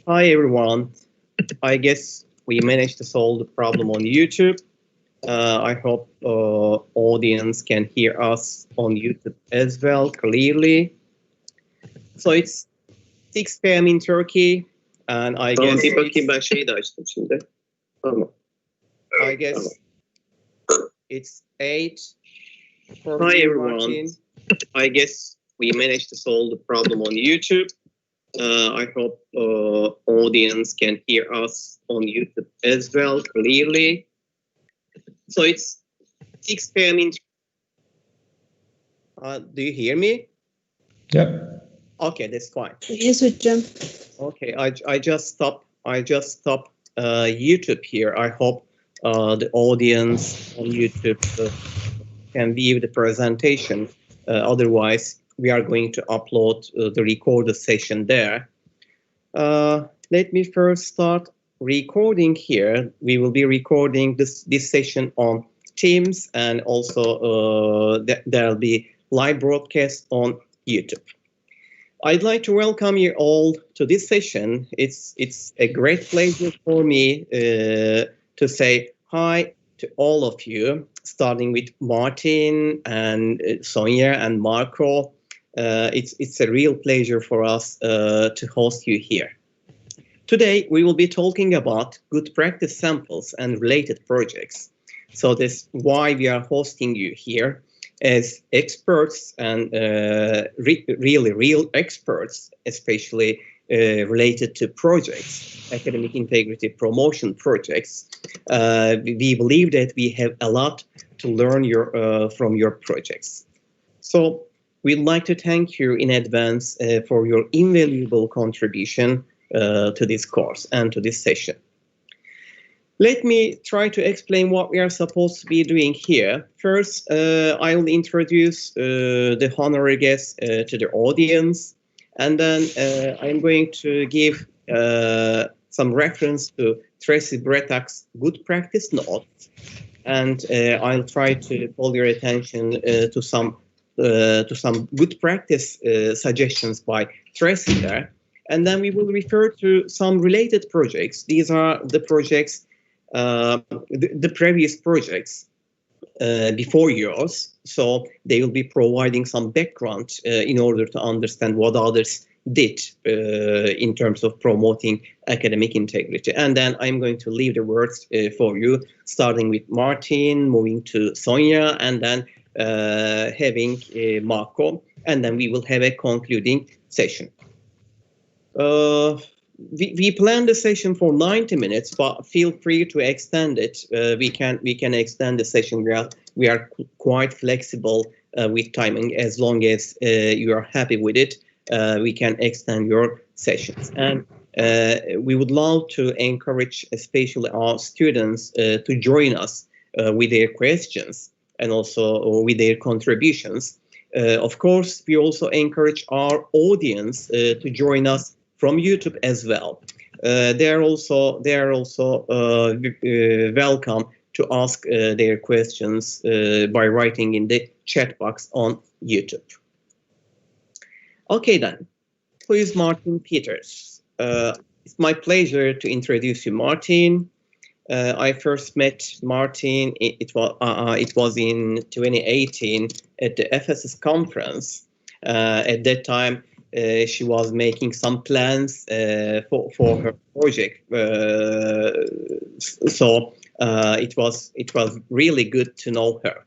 Hi everyone. I guess we managed to solve the problem on YouTube. I hope audience can hear us on YouTube as well clearly. So it's 6 p.m. in Turkey, and I Tamam, guess bir bakayım, ben şeyi de açtım şimdi. Tamam. I guess it's 8 for Hi you, everyone. Martine. I guess we managed to solve the problem on YouTube. I hope audience can hear us on YouTube as well clearly. So it's 6 p.m. in. Do you hear me? Yep. Okay, that's fine. Yes, hocam. Okay, I just stopped YouTube here. I hope the audience on YouTube can view the presentation. Otherwise, we are going to upload the recorded session there. Let me first start recording here. We will be recording this session on Teams, and also there'll be live broadcast on YouTube. I'd like to welcome you all to this session. It's a great pleasure for me to say hi to all of you, starting with Martine and Sonja and Marco. It's a real pleasure for us to host you here. Today, we will be talking about good practice samples and related projects. So that's why we are hosting you here as experts and really real experts, especially related to projects, academic integrity promotion projects. We believe that we have a lot to learn from your projects. So we'd like to thank you in advance for your invaluable contribution to this course and to this session. Let me try to explain what we are supposed to be doing here. First, I will introduce the honorary guests to the audience, and then I'm going to give some reference to Tracy Brettach's good practice notes, and I'll try to call your attention to some good practice suggestions by Tracy there, and then we will refer to some related projects. These are the projects. The previous projects before yours, so they will be providing some background in order to understand what others did in terms of promoting academic integrity. And then I'm going to leave the words for you, starting with Martine, moving to Sonja, and then having Marco, and then we will have a concluding session. We planned the session for 90 minutes, but feel free to extend it. We can extend the session. We are quite flexible with timing. As long as you are happy with it, we can extend your sessions. And we would love to encourage, especially our students, to join us with their questions and also with their contributions. Of course, we also encourage our audience to join us from YouTube as well. They are also welcome to ask their questions by writing in the chat box on YouTube. Okay then, please, Martine Peters. It's my pleasure to introduce you, Martine. I first met Martine. It was in 2018 at the FSS conference. At that time, she was making some plans for her project, so it was really good to know her.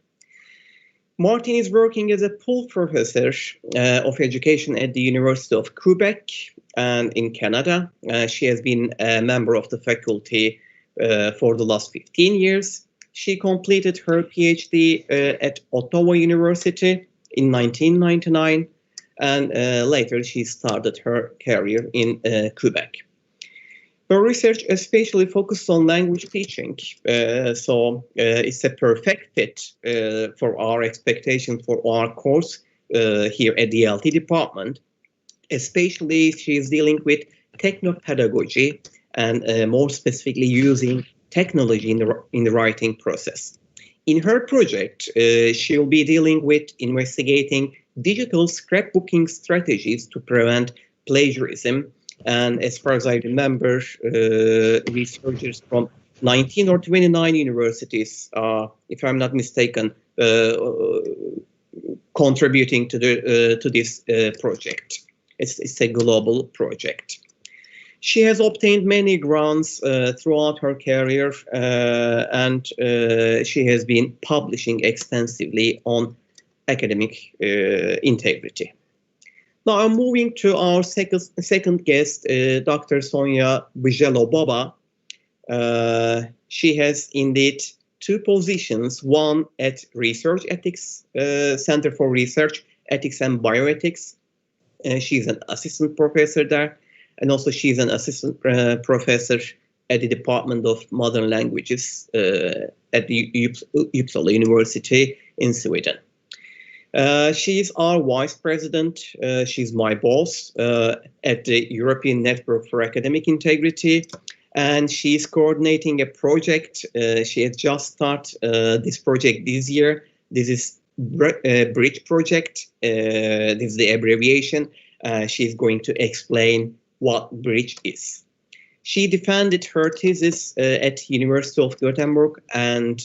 Martine is working as a full professor of education at the University of Quebec and in Canada. She has been a member of the faculty for the last 15 years. She completed her PhD at Ottawa University in 1999. And later she started her career in Quebec. Her research especially focused on language teaching, so it's a perfect fit for our expectation for our course here at the LT department. Especially she is dealing with technopedagogy and more specifically using technology in the writing process. In her project, she will be dealing with investigating digital scrapbooking strategies to prevent plagiarism And as far as I remember, researchers from 19 or 29 universities, if I'm not mistaken, contributing to this project. It's a global project. She has obtained many grants throughout her career, and she has been publishing extensively on academic integrity. Now I'm moving to our second guest, Dr. Sonja Bjelobaba. She has indeed two positions, one at Research Ethics Center for Research Ethics and Bioethics. She's an assistant professor there, and also she's an assistant professor at the Department of Modern Languages at the Uppsala University in Sweden. She's our vice president. She's my boss at the European Network for Academic Integrity, and she's coordinating a project. She has just started this project this year. This is Bridge Project. This is the abbreviation. She's going to explain what Bridge is. She defended her thesis at University of Gothenburg, and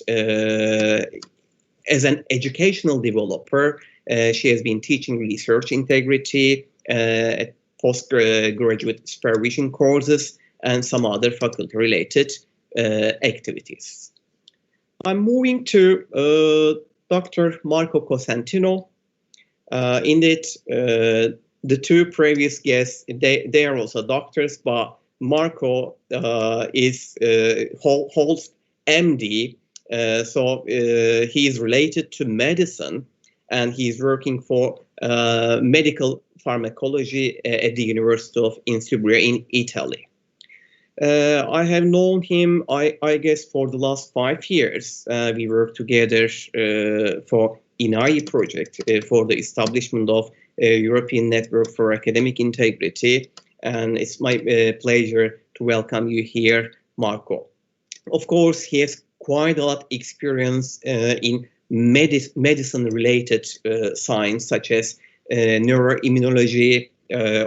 as an educational developer, she has been teaching research integrity, postgraduate supervision courses, and some other faculty-related activities. I'm moving to Dr. Marco Cosentino. Indeed, the two previous guests, they are also doctors, but Marco holds MD, so he is related to medicine, and he's working for medical pharmacology at the University of Insubria in Italy. I have known him, I guess, for the last 5 years. We worked together for Untitled project for the establishment of a European Network for Academic Integrity, and it's my pleasure to welcome you here, Marco. Of course, he has quite a lot of experience in medicine-related science, such as neuroimmunology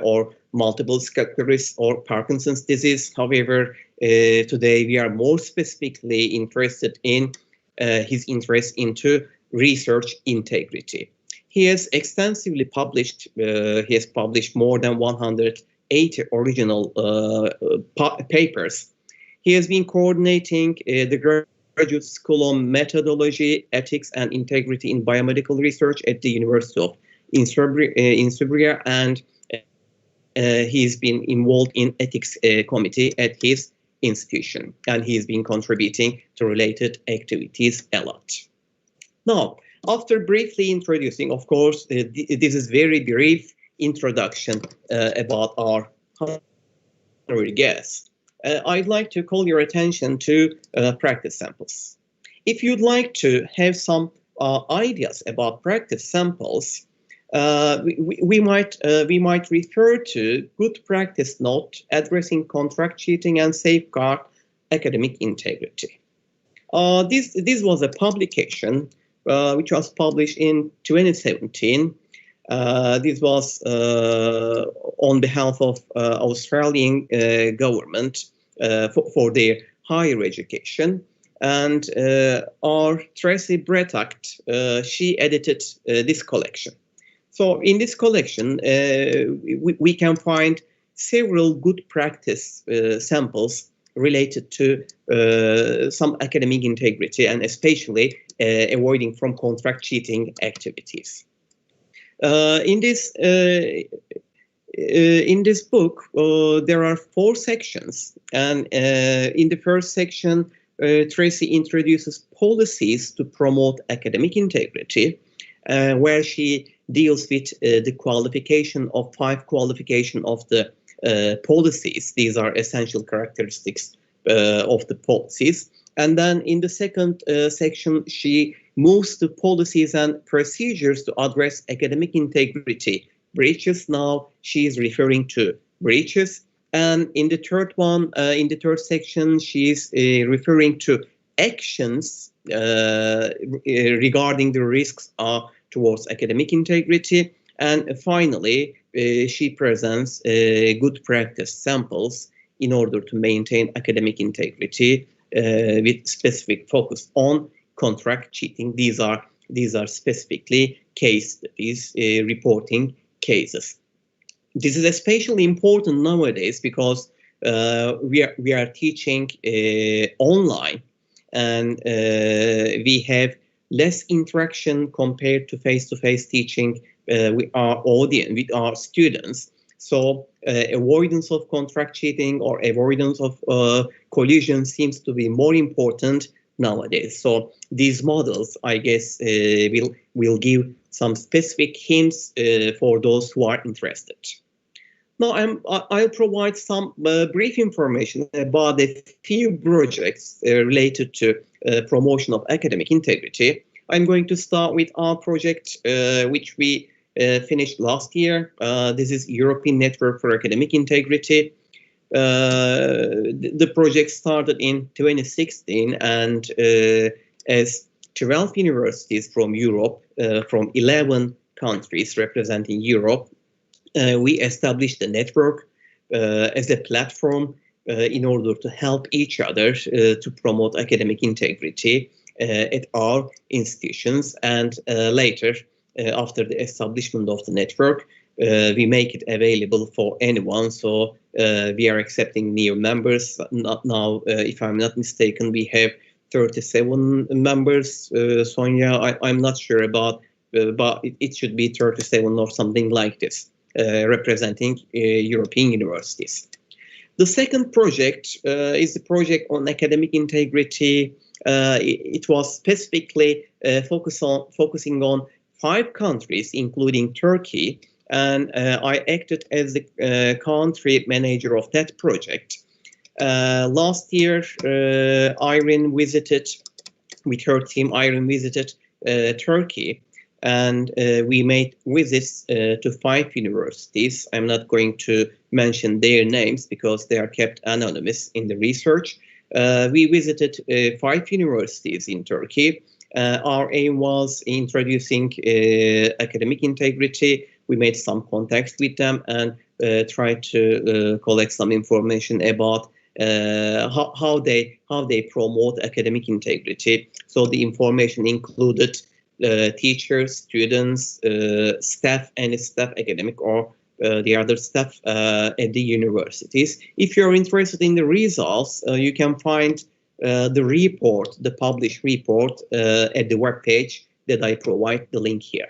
or multiple sclerosis or Parkinson's disease. However, today we are more specifically interested in his interest into research integrity. He has extensively published, he has published more than 180 original papers. He has been coordinating the Graduate School on Methodology, Ethics and Integrity in Biomedical Research at the University of Insubria, and he's been involved in ethics committee at his institution, and he's been contributing to related activities a lot. Now, after briefly introducing, of course, this is very brief introduction about our honorary guest. I'd like to call your attention to practice samples. If you'd like to have some ideas about practice samples, we might refer to good practice note addressing contract cheating and safeguard academic integrity. This was a publication which was published in 2017. This was on behalf of Australian government for their higher education. And our Tracy Bretact, she edited this collection. So in this collection, we can find several good practice samples related to some academic integrity and especially avoiding from contract cheating activities. In this book, there are 4 sections, and in the first section, Tracy introduces policies to promote academic integrity, where she deals with the qualification of 5 qualification of the policies. These are essential characteristics of the policies. And then in the second section, she moves to policies and procedures to address academic integrity breaches. Now she is referring to breaches. And in the third one, in the third section, she is referring to actions regarding the risks towards academic integrity. And finally, she presents good practice samples in order to maintain academic integrity with specific focus on contract cheating. These are specifically case studies reporting cases. This is especially important nowadays because we are teaching online, and we have less interaction compared to face-to-face teaching with our audience, with our students. So avoidance of contract cheating or avoidance of collusion seems to be more important nowadays. So these models, I guess, will give some specific hints for those who are interested. Now I'll provide some brief information about a few projects related to promotion of academic integrity. I'm going to start with our project, which we finished last year. This is European Network for Academic Integrity. The project started in 2016, and as 12 universities from Europe, from 11 countries representing Europe, we established a network as a platform in order to help each other to promote academic integrity at our institutions. And later, after the establishment of the network, we make it available for anyone. So we are accepting new members. Now, if I'm not mistaken, we have 37 members. Sonja, I'm not sure about, but it should be 37 or something like this, representing European universities. The second project is the project on academic integrity. It was specifically focusing on 5 countries, including Turkey, and I acted as the country manager of that project. Last year, Irene visited, with her team, Irene visited Turkey, and we made visits to 5 universities. I'm not going to mention their names because they are kept anonymous in the research. We visited 5 universities in Turkey. Our aim was introducing academic integrity. We made some contacts with them and tried to collect some information about how they promote academic integrity. So the information included teachers, students, staff, and staff academic or the other staff at the universities. If you're interested in the results, you can find the report, the published report at the webpage that I provide the link here.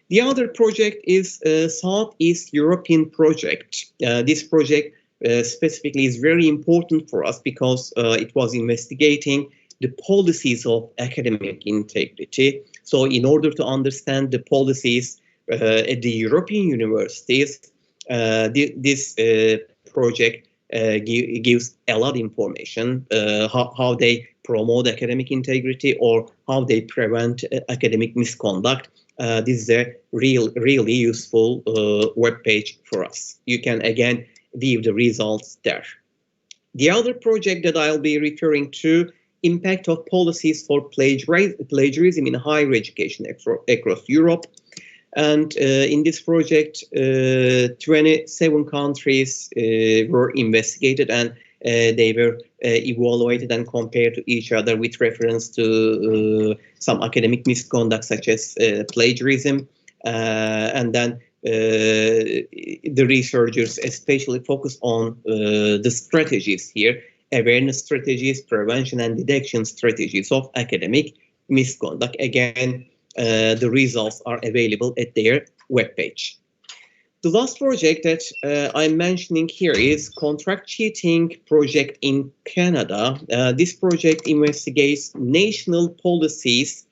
The other project is Southeast European project. This project specifically is very important for us because it was investigating the policies of academic integrity. So in order to understand the policies at the European universities, this project gives a lot of information, how they promote academic integrity or how they prevent academic misconduct. This is a really useful web page for us. You can again view the results there. The other project that I'll be referring to, impact of policies for plagiarism in higher education across Europe. And in this project, 27 countries were investigated, and they were evaluated and compared to each other with reference to some academic misconduct such as plagiarism. And then the researchers especially focus on the strategies here, awareness strategies, prevention and detection strategies of academic misconduct. Again, the results are available at their webpage. The last project that I'm mentioning here is contract cheating project in Canada. This project investigates national policies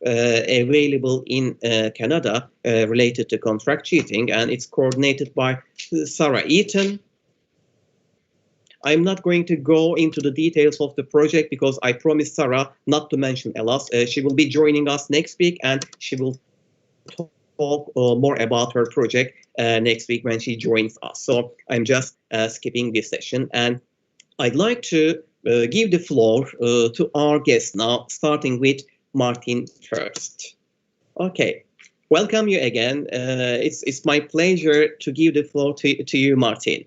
available in Canada related to contract cheating, and it's coordinated by Sarah Eaton. I'm not going to go into the details of the project because I promised Sarah not to mention Elas. She will be joining us next week, and she will talk more about her project next week when she joins us. So I'm just skipping this session, and I'd like to give the floor to our guest now, starting with Martine first. Okay, welcome you again. It's my pleasure to give the floor to you, Martine.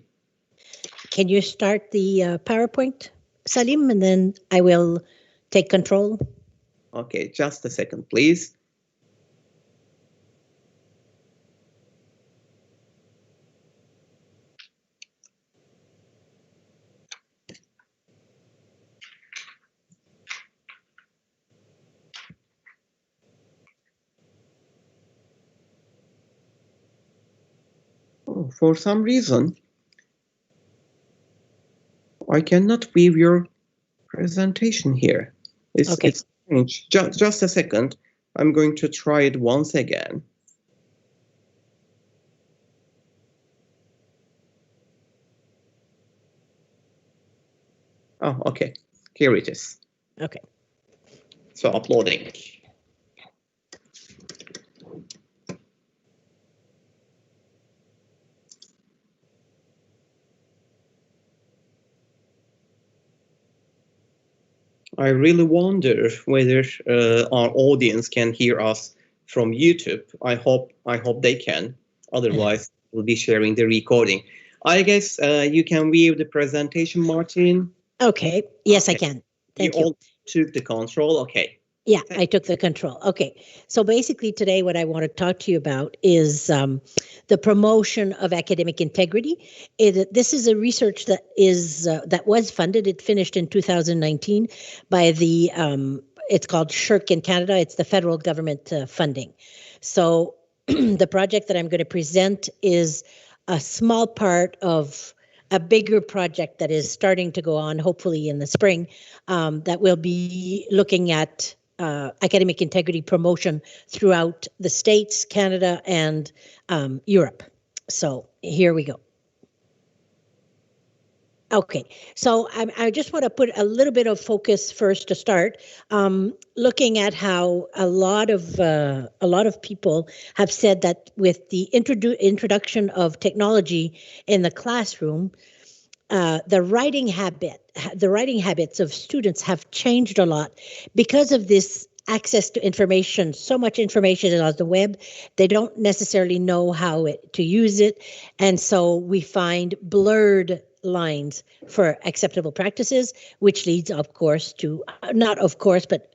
Can you start the PowerPoint, Salim, and then I will take control? Okay, just a second, please. Oh, for some reason, I cannot view your presentation here. It's strange. Just a second. I'm going to try it once again. Oh, okay. Here it is. Okay. So uploading. I really wonder whether our audience can hear us from YouTube. I hope they can. Otherwise, we'll be sharing the recording. I guess you can view the presentation, Martine. Okay. Yes, okay. I can. Thank you. You all took the control. Okay. Yeah, I took the control. Okay. So basically today what I want to talk to you about is the promotion of academic integrity. This is a research that was funded. It finished in 2019 by the, it's called SSHRC in Canada. It's the federal government funding. So the project that I'm going to present is a small part of a bigger project that is starting to go on, hopefully in the spring, that will be looking at academic integrity promotion throughout the States, Canada, and Europe. So here we go. Okay, so I just want to put a little bit of focus first to start, looking at how a lot of people have said that with the introduction of technology in the classroom, the writing habits of students have changed a lot because of this access to information. So much information is on the web. They don't necessarily know how to use it. And so we find blurred lines for acceptable practices, which leads, of course, to, not of course, but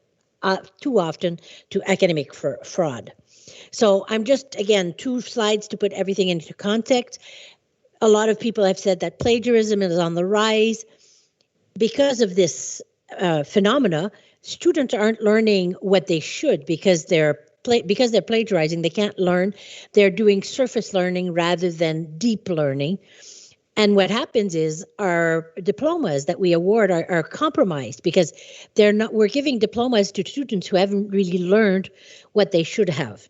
too often to academic fraud. So I'm just, again, 2 slides to put everything into context. A lot of people have said that plagiarism is on the rise. Because of this phenomena, students aren't learning what they should because they're plagiarizing. They can't learn. They're doing surface learning rather than deep learning. And what happens is our diplomas that we award are compromised because we're giving diplomas to students who haven't really learned what they should have.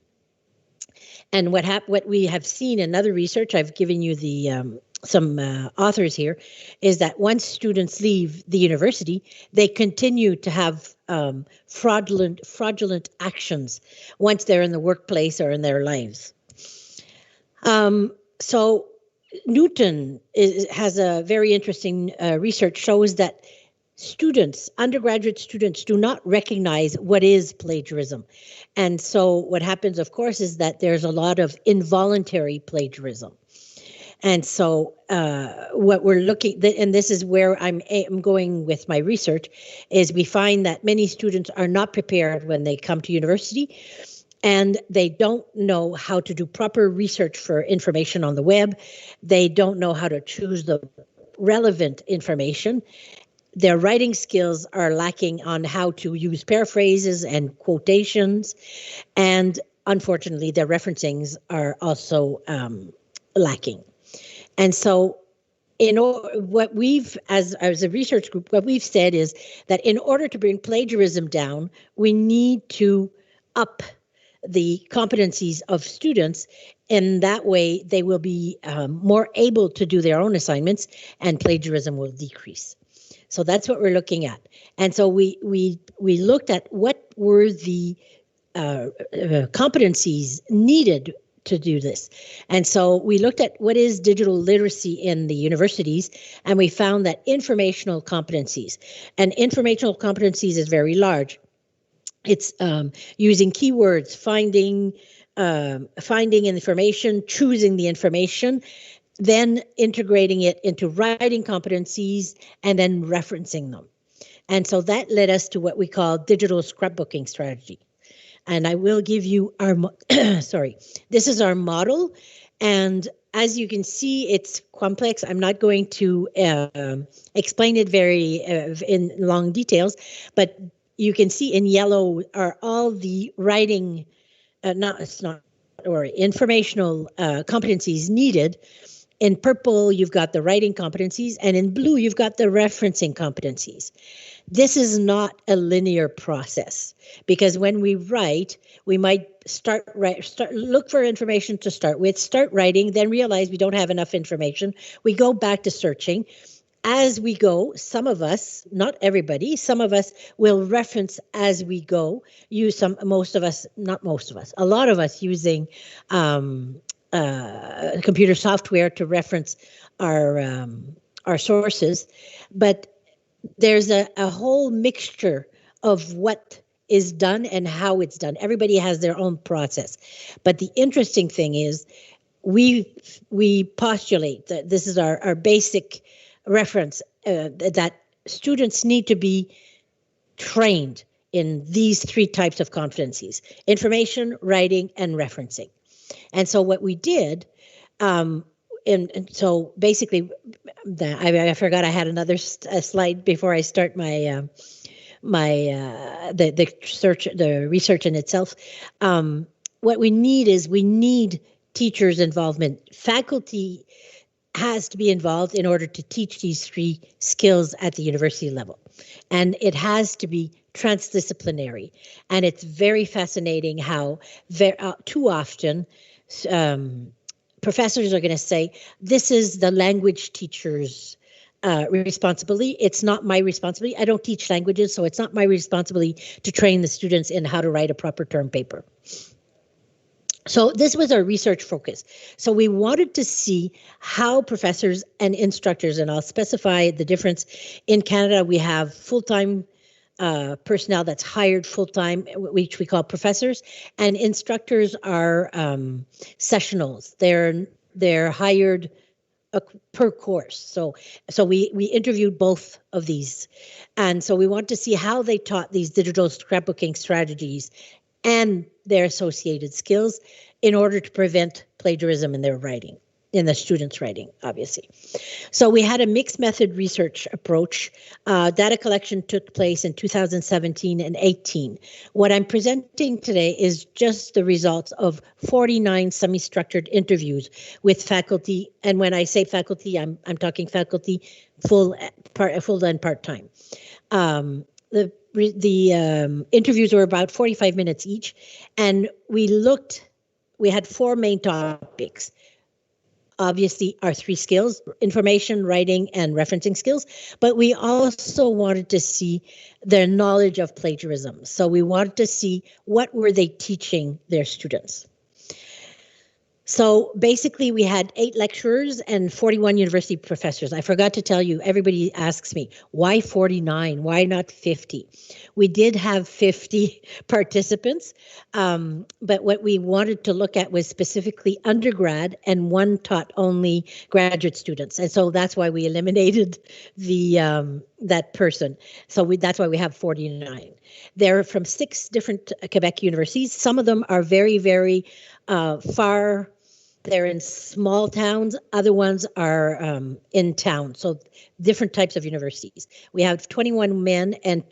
And what we have seen in other research, I've given you the some authors here, is that once students leave the university, they continue to have fraudulent actions once they're in the workplace or in their lives. So Newton has a very interesting research shows that undergraduate students do not recognize what is plagiarism. And so what happens, of course, is that there's a lot of involuntary plagiarism. And so what we're looking, and this is where I'm going with my research, is we find that many students are not prepared when they come to university, and they don't know how to do proper research for information on the web. They don't know how to choose the relevant information. Their writing skills are lacking on how to use paraphrases and quotations. And unfortunately, their referencings are also lacking. And so what we've, as a research group, what we've said is that in order to bring plagiarism down, we need to up the competencies of students. In that way, they will be more able to do their own assignments and plagiarism will decrease. So that's what we're looking at. And so we looked at what were the competencies needed to do this. And so we looked at what is digital literacy in the universities, and we found that informational competencies, and informational competencies is very large. It's using keywords, finding finding information, choosing the information, then integrating it into writing competencies, and then referencing them. And so that led us to what we call digital scrapbooking strategy. And I will give you our, this is our model. And as you can see, it's complex. I'm not going to explain it very in long details, but you can see in yellow are all the writing, informational competencies needed. In purple, you've got the writing competencies, and in blue, you've got the referencing competencies. This is not a linear process, because when we write, we might look for information to start with, start writing, then realize we don't have enough information. We go back to searching. As we go, some of us, not everybody, some of us will reference as we go. A lot of us using computer software to reference our sources, but there's a whole mixture of what is done and how it's done. Everybody has their own process, but the interesting thing is we postulate that this is our basic reference, that students need to be trained in these three types of competencies: information, writing, and referencing. And so what we did, and so basically, I forgot I had another slide before I start the research in itself. What we need teachers' involvement. Faculty has to be involved in order to teach these three skills at the university level, and it has to be transdisciplinary. And it's very fascinating how too often professors are going to say, this is the language teacher's responsibility. It's not my responsibility. I don't teach languages, so it's not my responsibility to train the students in how to write a proper term paper. So this was our research focus. So we wanted to see how professors and instructors, and I'll specify the difference. In Canada, we have full-time personnel that's hired full-time, which we call professors, and instructors are sessionals. They're hired per course. So we interviewed both of these, and so we want to see how they taught these digital scrapbooking strategies and their associated skills in order to prevent plagiarism in their writing, in the students' writing, obviously. So we had a mixed method research approach. Data collection took place in 2017 and 18. What I'm presenting today is just the results of 49 semi-structured interviews with faculty. And when I say faculty, I'm talking faculty full and part-time. The interviews were about 45 minutes each, and we had four main topics. Obviously, our three skills: information, writing, and referencing skills. But we also wanted to see their knowledge of plagiarism. So we wanted to see what were they teaching their students. So basically, we had 8 lecturers and 41 university professors. I forgot to tell you, everybody asks me, why 49? Why not 50? We did have 50 participants, but what we wanted to look at was specifically undergrad, and one taught only graduate students. And so that's why we eliminated that person. So that's why we have 49. They're from 6 different Quebec universities. Some of them are very, very far. They're in small towns. Other ones are in town. So different types of universities. We have 21 men and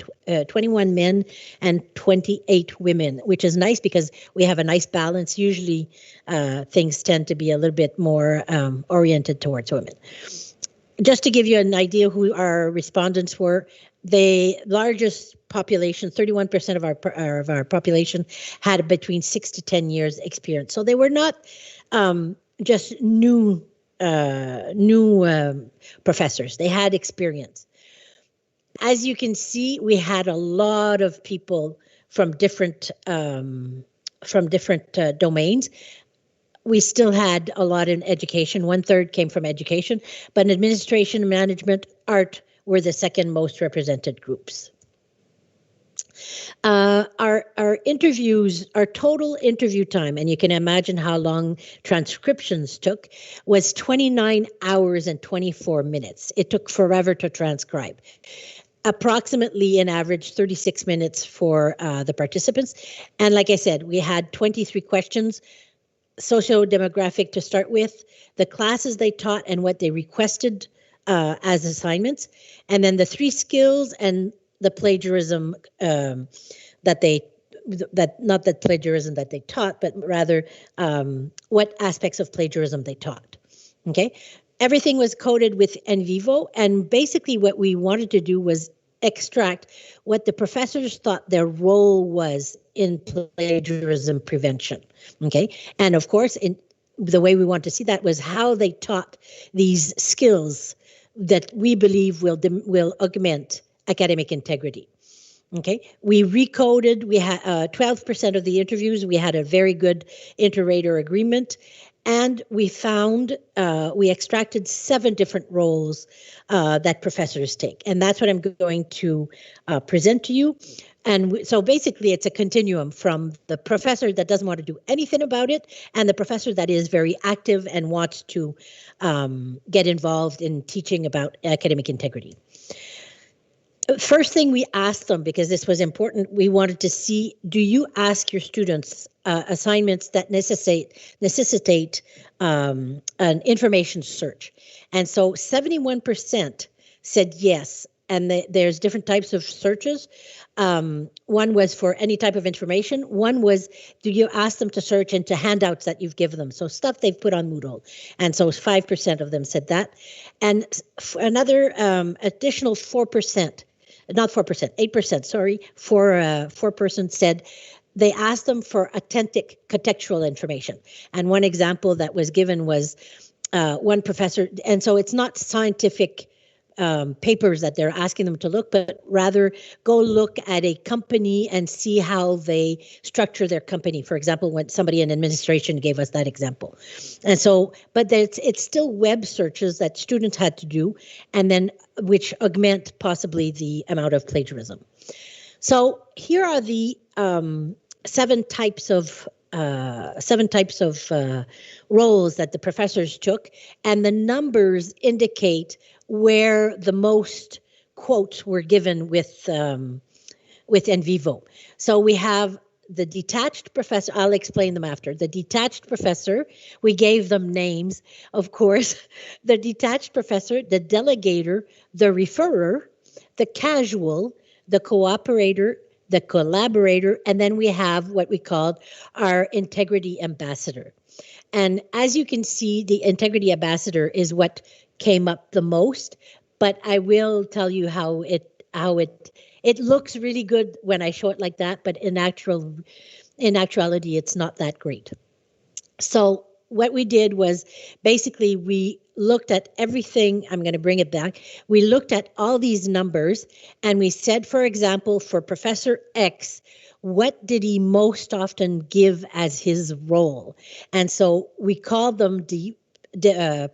28 women, which is nice because we have a nice balance. Usually things tend to be a little bit more oriented towards women. Just to give you an idea who our respondents were, the largest population, 31% of our population, had between 6 to 10 years experience. So they were not just new professors. They had experience. As you can see, we had a lot of people from different domains. We still had a lot in education. 1/3 came from education, but in administration, management, art were the second most represented groups. Our interviews, our total interview time, and you can imagine how long transcriptions took, was 29 hours and 24 minutes. It took forever to transcribe. Approximately an average 36 minutes for the participants. And like I said, we had 23 questions, socio-demographic to start with, the classes they taught and what they requested as assignments, and then the 3 skills and the plagiarism not that plagiarism that they taught, but rather what aspects of plagiarism they taught. Okay, everything was coded with NVivo, and basically what we wanted to do was extract what the professors thought their role was in plagiarism prevention. Okay, and of course, in the way we want to see that was how they taught these skills that we believe will augment academic integrity. Okay, we recoded, we had 12% of the interviews, we had a very good inter-rater agreement, and we found, we extracted 7 different roles that professors take. And that's what I'm going to present to you. And so basically it's a continuum from the professor that doesn't want to do anything about it and the professor that is very active and wants to get involved in teaching about academic integrity. First thing we asked them, because this was important, we wanted to see, do you ask your students assignments that necessitate an information search? And so 71% said yes, and there's different types of searches. One was for any type of information. One was, do you ask them to search into handouts that you've given them? So stuff they've put on Moodle. And so 5% of them said that. And another additional 4%, not 4%, 8%, sorry, 4% said they asked them for authentic contextual information. And one example that was given was one professor, and so it's not scientific papers that they're asking them to look, but rather go look at a company and see how they structure their company. For example, when somebody in administration gave us that example. And so, but it's still web searches that students had to do, and then which augment possibly the amount of plagiarism. So here are the 7 types of roles that the professors took, and the numbers indicate where the most quotes were given with NVivo. So we have the detached professor, I'll explain them after. The detached professor, we gave them names, of course. The detached professor, the delegator, the referrer, the casual, the cooperator, the collaborator, and then we have what we called our integrity ambassador. And as you can see, the integrity ambassador is what came up the most, but I will tell you how it looks really good when I show it like that, but in actuality, it's not that great. So what we did was basically we looked at everything. I'm going to bring it back. We looked at all these numbers and we said, for example, for Professor X, what did he most often give as his role? And so we called them the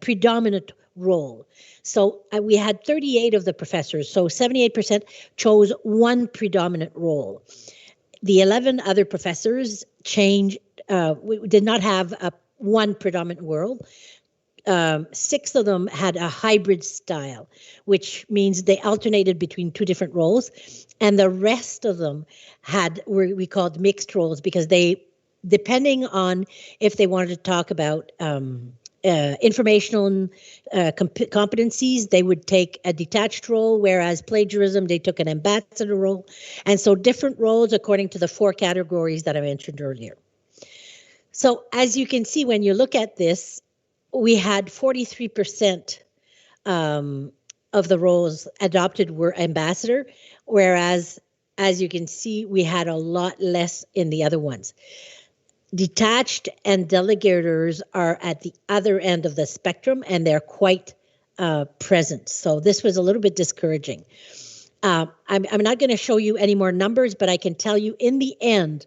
predominant role. So we had 38 of the professors, so 78% chose one predominant role. The 11 other professors did not have one predominant role. 6 of them had a hybrid style, which means they alternated between 2 different roles. And the rest of them had what we called mixed roles, because they, depending on if they wanted to talk about informational competencies, they would take a detached role, whereas plagiarism, they took an ambassador role. And so different roles according to the 4 categories that I mentioned earlier. So as you can see, when you look at this, we had 43% of the roles adopted were ambassador, whereas, as you can see, we had a lot less in the other ones. Detached and delegators are at the other end of the spectrum, and they're quite present. So this was a little bit discouraging. I'm not going to show you any more numbers, but I can tell you in the end,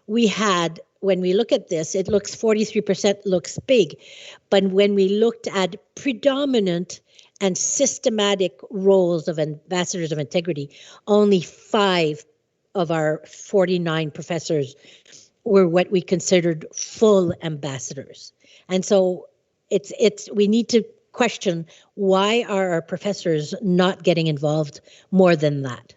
we had, when we look at this, it looks 43% looks big. But when we looked at predominant and systematic roles of ambassadors of integrity, only 5 of our 49 professors were what we considered full ambassadors. And so we need to question, why are our professors not getting involved more than that?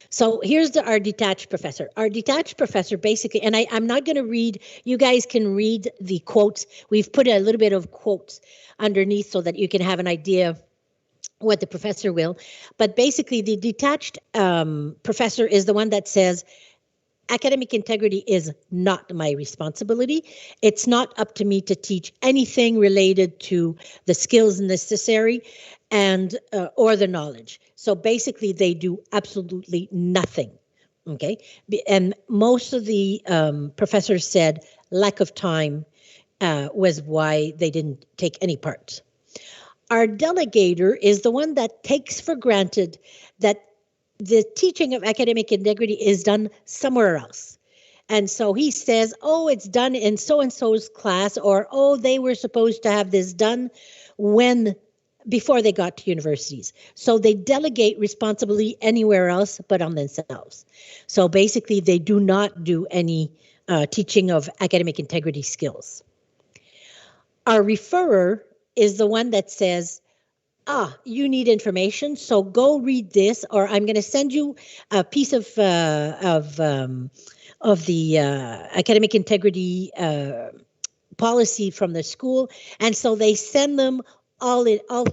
So here's our detached professor. Our detached professor basically, and I'm not going to read, you guys can read the quotes. We've put a little bit of quotes underneath so that you can have an idea what the professor will. But basically the detached professor is the one that says, academic integrity is not my responsibility. It's not up to me to teach anything related to the skills necessary and or the knowledge. So basically, they do absolutely nothing. Okay, and most of the professors said lack of time was why they didn't take any part. Our delegator is the one that takes for granted that the teaching of academic integrity is done somewhere else. And so he says, oh, it's done in so-and-so's class, or, oh, they were supposed to have this done before they got to universities. So they delegate responsibility anywhere else but on themselves. So basically, they do not do any teaching of academic integrity skills. Our referrer is the one that says, you need information, so go read this, or I'm going to send you a piece of the academic integrity policy from the school, and so they send them all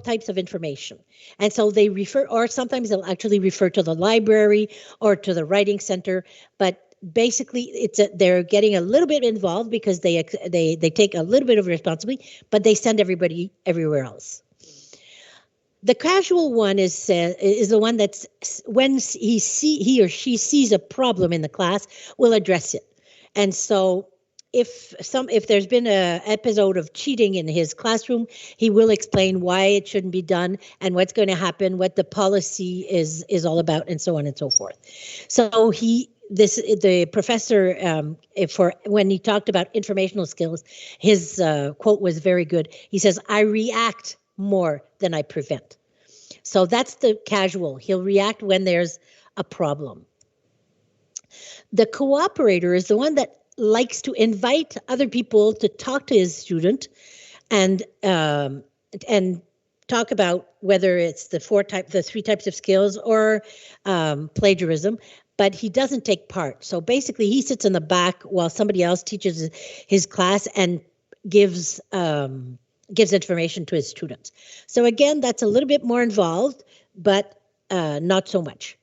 types of information, and so they refer, or sometimes they'll actually refer to the library or to the writing center, but basically they're getting a little bit involved because they take a little bit of responsibility, but they send everybody everywhere else. The casual one is the one that's, when he or she sees a problem in the class, will address it. And so if there's been an episode of cheating in his classroom, he will explain why it shouldn't be done and what's going to happen, what the policy is all about, and so on and so forth. So the professor, when he talked about informational skills, his quote was very good. He says, I react more than I prevent. So that's the casual. He'll react when there's a problem. The cooperator is the one that likes to invite other people to talk to his student and talk about whether it's the three types of skills or plagiarism, but he doesn't take part. So basically, he sits in the back while somebody else teaches his class and gives information to his students. So again, that's a little bit more involved, but not so much.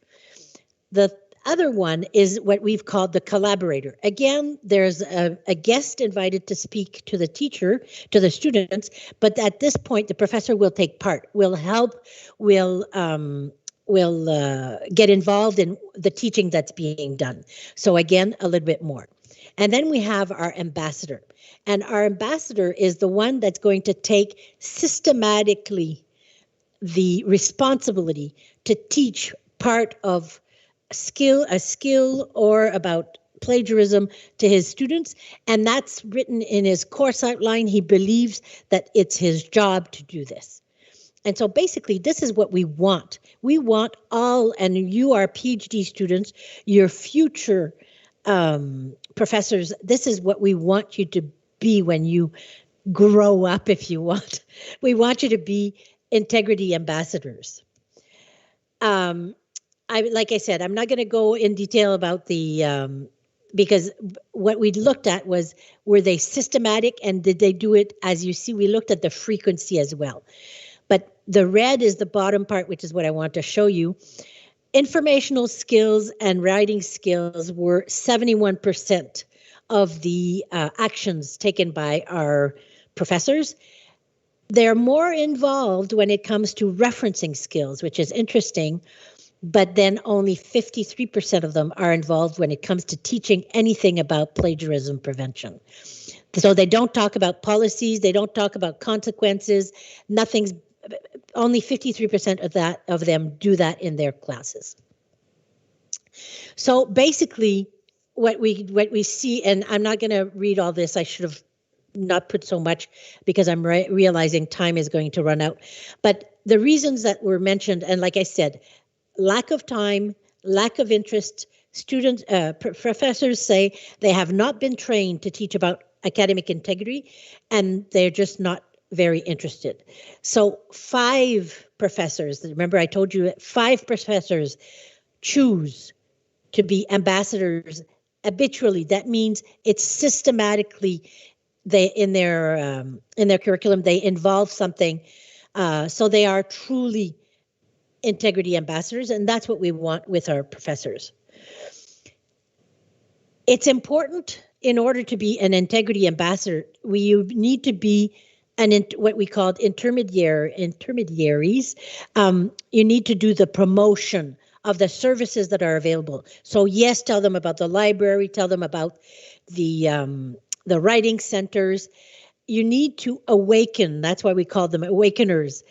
The other one is what we've called the collaborator. Again, there's a guest invited to speak to the teacher, to the students, but at this point, the professor will take part, will help, will get involved in the teaching that's being done. So again, a little bit more. And then we have our ambassador. And our ambassador is the one that's going to take systematically the responsibility to teach part of a skill or about plagiarism to his students. And that's written in his course outline. He believes that it's his job to do this. And so basically, this is what we want. We want all, and you are PhD students, your future professors, this is what we want you to be when you grow up, if you want. We want you to be integrity ambassadors. Like I said, I'm not going to go in detail about the, because what we looked at was, were they systematic and did they do it? As you see, we looked at the frequency as well. But the red is the bottom part, which is what I want to show you. Informational skills and writing skills were 71% of the actions taken by our professors. They're more involved when it comes to referencing skills, which is interesting, but then only 53% of them are involved when it comes to teaching anything about plagiarism prevention. So they don't talk about policies, they don't talk about consequences, only 53% of them do that in their classes. So basically, what we see, and I'm not going to read all this. I should have not put so much because I'm realizing time is going to run out. But the reasons that were mentioned, and like I said, lack of time, lack of interest, professors say they have not been trained to teach about academic integrity, and they're just not very interested. So 5 professors, remember I told you 5 professors choose to be ambassadors habitually. That means it's systematically in their curriculum they involve something, so they are truly integrity ambassadors, and that's what we want with our professors. It's important in order to be an integrity ambassador, you need to be what we called intermediaries. You need to do the promotion of the services that are available. So yes, tell them about the library, tell them about the writing centers. You need to awaken, that's why we call them awakeners,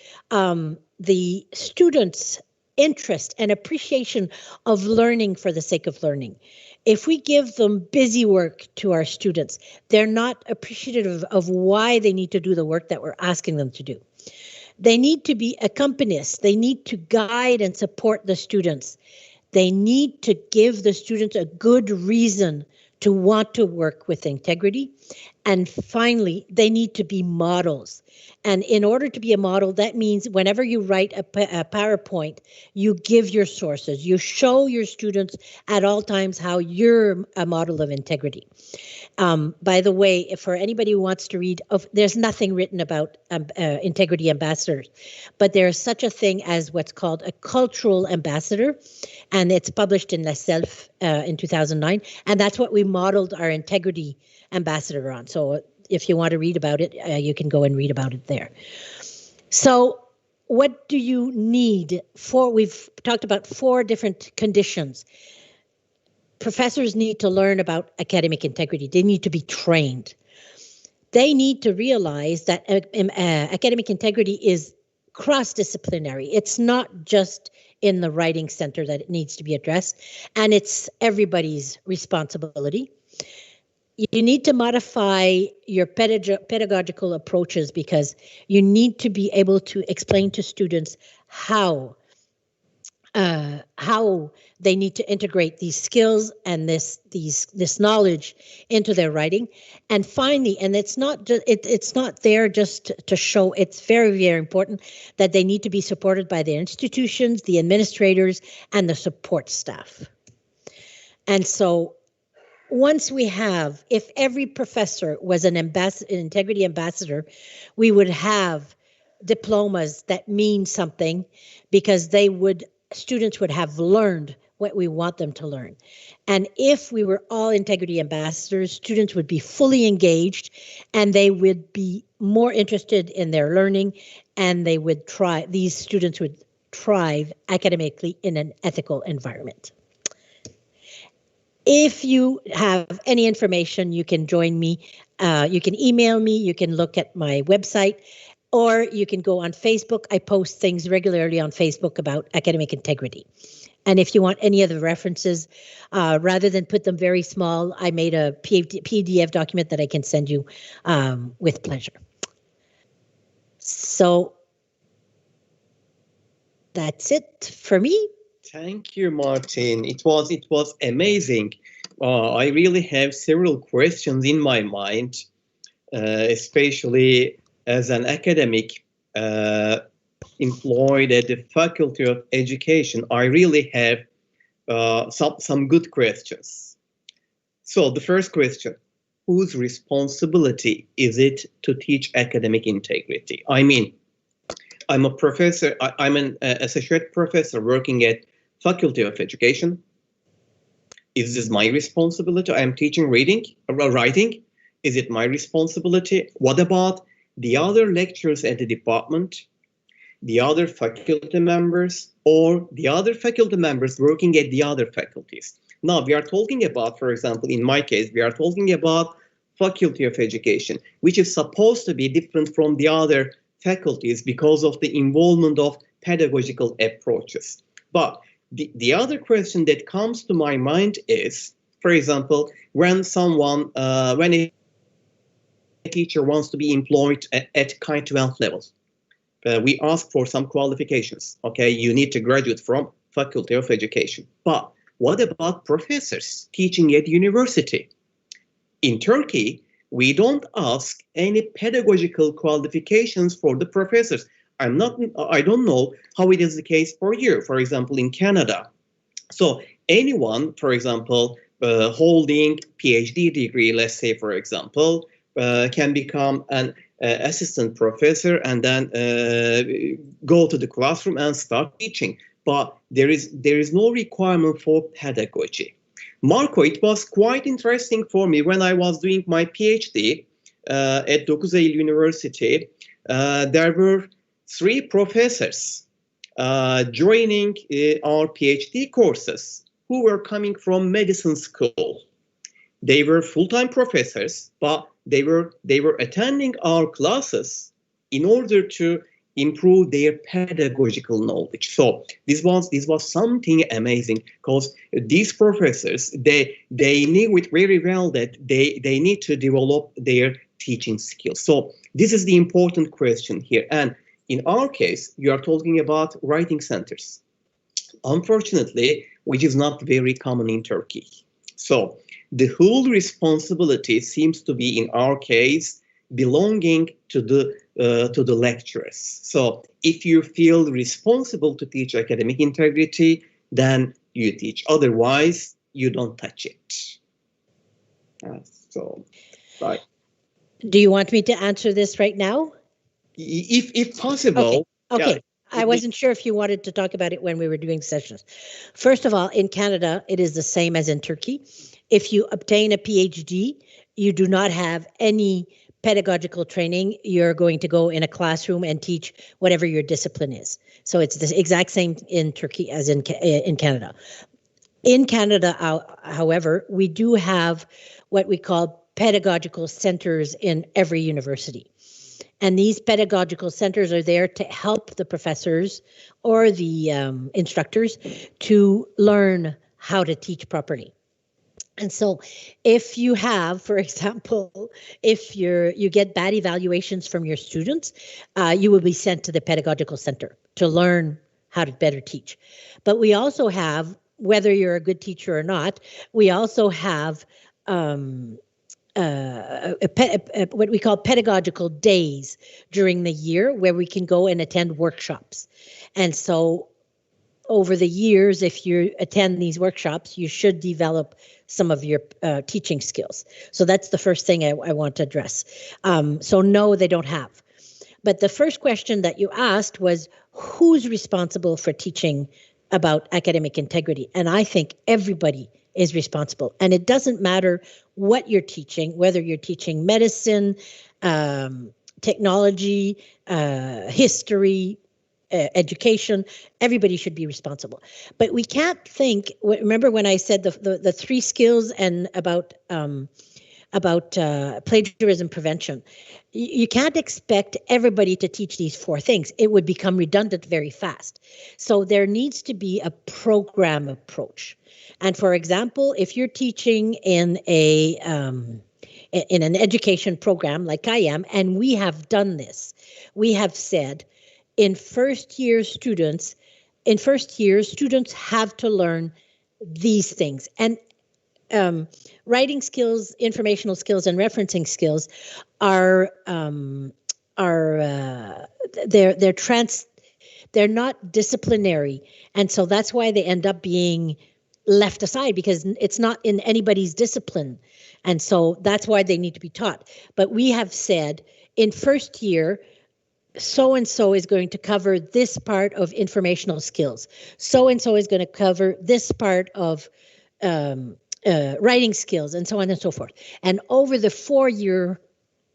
the students' interest and appreciation of learning for the sake of learning. If we give them busy work to our students, they're not appreciative of why they need to do the work that we're asking them to do. They need to be accompanists. They need to guide and support the students. They need to give the students a good reason to want to work with integrity. And finally, they need to be models. And in order to be a model, that means whenever you write a PowerPoint, you give your sources. You show your students at all times how you're a model of integrity. By the way, for anybody who wants to read, there's nothing written about integrity ambassadors, but there's such a thing as what's called a cultural ambassador, and it's published in La Self in 2009, and that's what we modeled our integrity ambassador on. So if you want to read about it, you can go and read about it there. So what do you need for? We've talked about 4 different conditions. Professors need to learn about academic integrity. They need to be trained. They need to realize that academic integrity is cross-disciplinary. It's not just in the writing center that it needs to be addressed, and it's everybody's responsibility. You need to modify your pedagogical approaches because you need to be able to explain to students how they need to integrate these skills and this knowledge into their writing. And finally, and it's not there just to show, it's very, very important that they need to be supported by the institutions, the administrators, and the support staff. And so once we have, if every professor was an integrity ambassador, we would have diplomas that mean something because students would have learned what we want them to learn. And if we were all integrity ambassadors, students would be fully engaged and they would be more interested in their learning, and these students would thrive academically in an ethical environment. If you have any information, you can join me. You can email me. You can look at my website, or you can go on Facebook. I post things regularly on Facebook about academic integrity. And if you want any of the references, rather than put them very small, I made a PDF document that I can send you with pleasure. So that's it for me. Thank you, Martine. It was amazing. I really have several questions in my mind, especially as an academic employed at the Faculty of Education. I really have some good questions. So the first question: whose responsibility is it to teach academic integrity? I mean, I'm a professor. I'm an associate professor working at Faculty of Education. Is this my responsibility? I am teaching writing. Is it my responsibility? What about the other lecturers at the department, the other faculty members, or the other faculty members working at the other faculties? Now, we are talking about, for example, in my case, we are talking about Faculty of Education, which is supposed to be different from the other faculties because of the involvement of pedagogical approaches. But the other question that comes to my mind is, for example, when a teacher wants to be employed at K-12 levels, we ask for some qualifications. Okay, you need to graduate from Faculty of Education. But what about professors teaching at university? In Turkey, we don't ask any pedagogical qualifications for the professors. I don't know how it is the case for you, for example, in Canada. So anyone, for example, holding PhD degree, let's say, for example, can become an assistant professor and then go to the classroom and start teaching. But there is no requirement for pedagogy. Marco, it was quite interesting for me when I was doing my PhD at 9 Eylül University. There were 3 professors joining our PhD courses who were coming from medicine school. They were full-time professors, but they were attending our classes in order to improve their pedagogical knowledge. So this was something amazing, because these professors, they knew it very well that they need to develop their teaching skills. So this is the important question here. And in our case, you are talking about writing centers, unfortunately, which is not very common in Turkey. So the whole responsibility seems to be, in our case, belonging to the lecturers. So if you feel responsible to teach academic integrity, then you teach. Otherwise, you don't touch it. So, right. Do you want me to answer this right now? If possible. Okay. Yeah. I wasn't sure if you wanted to talk about it when we were doing sessions. First of all, in Canada, it is the same as in Turkey. If you obtain a PhD, you do not have any pedagogical training. You're going to go in a classroom and teach whatever your discipline is. So it's the exact same in Turkey as in Canada. In Canada, however, we do have what we call pedagogical centers in every university. And these pedagogical centers are there to help the professors or the instructors to learn how to teach properly. And so if you have, for example, if you get bad evaluations from your students, you will be sent to the pedagogical center to learn how to better teach. But we also have, whether you're a good teacher or not, we also have what we call pedagogical days during the year where we can go and attend workshops. And so over the years, if you attend these workshops, you should develop some of your teaching skills. So that's the first thing I want to address. So no, they don't have. But the first question that you asked was, who's responsible for teaching about academic integrity? And I think everybody is responsible. And it doesn't matter what you're teaching, whether you're teaching medicine, technology, history, education, everybody should be responsible. But we can't think, remember when I said the 3 skills and about plagiarism prevention, you can't expect everybody to teach these 4 things. It would become redundant very fast. So there needs to be a program approach. And for example, if you're teaching in an education program like I am, and we have done this, we have said in first year students have to learn these things. And writing skills, informational skills, and referencing skills they're not disciplinary, and so that's why they end up being left aside, because it's not in anybody's discipline, and so that's why they need to be taught. But we have said in first year, so and so is going to cover this part of informational skills. So and so is going to cover this part of writing skills, and so on and so forth. And over the 4-year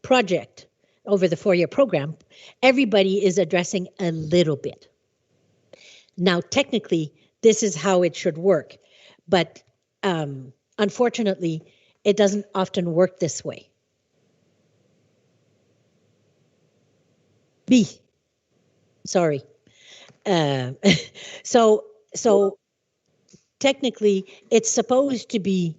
project, over the 4-year program, everybody is addressing a little bit. Now, technically, this is how it should work, but unfortunately, it doesn't often work this way. Sorry. So technically, it's supposed to be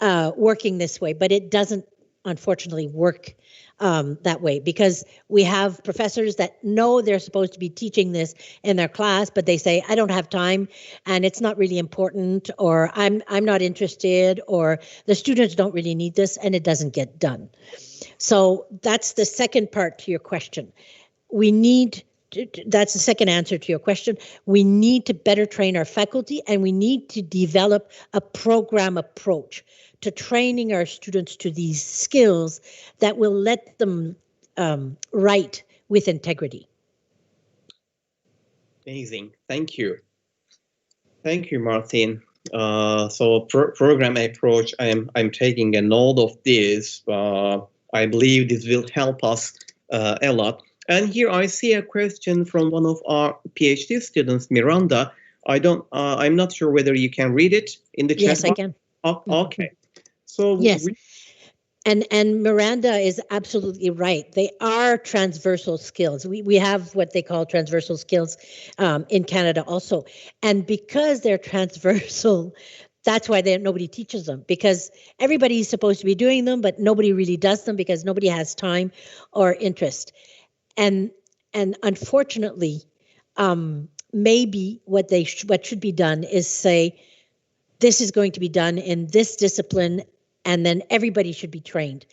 working this way, but it doesn't unfortunately work that way, because we have professors that know they're supposed to be teaching this in their class, but they say, I don't have time and it's not really important, or I'm not interested, or the students don't really need this, and it doesn't get done. So that's the second part to your question. That's the second answer to your question. We need to better train our faculty, and we need to develop a program approach to training our students to these skills that will let them write with integrity. Amazing. Thank you. Thank you, Martine. So program approach, I'm taking a note of this. I believe this will help us a lot. And here I see a question from one of our PhD students, Miranda. I'm not sure whether you can read it in the chat. Yes, I can. Oh, okay. So yes. And Miranda is absolutely right. They are transversal skills. We have what they call transversal skills in Canada also. And because they're transversal, that's why nobody teaches them, because everybody's supposed to be doing them, but nobody really does them because nobody has time or interest. And unfortunately, maybe what should be done is say, this is going to be done in this discipline, and then everybody should be trained.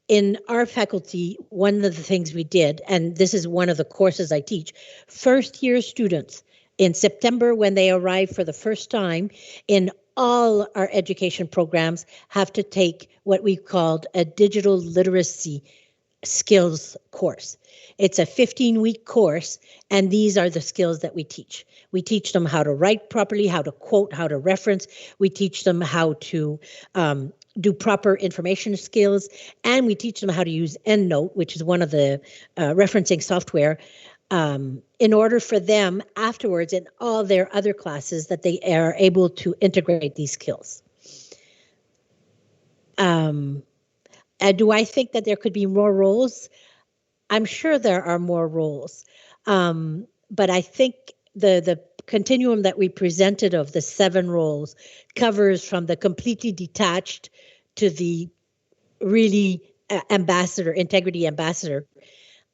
In our faculty, one of the things we did, and this is one of the courses I teach, first year students in September, when they arrive for the first time in all our education programs, have to take what we called a digital literacy skills course. It's a 15-week course, and these are the skills that we teach. We teach them how to write properly, how to quote, how to reference. We teach them how to do proper information skills, and we teach them how to use EndNote, which is one of the referencing software, in order for them afterwards in all their other classes that they are able to integrate these skills. Do I think that there could be more roles? I'm sure there are more roles, but I think the continuum that we presented of the 7 roles covers from the completely detached to the really integrity ambassador.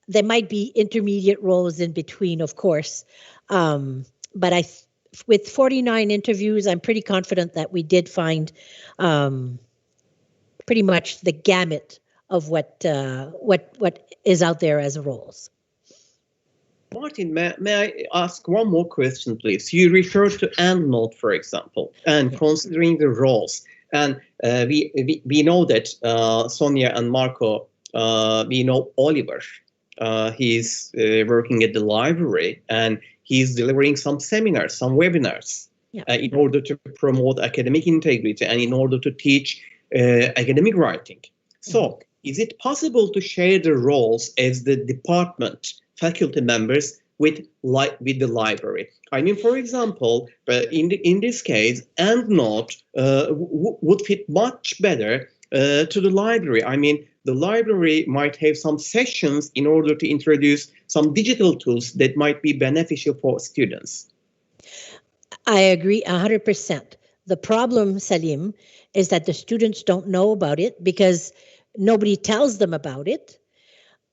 There might be intermediate roles in between, of course, but with 49 interviews, I'm pretty confident that we did find pretty much the gamut of what is out there as roles. Martine, may I ask one more question, please? You referred to EndNote, for example, and considering the roles. And we know that Sonja and Marco, we know Oliver. He's working at the library, and he's delivering some seminars, some webinars, in order to promote academic integrity and in order to teach academic writing. So is it possible to share the roles as the department faculty members with the library? I mean, for example, in this case, EndNote would fit much better to the library. I mean, the library might have some sessions in order to introduce some digital tools that might be beneficial for students. I agree 100%. The problem, Salim, is that the students don't know about it because nobody tells them about it.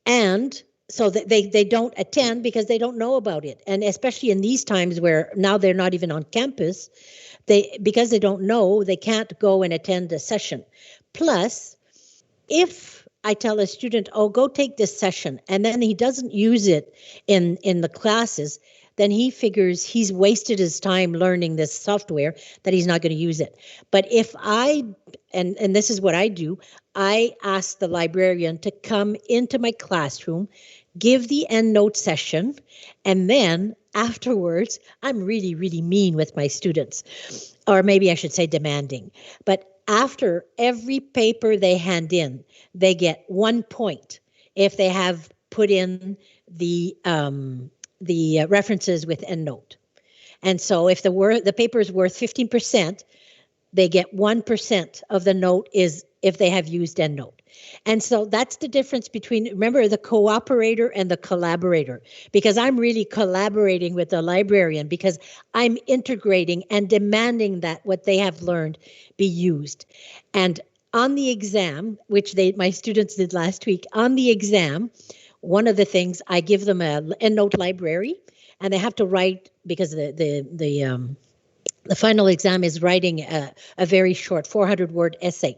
And so they don't attend because they don't know about it. And especially in these times where now they're not even on campus, because they don't know, they can't go and attend a session. Plus, if I tell a student, oh, go take this session, and then he doesn't use it in the classes, then he figures he's wasted his time learning this software, that he's not going to use it. But if and this is what I do, I ask the librarian to come into my classroom, give the EndNote session, and then afterwards, I'm really, really mean with my students, or maybe I should say demanding. But after every paper they hand in, they get 1 point if they have put in the references with EndNote. And so if the paper is worth 15%, they get 1% of the note is if they have used EndNote. And so that's the difference between, remember, the cooperator and the collaborator, because I'm really collaborating with the librarian because I'm integrating and demanding that what they have learned be used. And on the exam, which my students did last week, on the exam, one of the things I give them a EndNote library, and they have to write, because the final exam is writing a very short 400-word essay.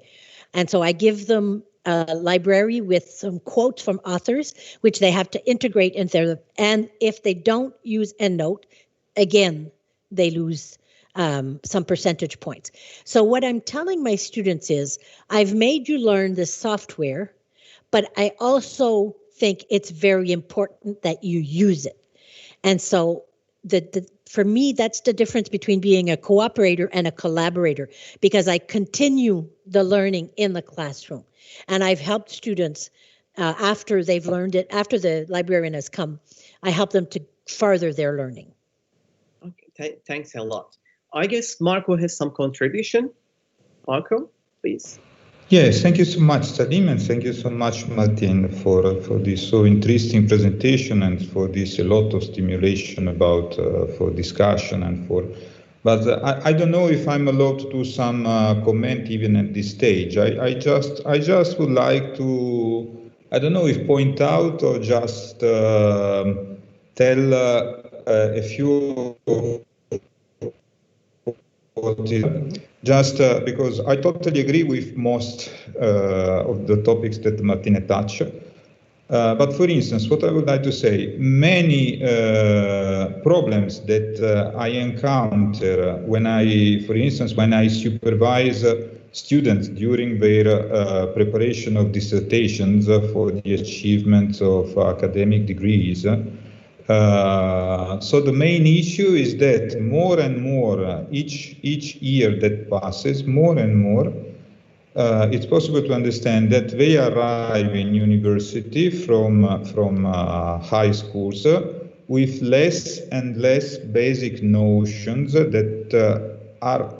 And so I give them a library with some quotes from authors, which they have to integrate into their, and if they don't use EndNote, again, they lose some percentage points. So what I'm telling my students is, I've made you learn this software, but I also think it's very important that you use it. And so for me, that's the difference between being a cooperator and a collaborator, because I continue the learning in the classroom. And I've helped students after they've learned it, after the librarian has come, I help them to further their learning. Okay, thanks a lot. I guess Marco has some contribution. Marco, please. Yes, thank you so much, Salim, and thank you so much, Martine, for this so interesting presentation and for this a lot of stimulation about for discussion and for. But I don't know if I'm allowed to do some comment even at this stage. I just would like to, I don't know if point out or just tell a few. Just because I totally agree with most of the topics that Martine touched. But for instance, what I would like to say, many problems that I encounter when for instance, when I supervise students during their preparation of dissertations for the achievement of academic degrees. So the main issue is that more and more, each year that passes, more and more, it's possible to understand that they arrive in university from high schools with less and less basic notions that are,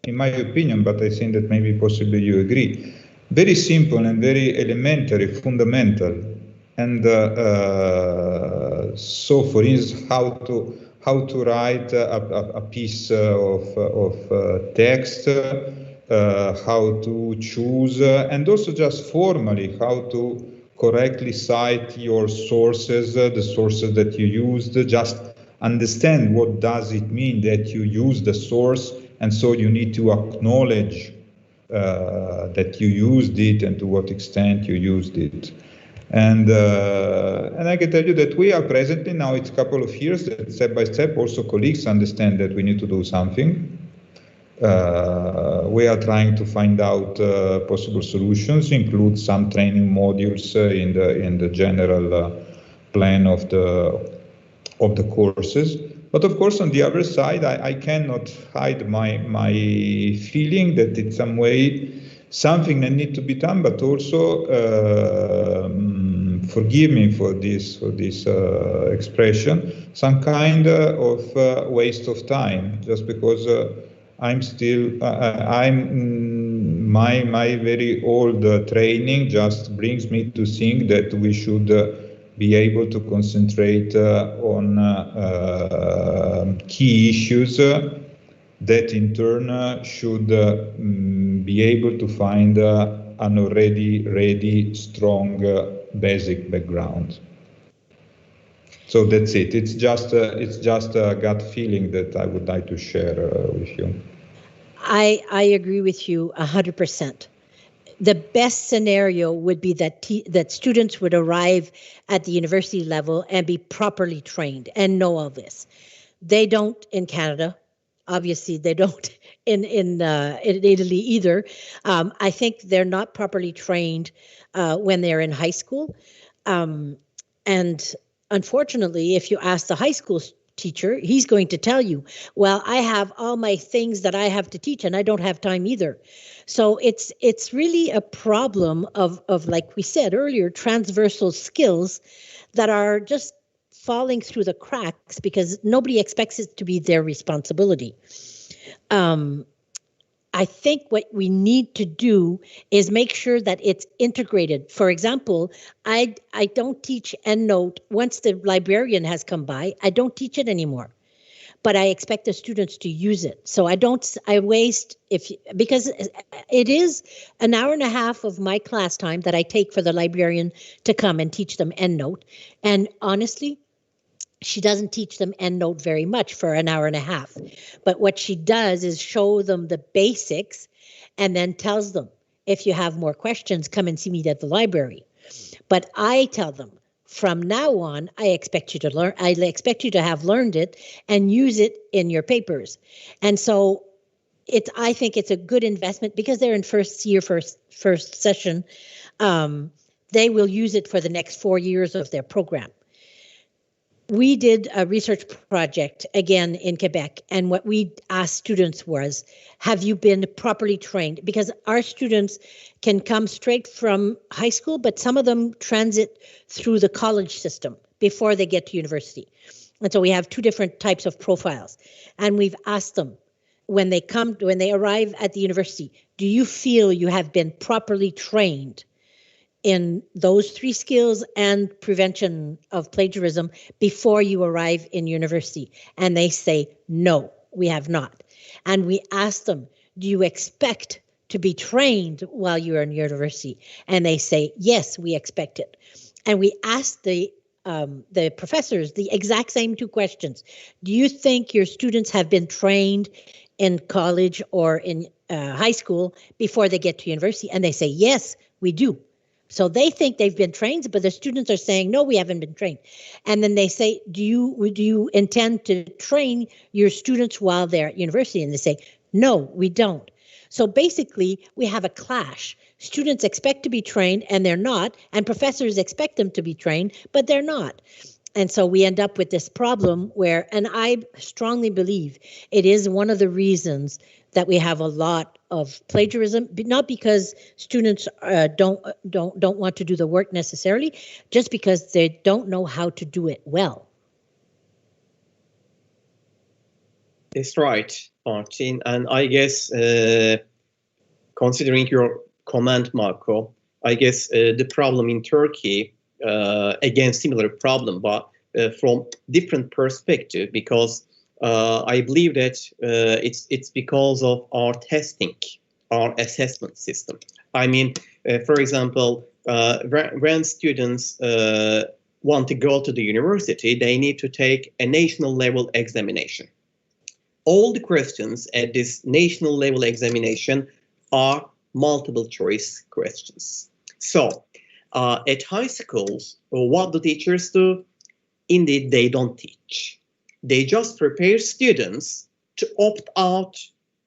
in my opinion, but I think that maybe possibly you agree, very simple and very elementary, fundamental. And so, for instance, how to write a piece of text, how to choose, and also just formally how to correctly cite your sources, the sources that you used. Just understand what does it mean that you use the source, and so you need to acknowledge that you used it and to what extent you used it. And I can tell you that we are presently now, it's a couple of years that step by step also colleagues understand that we need to do something. We are trying to find out possible solutions, include some training modules in the general plan of the courses. But of course, on the other side, I cannot hide my feeling that in some way something that needs to be done, but also forgive me for this expression, some kind of waste of time, just because I'm still my very old training just brings me to think that we should be able to concentrate on key issues that in turn should be able to find an already ready, strong, basic background. So that's it. It's just a gut feeling that I would like to share with you. I agree with you 100%. The best scenario would be that students would arrive at the university level and be properly trained and know all this. They don't in Canada. Obviously, they don't in Italy either. I think they're not properly trained when they're in high school. And unfortunately, if you ask the high school teacher, he's going to tell you, well, I have all my things that I have to teach and I don't have time either. So it's really a problem of, like we said earlier, transversal skills that are just falling through the cracks because nobody expects it to be their responsibility. I think what we need to do is make sure that it's integrated. For example, I don't teach EndNote once the librarian has come by. I don't teach it anymore. but I expect the students to use it. So I waste, because it is an hour and a half of my class time that I take for the librarian to come and teach them EndNote. And honestly, she doesn't teach them EndNote very much for an hour and a half. But what she does is show them the basics and then tells them, if you have more questions, come and see me at the library. But I tell them, from now on, I expect you to learn. I expect you to have learned it and use it in your papers. And so I think it's a good investment because they're in first session. They will use it for the next 4 years of their program. We did a research project again in Quebec, and what we asked students was, have you been properly trained? Because our students can come straight from high school, but some of them transit through the college system before they get to university. And so we have two different types of profiles. And we've asked them, when they arrive at the university, do you feel you have been properly trained in those 3 skills and prevention of plagiarism before you arrive in university? And they say, no, we have not. And we ask them, do you expect to be trained while you're in university? And they say, yes, we expect it. And we ask the professors the exact same 2 questions. Do you think your students have been trained in college or in high school before they get to university? And they say, yes, we do. So they think they've been trained, but the students are saying, no, we haven't been trained. And then they say, do you intend to train your students while they're at university? And they say, no, we don't. So basically, we have a clash. Students expect to be trained and they're not, and professors expect them to be trained, but they're not. And so we end up with this problem where, and I strongly believe it is one of the reasons that we have a lot of plagiarism, not because students don't want to do the work necessarily, just because they don't know how to do it well. That's right, Martine. And I guess, considering your comment, Marco, I guess the problem in Turkey, again, similar problem, but from different perspective, because I believe that it's because of our testing, our assessment system. I mean, for example, when students want to go to the university, they need to take a national level examination. All the questions at this national level examination are multiple choice questions. So at high schools, what do teachers do? Indeed, they don't teach. They just prepare students to opt out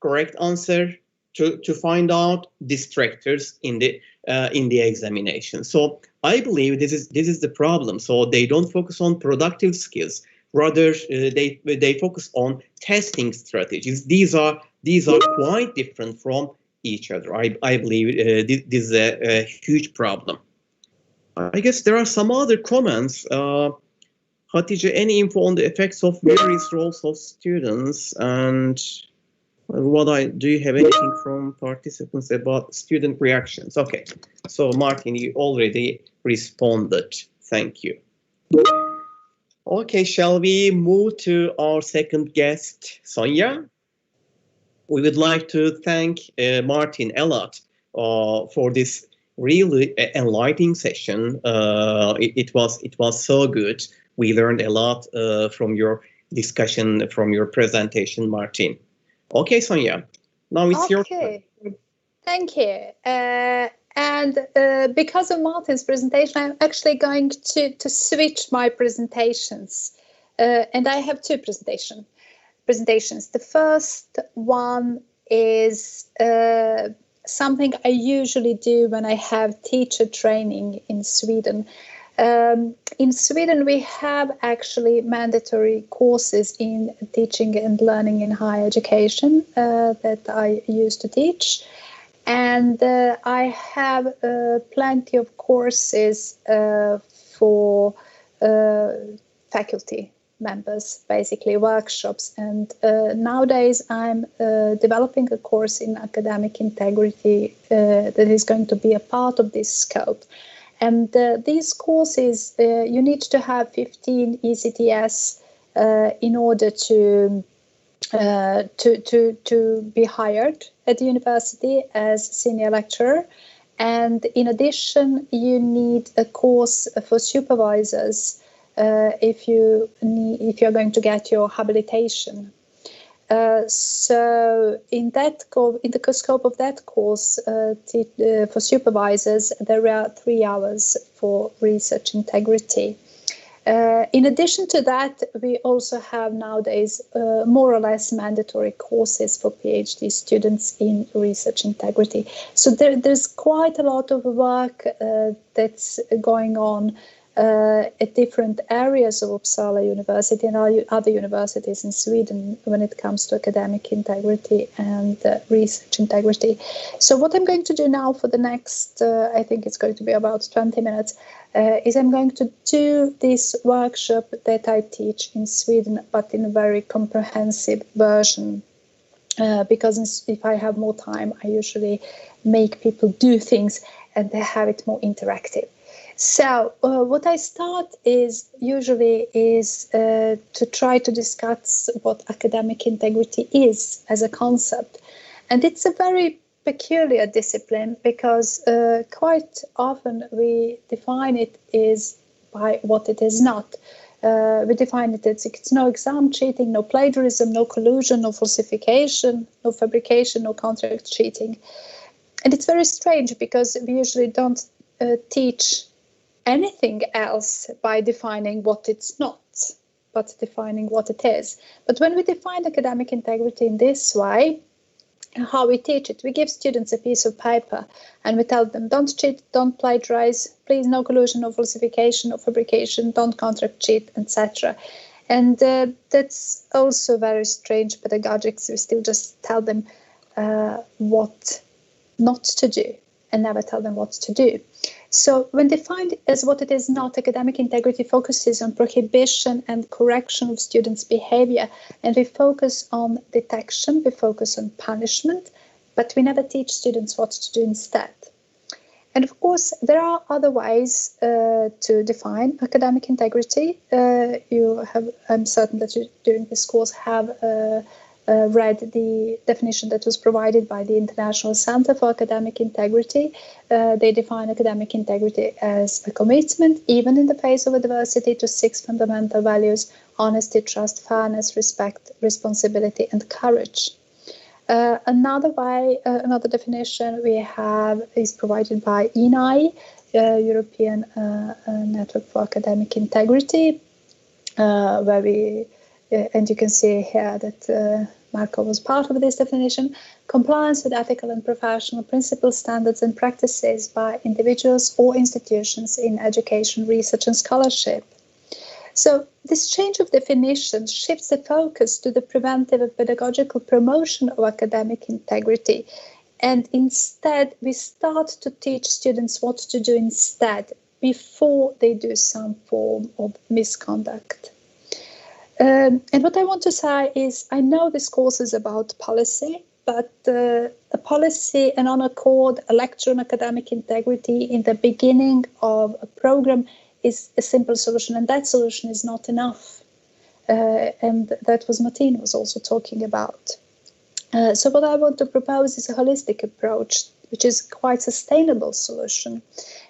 correct answer, to find out distractors in the examination. So I believe this is the problem. So they don't focus on productive skills. Rather, they focus on testing strategies. These are quite different from each other. I believe this is a huge problem. I guess there are some other comments. Hatice, any info on the effects of various roles of students, and do you have anything from participants about student reactions? Okay, so Martin, you already responded. Thank you. Okay, shall we move to our second guest, Sonja? We would like to thank Martin a lot for this really enlightening session. It was so good. We learned a lot from your discussion, from your presentation, Martin. Okay, Sonja, now it's your turn. Thank you. And because of Martin's presentation, I'm actually going to switch my presentations. And I have 2 presentations. The first one is something I usually do when I have teacher training in Sweden. In Sweden, we have actually mandatory courses in teaching and learning in higher education that I used to teach. And I have plenty of courses for faculty members, basically workshops. And nowadays I'm developing a course in academic integrity that is going to be a part of this scope. And these courses, you need to have 15 ECTS in order to be hired at the university as senior lecturer. And in addition, you need a course for supervisors if you're going to get your habilitation. So in the scope of that course for supervisors, there are 3 hours for research integrity. In addition to that, we also have nowadays more or less mandatory courses for PhD students in research integrity. So there's quite a lot of work that's going on at different areas of Uppsala University and other universities in Sweden when it comes to academic integrity and research integrity. So what I'm going to do now for the next, I think it's going to be about 20 minutes, is I'm going to do this workshop that I teach in Sweden, but in a very comprehensive version. Because if I have more time, I usually make people do things and they have it more interactive. So what I start usually is to try to discuss what academic integrity is as a concept. And it's a very peculiar discipline because quite often we define it is by what it is not. We define it as it's no exam cheating, no plagiarism, no collusion, no falsification, no fabrication, no contract cheating. And it's very strange because we usually don't teach anything else by defining what it's not, but defining what it is. But when we define academic integrity in this way, how we teach it, we give students a piece of paper and we tell them, don't cheat, don't plagiarize, please no collusion, no falsification, no fabrication, don't contract cheat, etc. And that's also very strange pedagogics. We still just tell them what not to do and never tell them what to do. So when defined as what it is not, academic integrity focuses on prohibition and correction of students' behavior, and we focus on detection, we focus on punishment, but we never teach students what to do instead. And of course, there are other ways to define academic integrity. I'm certain that you, during this course, have read the definition that was provided by the International Center for Academic Integrity. They define academic integrity as a commitment, even in the face of adversity, to 6 fundamental values: honesty, trust, fairness, respect, responsibility, and courage. Another definition we have is provided by ENI, European Network for Academic Integrity, where we and you can see here that Marco was part of this definition: compliance with ethical and professional principles, standards, and practices by individuals or institutions in education, research, and scholarship. So this change of definition shifts the focus to the preventive and pedagogical promotion of academic integrity. And instead, we start to teach students what to do instead before they do some form of misconduct. And what I want to say is, I know this course is about policy, but a policy, an honor code, a lecture on academic integrity in the beginning of a program is a simple solution, and that solution is not enough. And that was Martine was also talking about. So what I want to propose is a holistic approach, which is quite sustainable solution.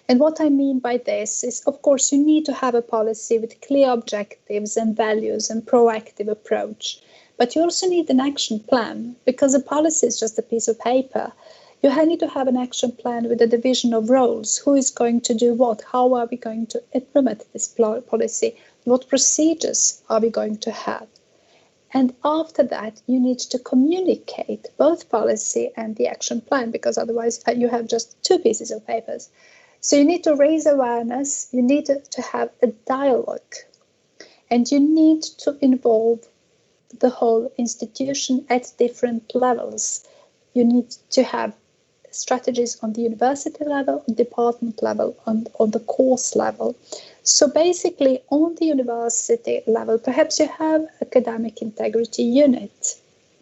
And what I mean by this is, of course, you need to have a policy with clear objectives and values and proactive approach. But you also need an action plan, because a policy is just a piece of paper. You need to have an action plan with a division of roles. Who is going to do what? How are we going to implement this policy? What procedures are we going to have? And after that, you need to communicate both policy and the action plan, because otherwise you have just 2 pieces of papers. So you need to raise awareness, you need to have a dialogue, and you need to involve the whole institution at different levels. You need to have strategies on the university level, department level, and on the course level. So basically, on the university level, perhaps you have academic integrity unit,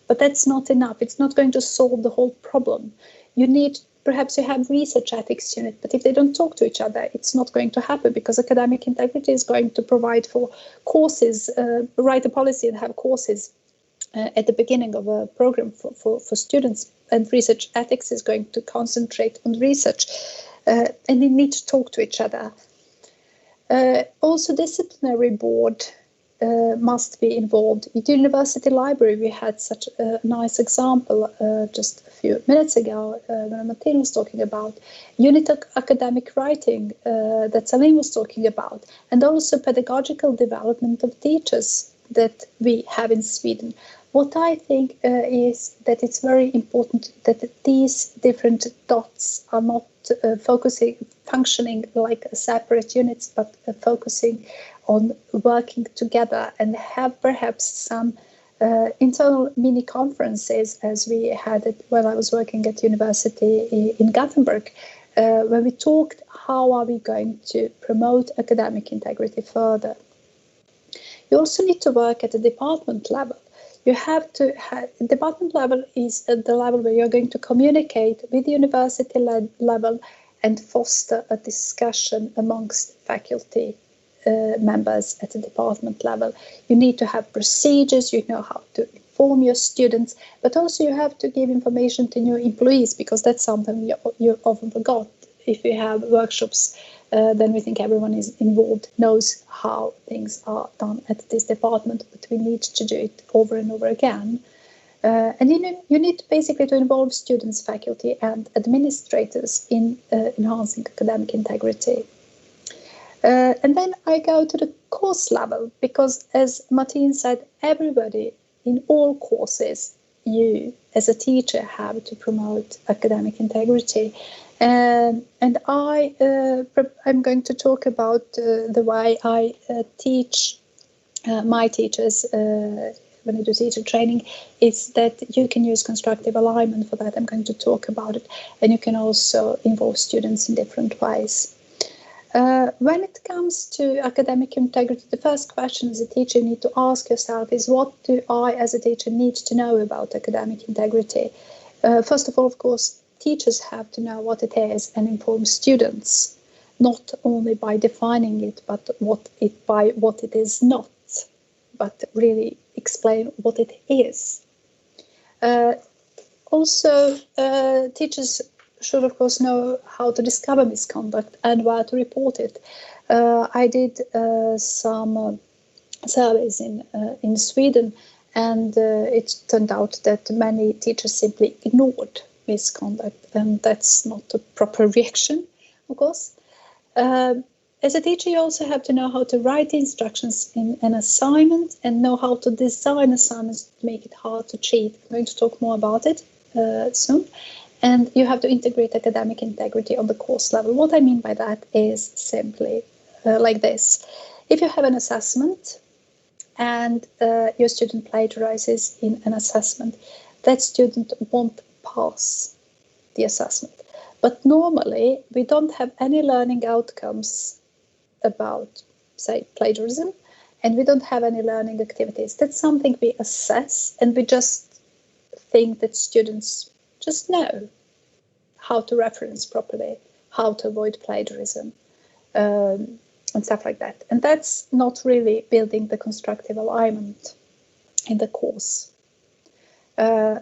but that's not enough. It's not going to solve the whole problem. You need perhaps you have research ethics unit, but if they don't talk to each other, it's not going to happen, because academic integrity is going to provide for courses, write a policy and have courses at the beginning of a program for students, and research ethics is going to concentrate on research, and they need to talk to each other. Also, disciplinary board must be involved. At the university library, we had such a nice example just a few minutes ago when Martine was talking about unit of academic writing that Salim was talking about, and also pedagogical development of teachers that we have in Sweden. What I think is that it's very important that these different dots are not functioning like separate units, but focusing on working together, and have perhaps some internal mini conferences, as we had it when I was working at university in Gothenburg, where we talked how are we going to promote academic integrity further. You also need to work at the department level. You have to have, department level is at the level where you're going to communicate with the university level and foster a discussion amongst faculty members at the department level. You need to have procedures, you know how to inform your students, but also you have to give information to new employees, because that's something you often forgot. If we have workshops, then we think everyone is involved, knows how things are done at this department, but we need to do it over and over again. And you need basically to involve students, faculty, and administrators in enhancing academic integrity. And then I go to the course level, because as Martine said, everybody in all courses, you as a teacher have to promote academic integrity. And I'm going to talk about the way I teach my teachers when I do teacher training, is that you can use constructive alignment for that. I'm going to talk about it, and you can also involve students in different ways. When it comes to academic integrity, the first question as a teacher you need to ask yourself is, what do I as a teacher need to know about academic integrity? First of all, of course, teachers have to know what it is and inform students, not only by defining it, but by what it is not, but really explain what it is. Also, teachers should, of course, know how to discover misconduct and where to report it. I did some surveys in Sweden, and it turned out that many teachers simply ignored misconduct, and that's not a proper reaction, of course. As a teacher, you also have to know how to write instructions in an assignment and know how to design assignments to make it hard to cheat. I'm going to talk more about it soon. And you have to integrate academic integrity on the course level. What I mean by that is simply like this. If you have an assessment and your student plagiarizes in an assessment, that student won't pass the assessment. But normally, we don't have any learning outcomes about, say, plagiarism, and we don't have any learning activities. That's something we assess, and we just think that students just know how to reference properly, how to avoid plagiarism, and stuff like that. And that's not really building the constructive alignment in the course.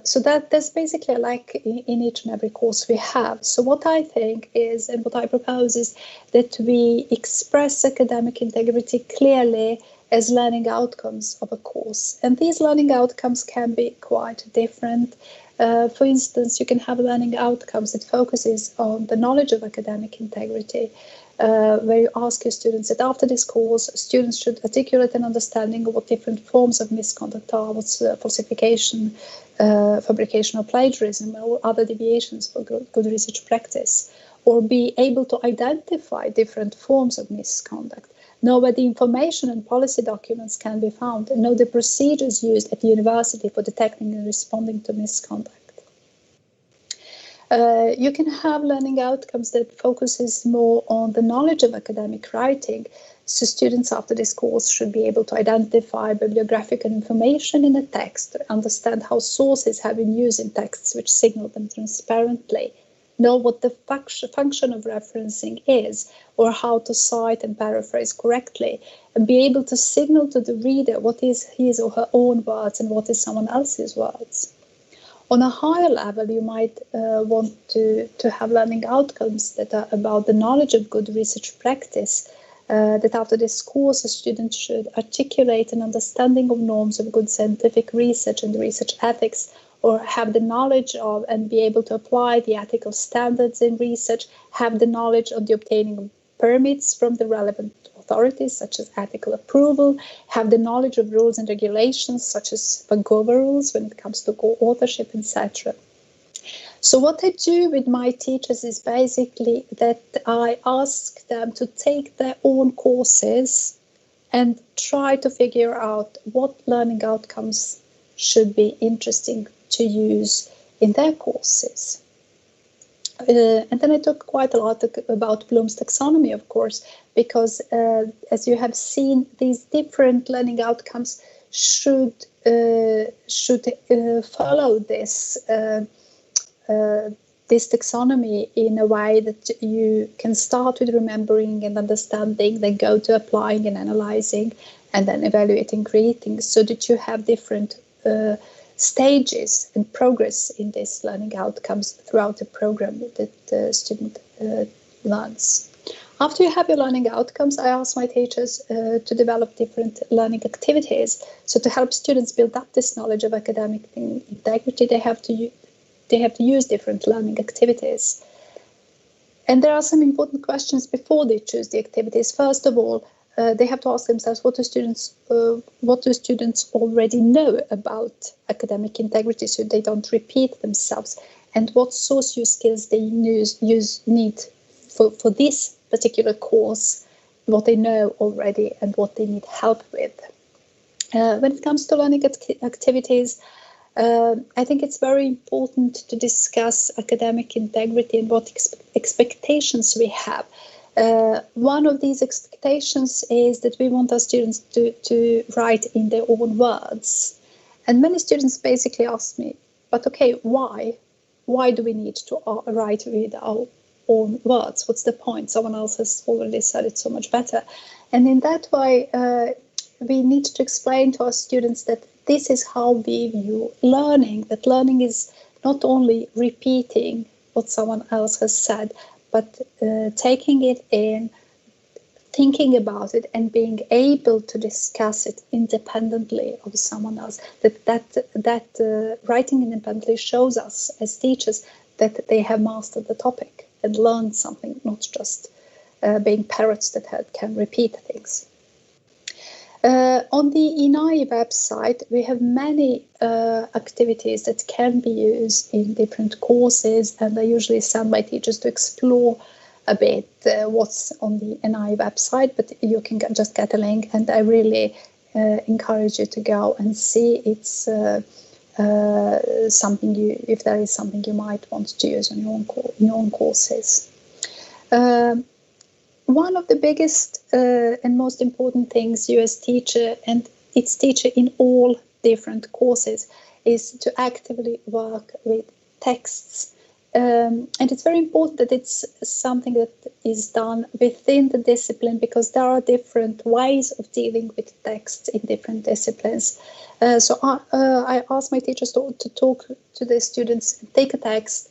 So that's basically like in each and every course we have. So what I think is, and what I propose is that we express academic integrity clearly as learning outcomes of a course. And these learning outcomes can be quite different. For instance, you can have learning outcomes that focuses on the knowledge of academic integrity, where you ask your students that after this course, students should articulate an understanding of what different forms of misconduct are, what's falsification, fabrication or plagiarism, or other deviations for good research practice, or be able to identify different forms of misconduct, know where the information and policy documents can be found, and know the procedures used at the university for detecting and responding to misconduct. You can have learning outcomes that focuses more on the knowledge of academic writing. So students after this course should be able to identify bibliographical information in a text, understand how sources have been used in texts which signal them transparently, know what the function of referencing is, or how to cite and paraphrase correctly, and be able to signal to the reader what is his or her own words and what is someone else's words. On a higher level, you might want to have learning outcomes that are about the knowledge of good research practice, that after this course, a student should articulate an understanding of norms of good scientific research and research ethics, or have the knowledge of and be able to apply the ethical standards in research, have the knowledge of the obtaining of permits from the relevant authorities, such as ethical approval, have the knowledge of rules and regulations, such as GOVA rules when it comes to co-authorship, etc. So what I do with my teachers is basically that I ask them to take their own courses and try to figure out what learning outcomes should be interesting to use in their courses. And then I talk quite a lot about Bloom's taxonomy, of course, because as you have seen, these different learning outcomes should follow this taxonomy in a way that you can start with remembering and understanding, then go to applying and analyzing, and then evaluating, creating, so that you have different stages and progress in these learning outcomes throughout the program that the student learns. After you have your learning outcomes, I ask my teachers to develop different learning activities. So to help students build up this knowledge of academic integrity, they have to use different learning activities. And there are some important questions before they choose the activities. First of all, they have to ask themselves, what do students already know about academic integrity, so they don't repeat themselves, and what socio skills they need for this particular course, what they know already and what they need help with. When it comes to learning activities, I think it's very important to discuss academic integrity and what expectations we have. One of these expectations is that we want our students to write in their own words. And many students basically ask me, but okay, why? Why do we need to write with our own words? What's the point? Someone else has already said it so much better. And in that way, we need to explain to our students that this is how we view learning, that learning is not only repeating what someone else has said, but taking it in, thinking about it, and being able to discuss it independently of someone else. That writing independently shows us as teachers that they have mastered the topic and learned something, not just being parrots that can repeat things. On the INAI website, we have many activities that can be used in different courses, and I usually send my teachers to explore a bit what's on the INAI website, but you can just get a link, and I really encourage you to go and see. It's something if there is something you might want to use on your own courses. One of the biggest and most important things you as teacher and its teacher in all different courses is to actively work with texts. And it's very important that it's something that is done within the discipline, because there are different ways of dealing with texts in different disciplines. So I ask my teachers to talk to the students, take a text,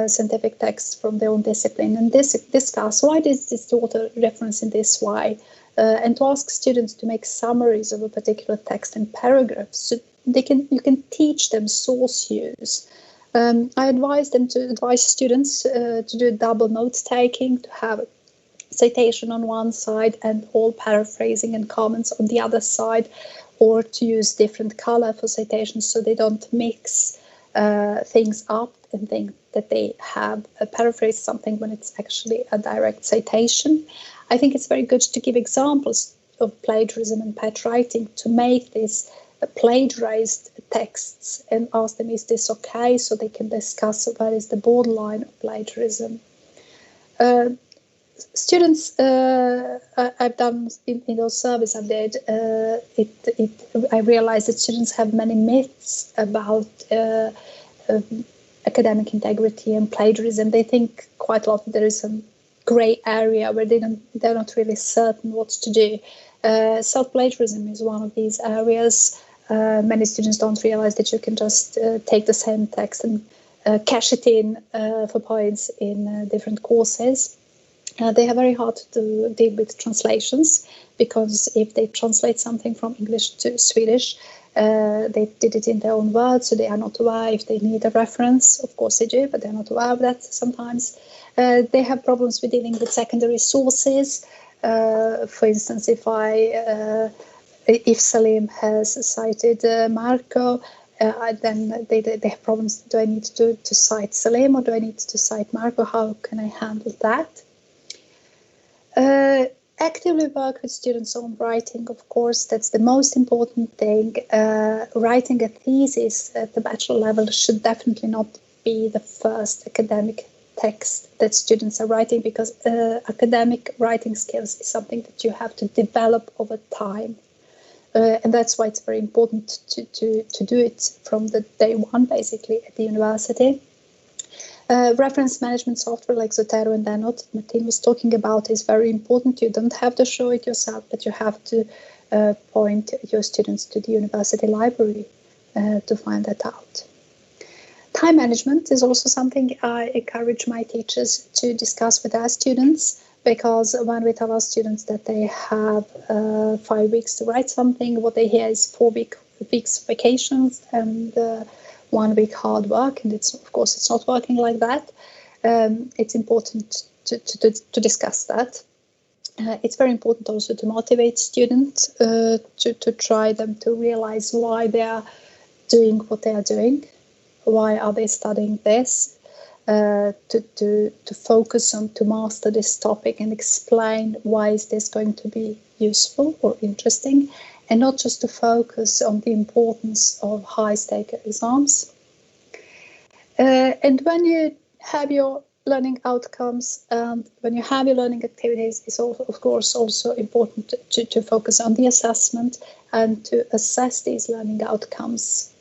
scientific text from their own discipline, and discuss why is this author reference in this way, and to ask students to make summaries of a particular text in paragraphs, so you can teach them source use. I advise students to do double note taking, to have citation on one side and all paraphrasing and comments on the other side, or to use different color for citations so they don't mix things up and think that they have paraphrased something when it's actually a direct citation. I think it's very good to give examples of plagiarism and pet writing, to make this plagiarized texts and ask them, is this okay, so they can discuss where is the borderline of plagiarism. Students, I've done in those surveys I did, I realized that students have many myths about academic integrity and plagiarism, they think quite a lot there is some gray area where they're not really certain what to do. Self-plagiarism is one of these areas. Many students don't realize that you can just take the same text and cash it in for points in different courses. They have very hard to deal with translations, because if they translate something from English to Swedish, they did it in their own words, so they are not aware if they need a reference. Of course they do, but they're not aware of that sometimes. They have problems with dealing with secondary sources. For instance, if Salim has cited Marco, then they have problems. Do I need to cite Salim, or do I need to cite Marco? How can I handle that? Actively work with students on writing, of course, that's the most important thing. Writing a thesis at the bachelor level should definitely not be the first academic text that students are writing, because academic writing skills is something that you have to develop over time. And that's why it's very important to do it from the day one, basically, at the university. Reference management software like Zotero and Danot that Martine was talking about is very important. You don't have to show it yourself, but you have to point your students to the university library to find that out. Time management is also something I encourage my teachers to discuss with their students, because when we tell our students that they have 5 weeks to write something, what they hear is 4 weeks vacations and 1 week hard work, and of course it's not working like that. It's important to discuss that. It's very important also to motivate students, to try them to realize why they are doing what they are doing, why are they studying this, to focus on to master this topic and explain why is this going to be useful or interesting, and not just to focus on the importance of high-stake exams. And when you have your learning outcomes and when you have your learning activities, it's also, of course, also important to focus on the assessment and to assess these learning outcomes.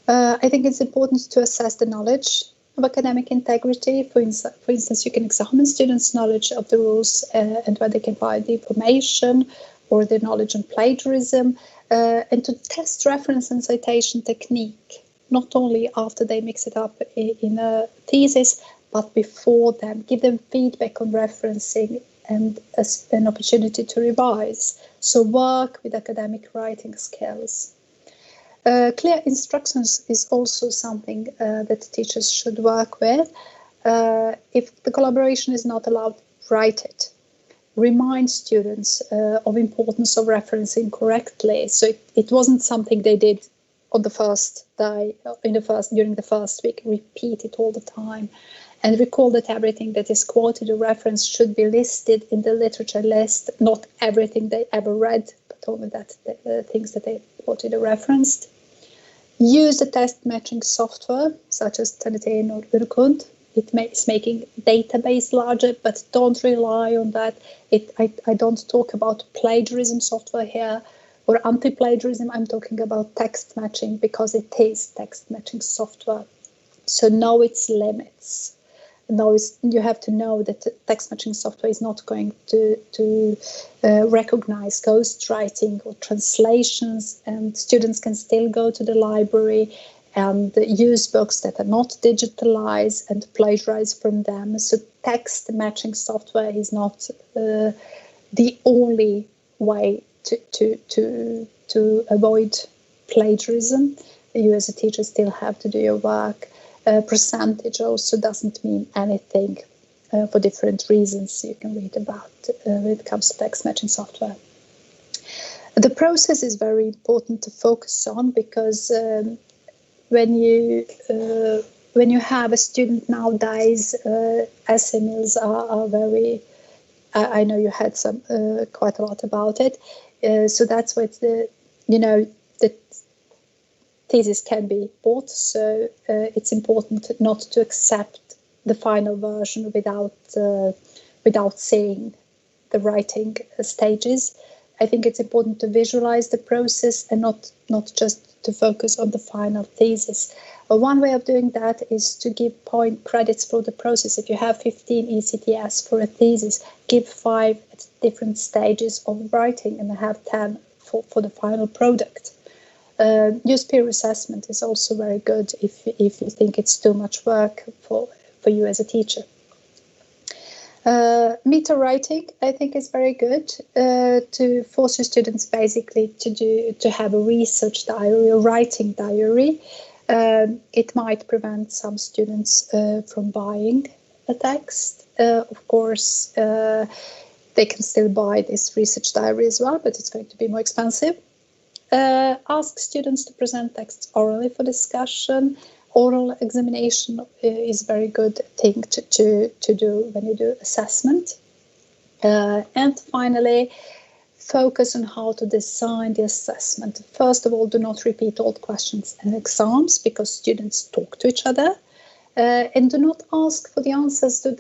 I think it's important to assess the knowledge of academic integrity. For instance, you can examine students' knowledge of the rules and where they can find the information, or their knowledge on plagiarism, and to test reference and citation technique, not only after they mix it up in a thesis, but before them. Give them feedback on referencing and an opportunity to revise. So work with academic writing skills. Clear instructions is also something that teachers should work with. If the collaboration is not allowed, write it. Remind students of importance of referencing correctly. So it wasn't something they did on the first day, during the first week. Repeat it all the time, and recall that everything that is quoted or referenced should be listed in the literature list. Not everything they ever read, but only the things that they quoted or referenced. Use the test matching software such as Tanatin or Urkund. It's making database larger, but don't rely on that. I don't talk about plagiarism software here or anti-plagiarism. I'm talking about text matching, because it is text matching software. So know its limits. You have to know that text matching software is not going to recognize ghostwriting or translations, and students can still go to the library and use books that are not digitalized and plagiarize from them. So text matching software is not the only way to avoid plagiarism. You as a teacher still have to do your work. Percentage also doesn't mean anything for different reasons you can read about when it comes to text matching software. The process is very important to focus on, because when you have a student nowadays, essay mills are very. I know you had some quite a lot about it, so that's why it's the thesis can be bought. So it's important not to accept the final version without seeing the writing stages. I think it's important to visualize the process and not just to focus on the final thesis. One way of doing that is to give point credits for the process. If you have 15 ECTS for a thesis, give 5 at different stages of writing and have 10 for the final product. Use peer assessment is also very good if you think it's too much work for you as a teacher. Meta writing, I think, is very good to force your students basically to have a research diary, a writing diary. It might prevent some students from buying a text. Of course, they can still buy this research diary as well, but it's going to be more expensive. Ask students to present texts orally for discussion. Oral examination is a very good thing to do when you do assessment. And finally, focus on how to design the assessment. First of all, do not repeat old questions in exams because students talk to each other. And do not ask for the answers that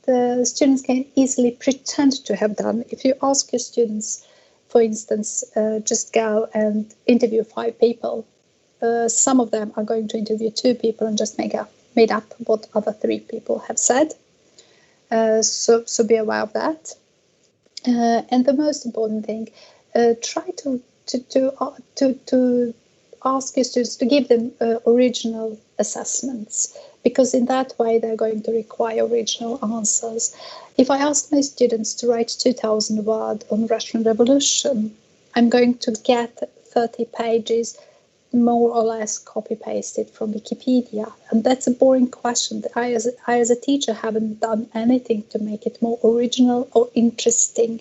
the students can easily pretend to have done. If you ask your students, for instance, just go and interview 5 people, some of them are going to interview 2 people and just made up what other 3 people have said. So be aware of that. And the most important thing, try to ask your students to give them original assessments, because in that way they're going to require original answers. If I ask my students to write 2,000 words on Russian Revolution, I'm going to get 30 pages more or less copy-pasted from Wikipedia. And that's a boring question. I as a teacher, haven't done anything to make it more original or interesting.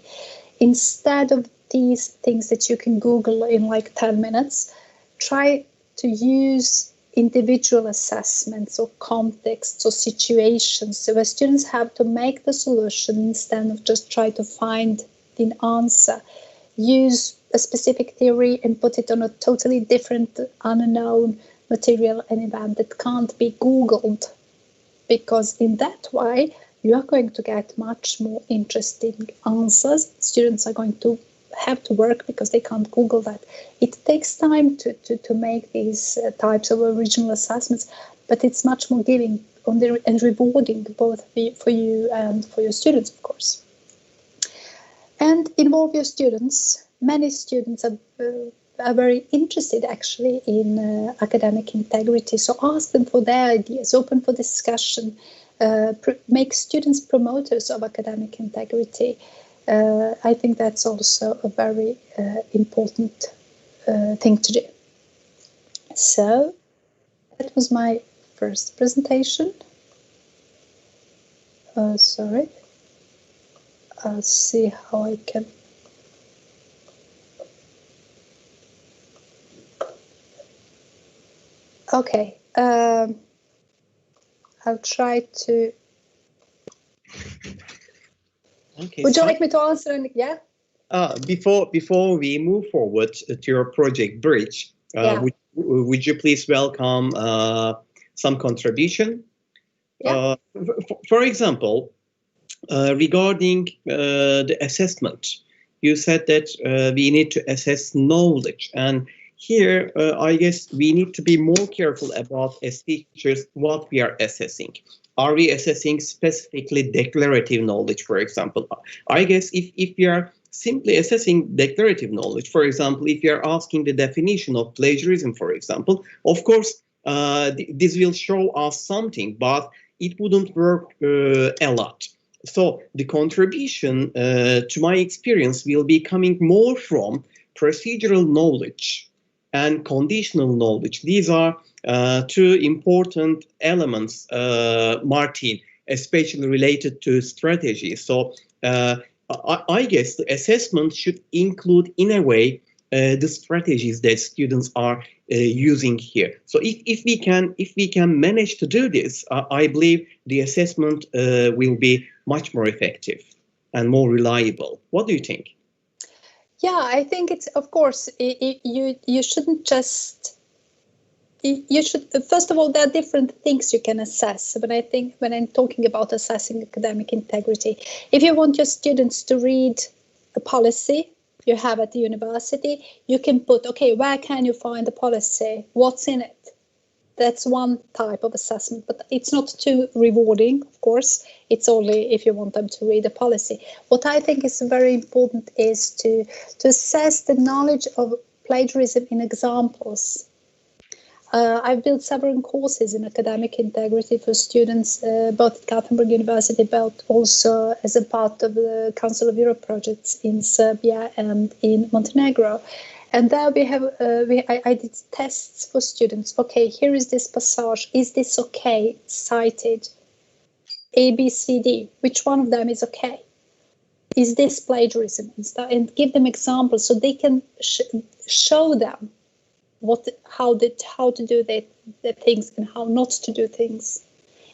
Instead of these things that you can Google in like 10 minutes, try to use individual assessments or contexts or situations, so where students have to make the solution instead of just try to find the answer. Use a specific theory and put it on a totally different, unknown material and event that can't be Googled, because in that way you are going to get much more interesting answers. Students are going to have to work because they can't Google that. It takes time to make these types of original assessments, but it's much more giving and rewarding both for you and for your students, of course. And involve your students. Many students are very interested actually in academic integrity, so ask them for their ideas, open for discussion, make students promoters of academic integrity. I think that's also a very important thing to do. So that was my first presentation. Sorry. I'll see how I can. Okay. I'll try to. Okay. Would you like me to answer? Yeah. Before we move forward to your project Bridge, would you please welcome some contribution? Yeah. For example, regarding the assessment, you said that we need to assess knowledge, and here I guess we need to be more careful about, as teachers, what we are assessing. Are we assessing specifically declarative knowledge, for example? I guess if we are simply assessing declarative knowledge, for example, if you are asking the definition of plagiarism, for example, of course, this will show us something, but it wouldn't work a lot. So the contribution, to my experience, will be coming more from procedural knowledge and conditional knowledge. These are 2 important elements, Martine, especially related to strategy. So I guess the assessment should include, in a way, the strategies that students are using here. So if we can manage to do this, I believe the assessment will be much more effective and more reliable. What do you think? Yeah, I think it's, of course, you shouldn't just. You should, first of all, there are different things you can assess. But I think when I'm talking about assessing academic integrity, if you want your students to read a policy, you have at the university, you can put, okay, where can you find the policy? What's in it? That's one type of assessment, but it's not too rewarding, of course. It's only if you want them to read the policy. What I think is very important is to assess the knowledge of plagiarism in examples. I've built several courses in academic integrity for students, both at Gothenburg University, but also as a part of the Council of Europe projects in Serbia and in Montenegro. And there we have, I did tests for students. Okay, here is this passage. Is this okay? Cited A, B, C, D. Which one of them is okay? Is this plagiarism? And give them examples so they can show them how to do the things and how not to do things,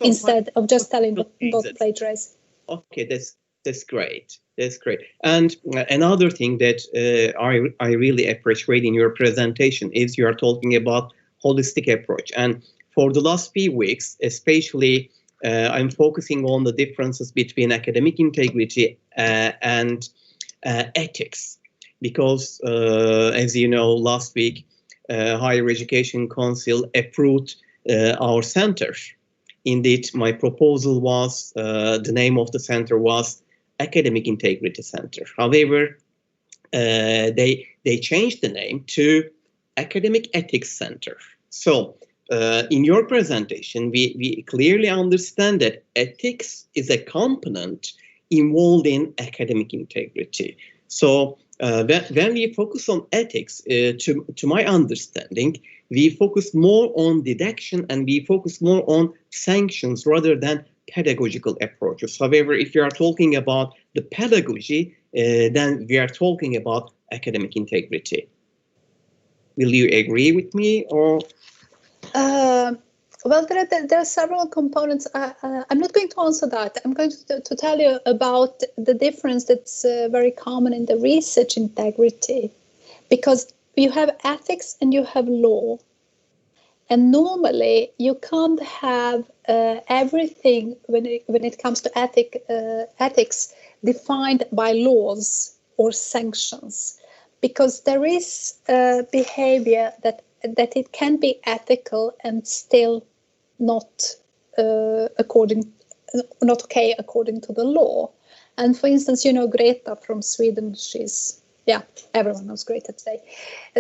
instead of just telling don't plagiarize. Okay, that's great. That's great. And another thing that I really appreciate in your presentation is you are talking about holistic approach. And for the last few weeks, especially, I'm focusing on the differences between academic integrity and ethics, because as you know, last week, Higher Education Council approved our center. Indeed, my proposal was, the name of the center was Academic Integrity Center. However, they changed the name to Academic Ethics Center. So in your presentation, we clearly understand that ethics is a component involved in academic integrity. So when we focus on ethics, to my understanding, we focus more on deduction and we focus more on sanctions rather than pedagogical approaches. However, if you are talking about the pedagogy, then we are talking about academic integrity. Will you agree with me, or? Well, there are several components. I'm not going to answer that. I'm going to tell you about the difference that's very common in the research integrity, because you have ethics and you have law. And normally you can't have everything when it comes to ethics defined by laws or sanctions, because there is behavior that it can be ethical and still not okay according to the law. And for instance, you know Greta from Sweden. Everyone knows Greta today.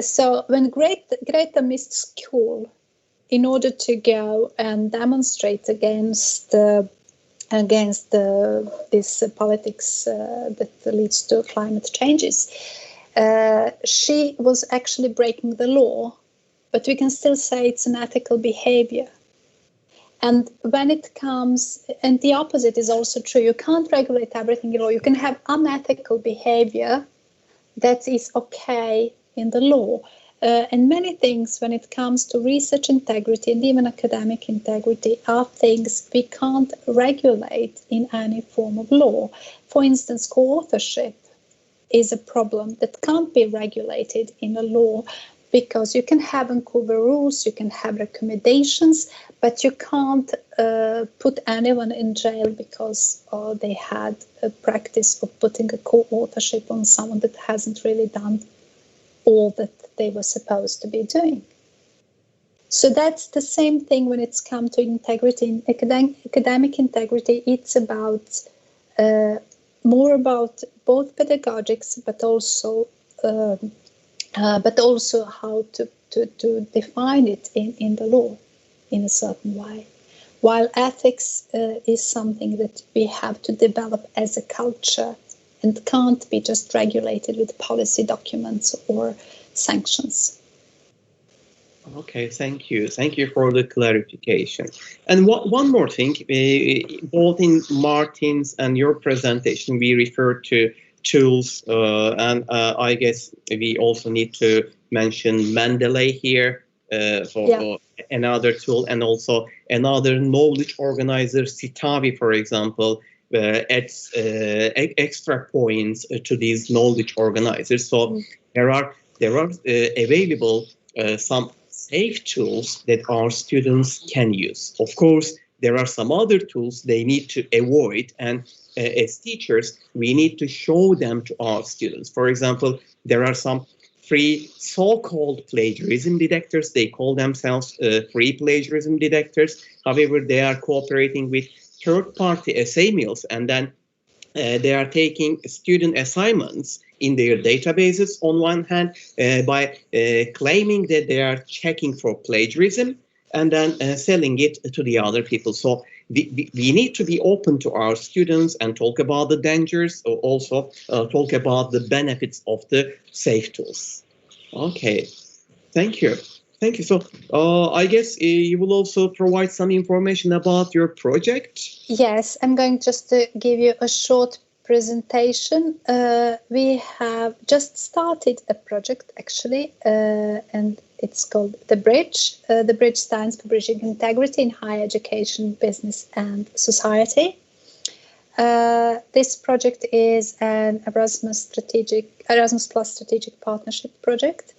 So when Greta missed school in order to go and demonstrate against this politics that leads to climate changes, she was actually breaking the law, but we can still say it's an ethical behavior. And when it comes, and the opposite is also true, you can't regulate everything in law. You can have unethical behavior that is okay in the law. And many things when it comes to research integrity and even academic integrity are things we can't regulate in any form of law. For instance, co-authorship is a problem that can't be regulated in a law, because you can have uncover rules, you can have recommendations, but you can't put anyone in jail because they had a practice of putting a co-authorship on someone that hasn't really done all that they were supposed to be doing. So that's the same thing when it's come to integrity. In academic integrity, it's about more about both pedagogics, but also how to define it in the law in a certain way. While ethics is something that we have to develop as a culture and can't be just regulated with policy documents or sanctions. Okay, thank you. Thank you for the clarification. And one more thing, both in Martine's and your presentation, we referred to tools, and I guess we also need to mention Mendeley here for another tool, and also another knowledge organizer, Citavi, for example, adds extra points to these knowledge organizers. So there are available some safe tools that our students can use. Of course, there are some other tools they need to avoid, and as teachers, we need to show them to our students. For example, there are some free so-called plagiarism detectors. They call themselves free plagiarism detectors. However, they are cooperating with third-party essay mills, and then they are taking student assignments in their databases on one hand by claiming that they are checking for plagiarism and then selling it to the other people. So we need to be open to our students and talk about the dangers, or also talk about the benefits of the safe tools. Okay, thank you. Thank you. So I guess you will also provide some information about your project. Yes, I'm going just to give you a short presentation. We have just started a project actually, and it's called The Bridge. The Bridge stands for Bridging Integrity in Higher Education, Business and Society. This project is an Erasmus Plus strategic partnership project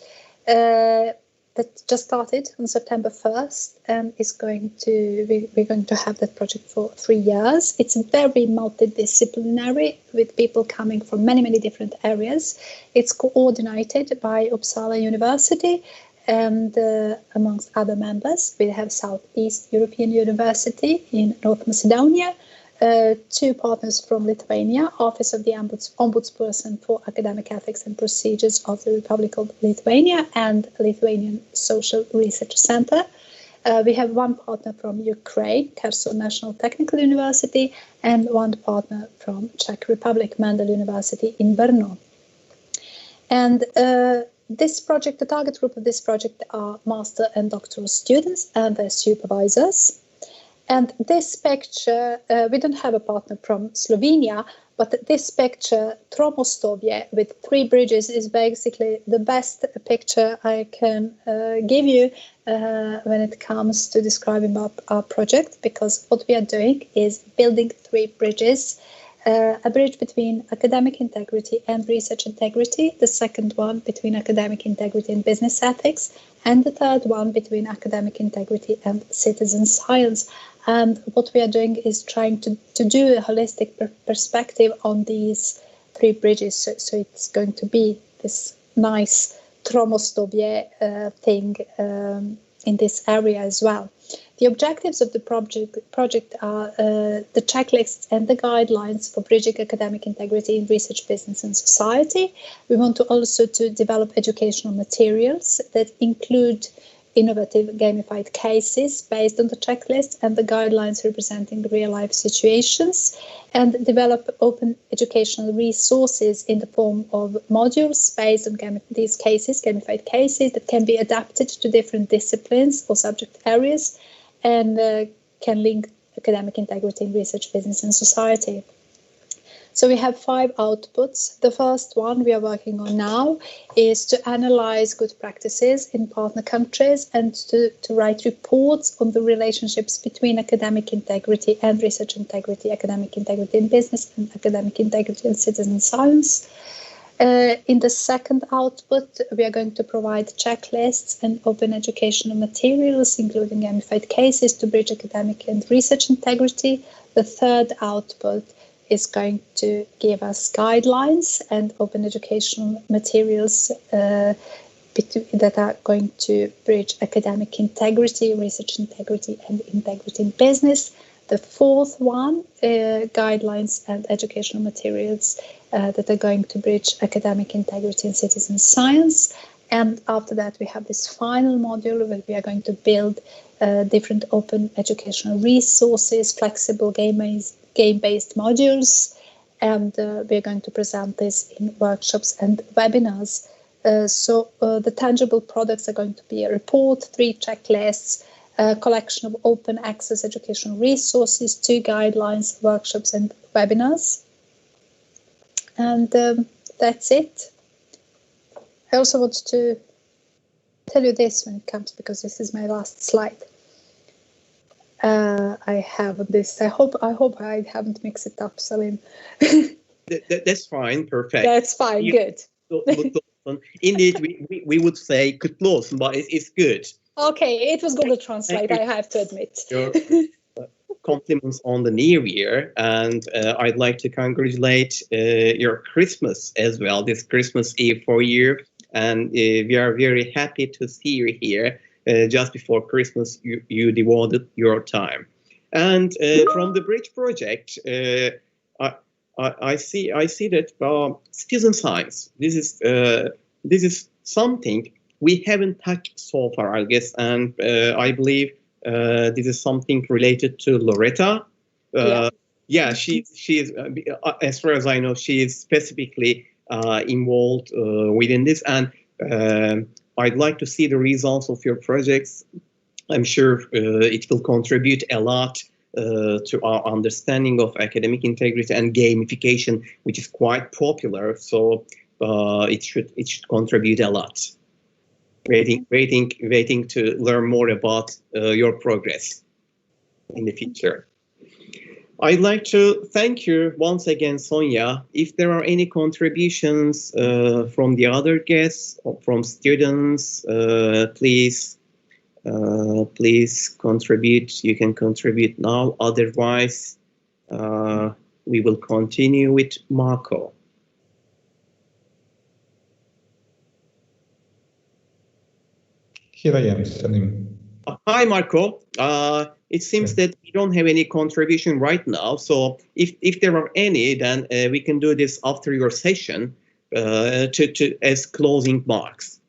that just started on September 1st and is we're going to have that project for 3 years. It's very multidisciplinary with people coming from many different areas. It's coordinated by Uppsala University and amongst other members, we have Southeast European University in North Macedonia, 2 partners from Lithuania, Office of the Ombudsperson for Academic Ethics and Procedures of the Republic of Lithuania, and Lithuanian Social Research Center. We have 1 partner from Ukraine, Kherson National Technical University, and 1 partner from Czech Republic, Mendel University in Brno. And this project, the target group of this project are master and doctoral students and their supervisors. And this picture, we don't have a partner from Slovenia, but this picture, Tromostovje, with 3 bridges, is basically the best picture I can give you when it comes to describing our project, because what we are doing is building 3 bridges. A bridge between academic integrity and research integrity, the second one between academic integrity and business ethics, and the third one between academic integrity and citizen science. And what we are doing is trying to do a holistic perspective on these 3 bridges. So it's going to be this nice Tromostovje thing in this area as well. The objectives of the project are the checklists and the guidelines for bridging academic integrity in research, business and society. We want to also develop educational materials that include innovative gamified cases based on the checklist and the guidelines representing real-life situations, and develop open educational resources in the form of modules based on these cases, gamified cases that can be adapted to different disciplines or subject areas, and can link academic integrity in research, business and society. So we have 5 outputs. The first one we are working on now is to analyze good practices in partner countries and to write reports on the relationships between academic integrity and research integrity, academic integrity in business and academic integrity in citizen science. In the second output, we are going to provide checklists and open educational materials, including gamified cases, to bridge academic and research integrity. The third output is going to give us guidelines and open educational materials that are going to bridge academic integrity, research integrity, and integrity in business. The fourth one, guidelines and educational materials that are going to bridge academic integrity and citizen science. And after that, we have this final module where we are going to build different open educational resources, flexible game-based modules, and we're going to present this in workshops and webinars. So the tangible products are going to be a report, 3 checklists, a collection of open access educational resources, 2 guidelines, workshops and webinars. And that's it. I also want to tell you this when it comes, because this is my last slide. I have this. I hope I haven't mixed it up, Salim. That's fine. Perfect. That's fine. Good. Indeed, we would say kutlu olsun, but it's good. Okay, it was Google Translate. I have to admit. compliments on the new year, and I'd like to congratulate your Christmas as well, this Christmas Eve for you. And we are very happy to see you here. Just before Christmas, you devoted your time. And from the Bridge project, I see that citizen science. This is something we haven't touched so far, I guess, and I believe this is something related to Loretta. Yeah, she is, as far as I know, she is specifically involved within this, and I'd like to see the results of your projects. I'm sure it will contribute a lot to our understanding of academic integrity and gamification, which is quite popular. So it should contribute a lot. Waiting to learn more about your progress in the future. I'd like to thank you once again, Sonja. If there are any contributions from the other guests or from students, please contribute. You can contribute now. Otherwise, we will continue with Marco. Here I am, Salim. Hi, Marco. It seems that we don't have any contribution right now. So if there are any, then we can do this after your session as closing marks.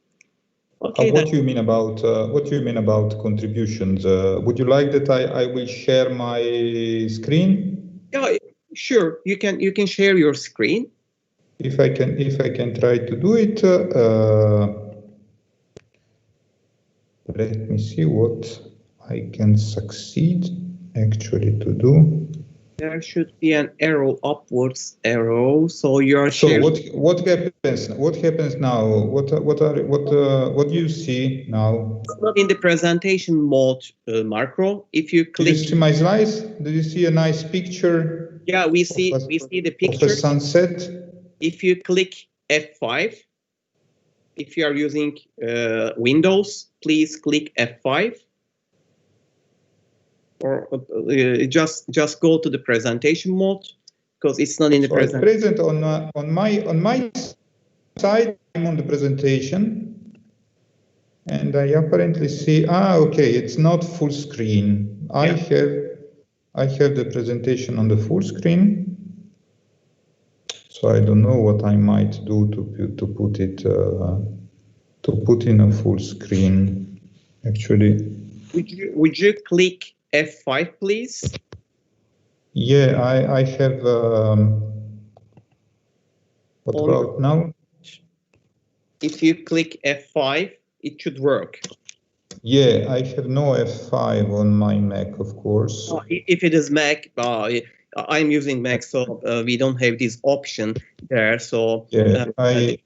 Okay. What do you mean about contributions? Would you like that I will share my screen? Yeah, sure. You can share your screen. If I can try to do it. Let me see what I can succeed actually to do. There should be an arrow, upwards arrow. So you are sharing. So what happens? What happens now? What do you see now? It's not in the presentation mode, Marco. If you click. Do you see my slides? Do you see a nice picture? Yeah, we see the picture. Of a sunset. If you click F5, if you are using Windows, please click F5, or just go to the presentation mode because it's not in the presentation. Present on my side. I'm on the presentation, and I apparently see. Okay, it's not full screen. I have the presentation on the full screen. So I don't know what I might do to put it to put in a full screen. Actually, would you click F5, please? Yeah, I have. What about now? If you click F5, it should work. Yeah, I have no F5 on my Mac, of course. If it is Mac, I'm using Mac, so we don't have this option there. So yeah, I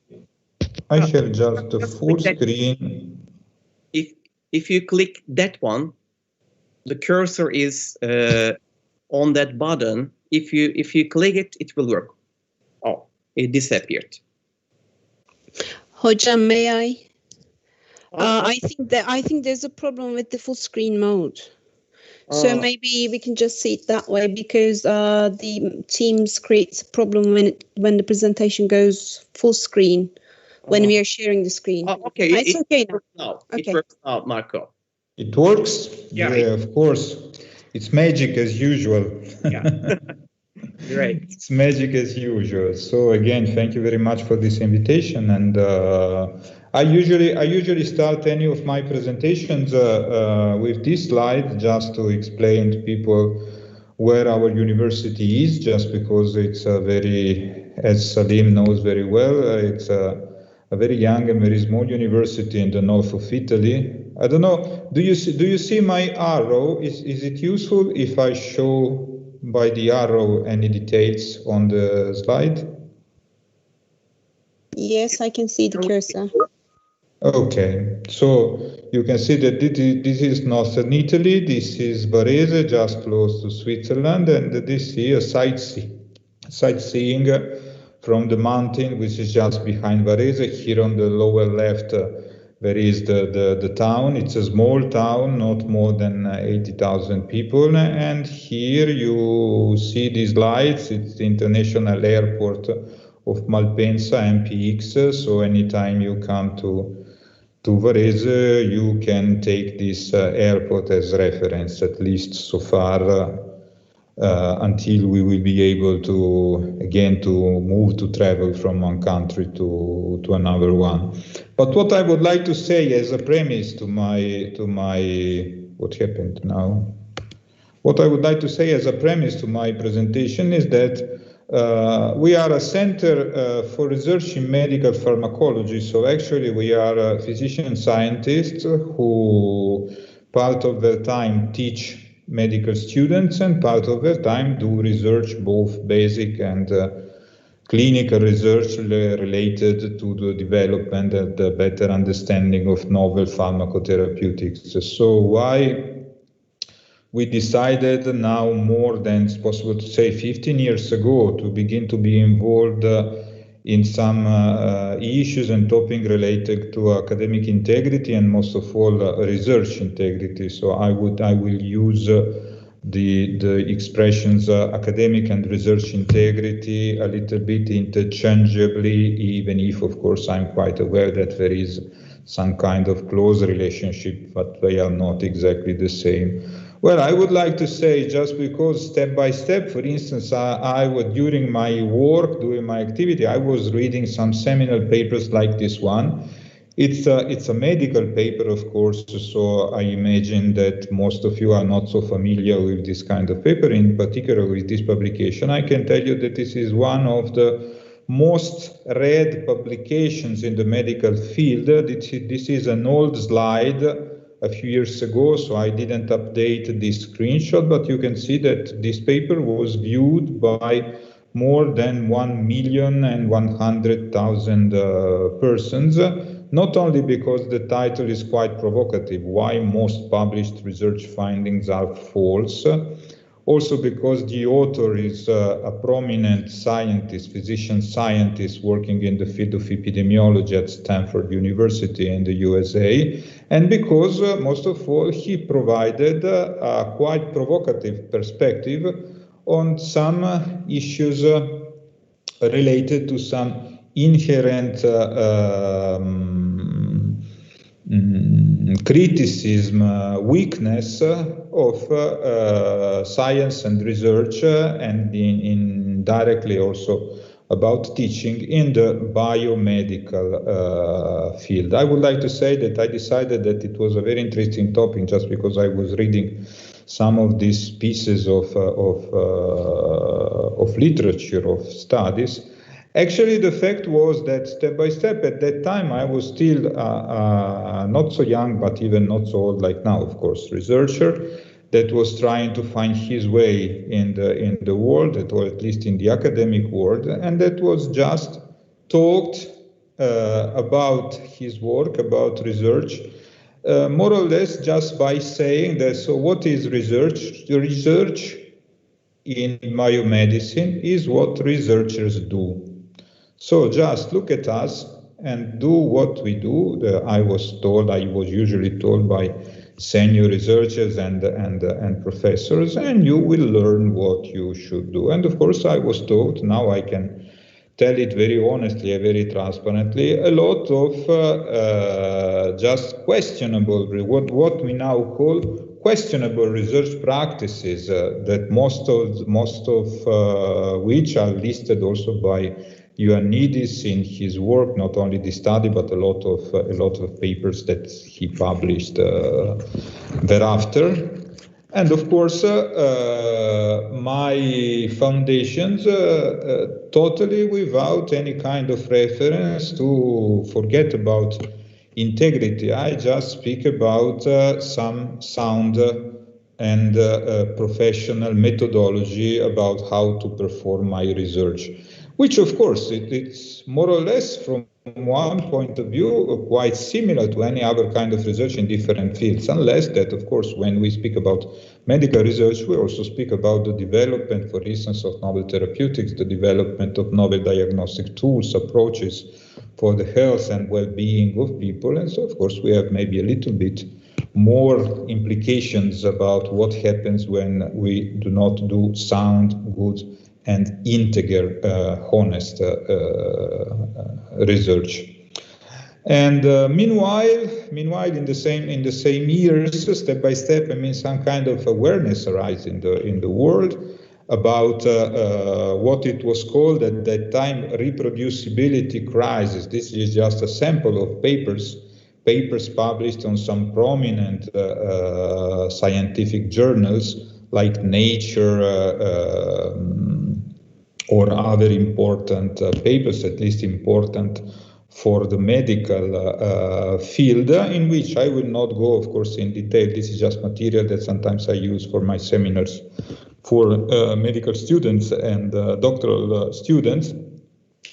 have just the full screen. If you click that one, the cursor is on that button. If you click it, it will work. Oh, it disappeared. Hocam, may I? I think there's a problem with the full screen mode. So maybe we can just see it that way, because the Teams creates a problem when the presentation goes full screen when we are sharing the screen. Okay, it's okay now. Okay. It works now, Marco. It works? Yeah, of course. It's magic as usual. Yeah. Great. It's magic as usual. So again, thank you very much for this invitation. And I usually start any of my presentations with this slide, just to explain to people where our university is, just because it's a very, as Salim knows very well, it's a very young and very small university in the north of Italy. I don't know. Do you see my arrow? Is it useful if I show by the arrow any details on the slide? Yes, I can see the cursor. Okay, so you can see that this is northern Italy, this is Varese, just close to Switzerland, and this is sightseeing from the mountain, which is just behind Varese. Here on the lower left, there is the town. It's a small town, not more than 80,000 people. And here you see these lights. It's the international airport of Malpensa, MPX. So anytime you come to Varese, you can take this airport as reference, at least so far, until we will be able to again to move to travel from one country to another one. But what I would like to say as a premise to my what happened now? What I would like to say as a premise to my presentation is that we are a center for research in medical pharmacology. So actually we are physician scientists who part of their time teach medical students and part of their time do research, both basic and clinical research related to the development and the better understanding of novel pharmacotherapeutics. So why we decided now more than it's possible to say 15 years ago to begin to be involved in some issues and topics related to academic integrity and most of all research integrity. So I will use the expressions academic and research integrity a little bit interchangeably, even if of course I'm quite aware that there is some kind of close relationship, but they are not exactly the same. Well, I would like to say, just because step by step, for instance, I was during my work, during my activity, I was reading some seminal papers like this one. It's a medical paper, of course, so I imagine that most of you are not so familiar with this kind of paper, in particular with this publication. I can tell you that this is one of the most read publications in the medical field. This is an old slide a few years ago, so I didn't update this screenshot, but you can see that this paper was viewed by more than 1,100,000 persons, not only because the title is quite provocative, why most published research findings are false, also because the author is a prominent scientist, physician scientist working in the field of epidemiology at Stanford University in the USA, and because most of all he provided a quite provocative perspective on some issues related to some inherent criticism, weakness of science and research, and indirectly also about teaching in the biomedical field. I would like to say that I decided that it was a very interesting topic just because I was reading some of these pieces of literature, of studies. Actually, the fact was that step by step, at that time, I was still not so young, but even not so old like now, of course, researcher that was trying to find his way in the world, or at least in the academic world, and that was just talked about his work, about research, more or less just by saying that, so what is research? Research in biomedicine is what researchers do. So just look at us and do what we do. I was usually told by senior researchers and professors, and you will learn what you should do. And of course, I was told, now I can tell it very honestly, very transparently, a lot of just questionable, what we now call questionable research practices, that most of which are listed also by Ioannidis in his work, not only this study, but a lot of papers that he published thereafter. And of course, my foundations, totally without any kind of reference to forget about integrity. I just speak about some sound and professional methodology about how to perform my research, which of course it's more or less from one point of view quite similar to any other kind of research in different fields, unless that of course when we speak about medical research we also speak about the development, for instance, of novel therapeutics, the development of novel diagnostic tools, approaches for the health and well-being of people. And so, of course, we have maybe a little bit more implications about what happens when we do not do sound, good, and integer, honest research. And meanwhile, in the same years, step by step, I mean, some kind of awareness arises in the world about what it was called at that time reproducibility crisis. This is just a sample of papers published on some prominent scientific journals like Nature or other important papers, at least important for the medical field, in which I will not go, of course, in detail. This is just material that sometimes I use for my seminars for medical students and doctoral students.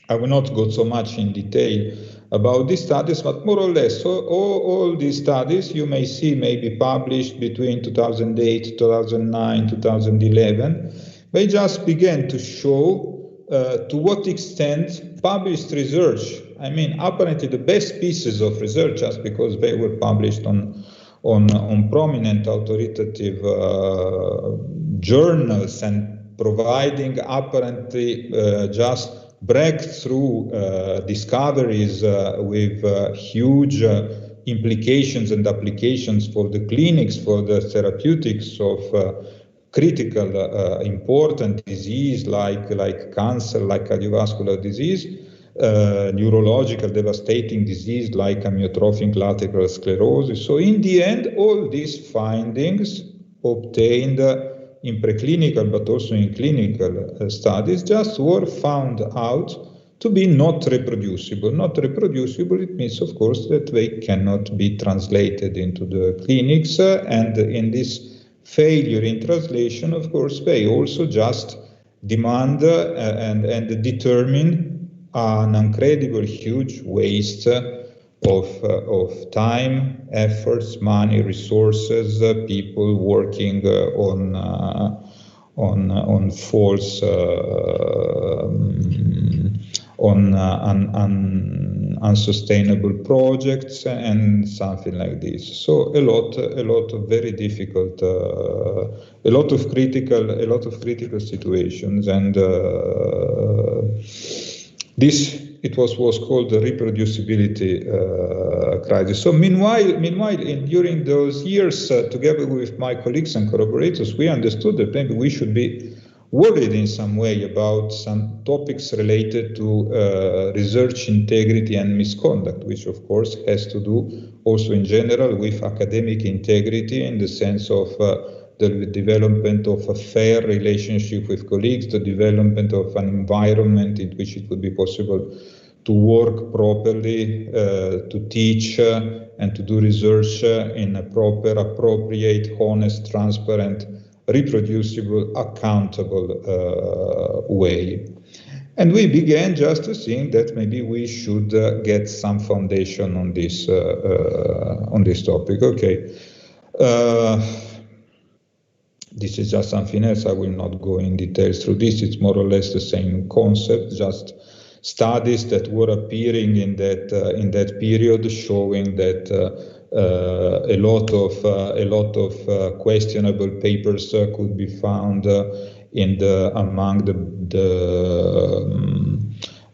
I will not go so much in detail about these studies, but more or less, all these studies you may see maybe published between 2008, 2009, 2011, they just began to show to what extent published research, I mean, apparently the best pieces of research, just because they were published on prominent authoritative journals and providing apparently just breakthrough discoveries with huge implications and applications for the clinics, for the therapeutics of critical, important disease like cancer, like cardiovascular disease, neurological devastating disease like amyotrophic lateral sclerosis. So in the end, all these findings obtained in preclinical but also in clinical studies just were found out to be not reproducible. Not reproducible, it means, of course, that they cannot be translated into the clinics, and in this failure in translation, of course, they also just demand and determine an incredible huge waste of time, efforts, money, resources, people working on false, unsustainable projects and something like this. So a lot of very difficult, a lot of critical situations, and this. It was called the reproducibility crisis. So meanwhile, during those years, together with my colleagues and collaborators, we understood that maybe we should be worried in some way about some topics related to research integrity and misconduct, which of course has to do also in general with academic integrity in the sense of the development of a fair relationship with colleagues, the development of an environment in which it would be possible to work properly, to teach and to do research in a proper, appropriate, honest, transparent, reproducible, accountable way. And we began just to think that maybe we should get some foundation on this topic. Okay. This is just something else. I will not go in details through this. It's more or less the same concept, just studies that were appearing in that period, showing that a lot of questionable papers could be found among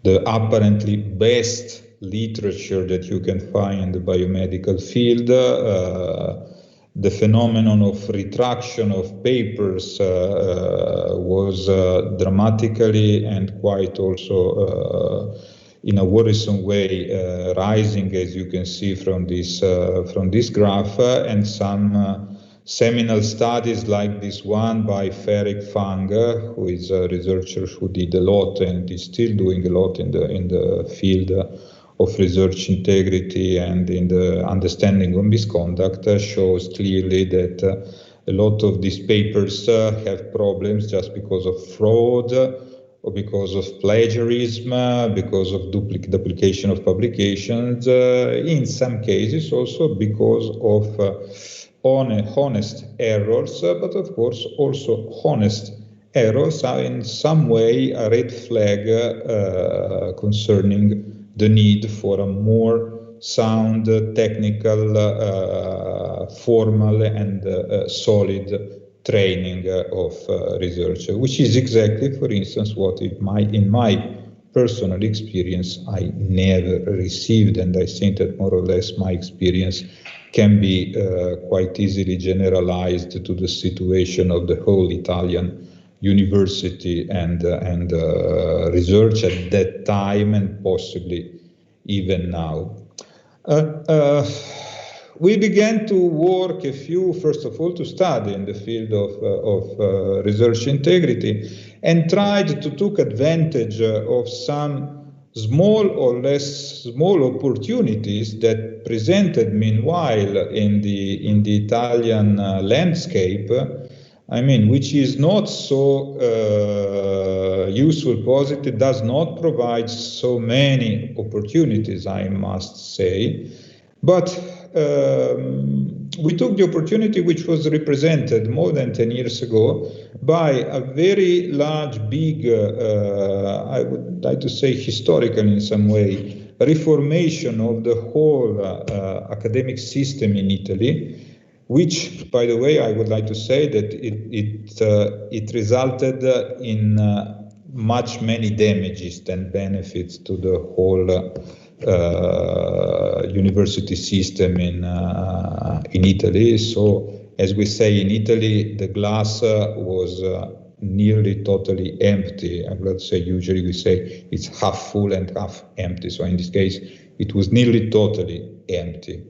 the apparently best literature that you can find in the biomedical field. The phenomenon of retraction of papers was dramatically and quite also in a worrisome way rising, as you can see from this graph, and some seminal studies like this one by Ferric Fang, who is a researcher who did a lot and is still doing a lot in the field of research integrity and in the understanding of misconduct, shows clearly that a lot of these papers have problems just because of fraud or because of plagiarism, because of duplication of publications, in some cases also because of honest errors, but of course also honest errors are in some way a red flag concerning the need for a more sound, technical, formal and solid training of researcher, which is exactly, for instance, what in my personal experience I never received, and I think that more or less my experience can be quite easily generalized to the situation of the whole Italian university and research at that time and possibly even now. We began to work first of all, to study in the field of research integrity, and tried to take advantage of some small or less small opportunities that presented meanwhile in the Italian landscape. I mean, which is not so useful, positive, does not provide so many opportunities, I must say. But we took the opportunity which was represented more than 10 years ago by a very large, big, I would like to say historical in some way, reformation of the whole academic system in Italy, which, by the way, I would like to say that it resulted in many damages than benefits to the whole university system in Italy. So, as we say in Italy, the glass was nearly totally empty. I would say usually we say it's half full and half empty. So in this case, it was nearly totally empty.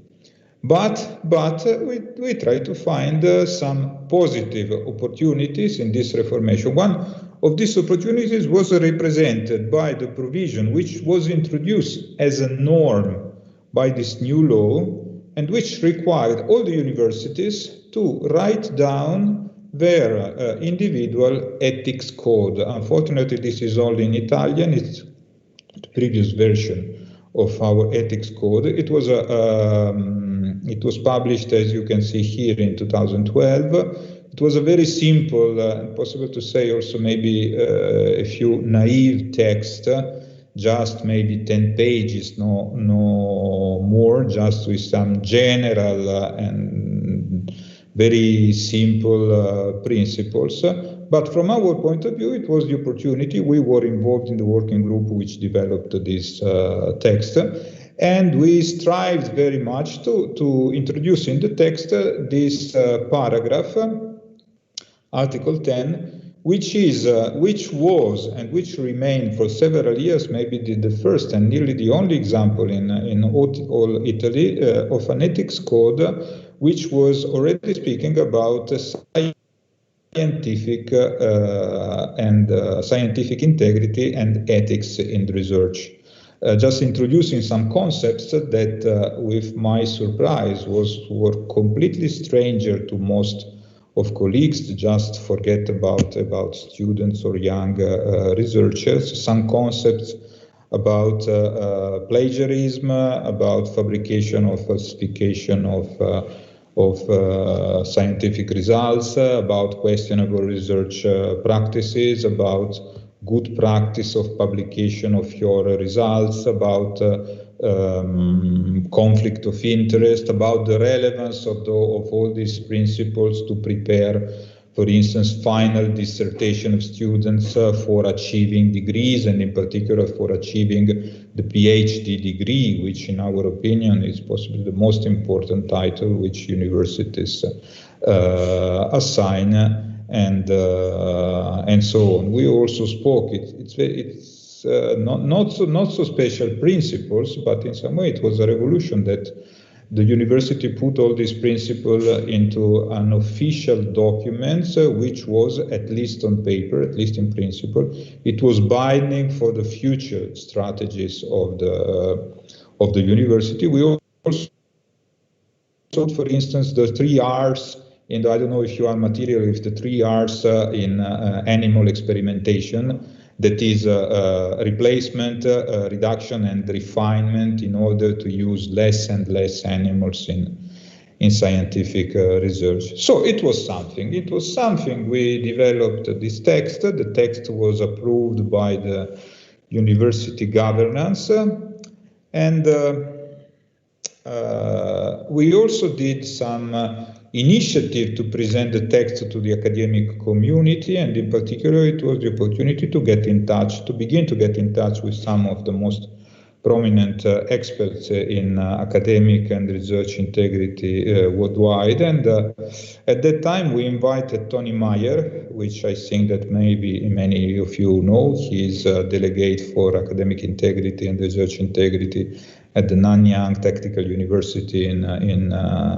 But we try to find some positive opportunities in this reformation. One of these opportunities was represented by the provision which was introduced as a norm by this new law, and which required all the universities to write down their individual ethics code. Unfortunately, this is only in Italian. It's the previous version of our ethics code. It was published, as you can see here, in 2012. It was a very simple, possible to say also maybe a few naive text, just maybe 10 pages, no more, just with some general and very simple principles. But from our point of view, it was the opportunity. We were involved in the working group which developed this text. And we strived very much to introduce in the text this paragraph, Article 10, which was and which remained for several years, maybe the first and nearly the only example in all Italy of an ethics code, which was already speaking about scientific scientific integrity and ethics in research. Just introducing some concepts that, with my surprise, were completely stranger to most of colleagues. Just forget about students or young researchers. Some concepts about plagiarism, about fabrication or falsification of scientific results, about questionable research practices, about good practice of publication of your results, about conflict of interest, about the relevance of all these principles to prepare, for instance, final dissertation of students for achieving degrees, and in particular for achieving the PhD degree, which in our opinion is possibly the most important title which universities assign. And so on. We also spoke. It's not so special principles, but in some way it was a revolution that the university put all these principles into an official document, which was, at least on paper, at least in principle, it was binding for the future strategies of the university. We also, for instance, the 3 R's. And I don't know if you are material with the 3 R's in animal experimentation, that is replacement, reduction and refinement, in order to use less and less animals in scientific research. So it was something. We developed this text. The text was approved by the university governance. And we also did some initiative to present the text to the academic community, and in particular it was the opportunity to begin to get in touch with some of the most prominent experts in academic and research integrity worldwide. And at that time we invited Tony Meyer, which I think that maybe many of you know. He's a delegate for academic integrity and research integrity at the Nanyang Technical University in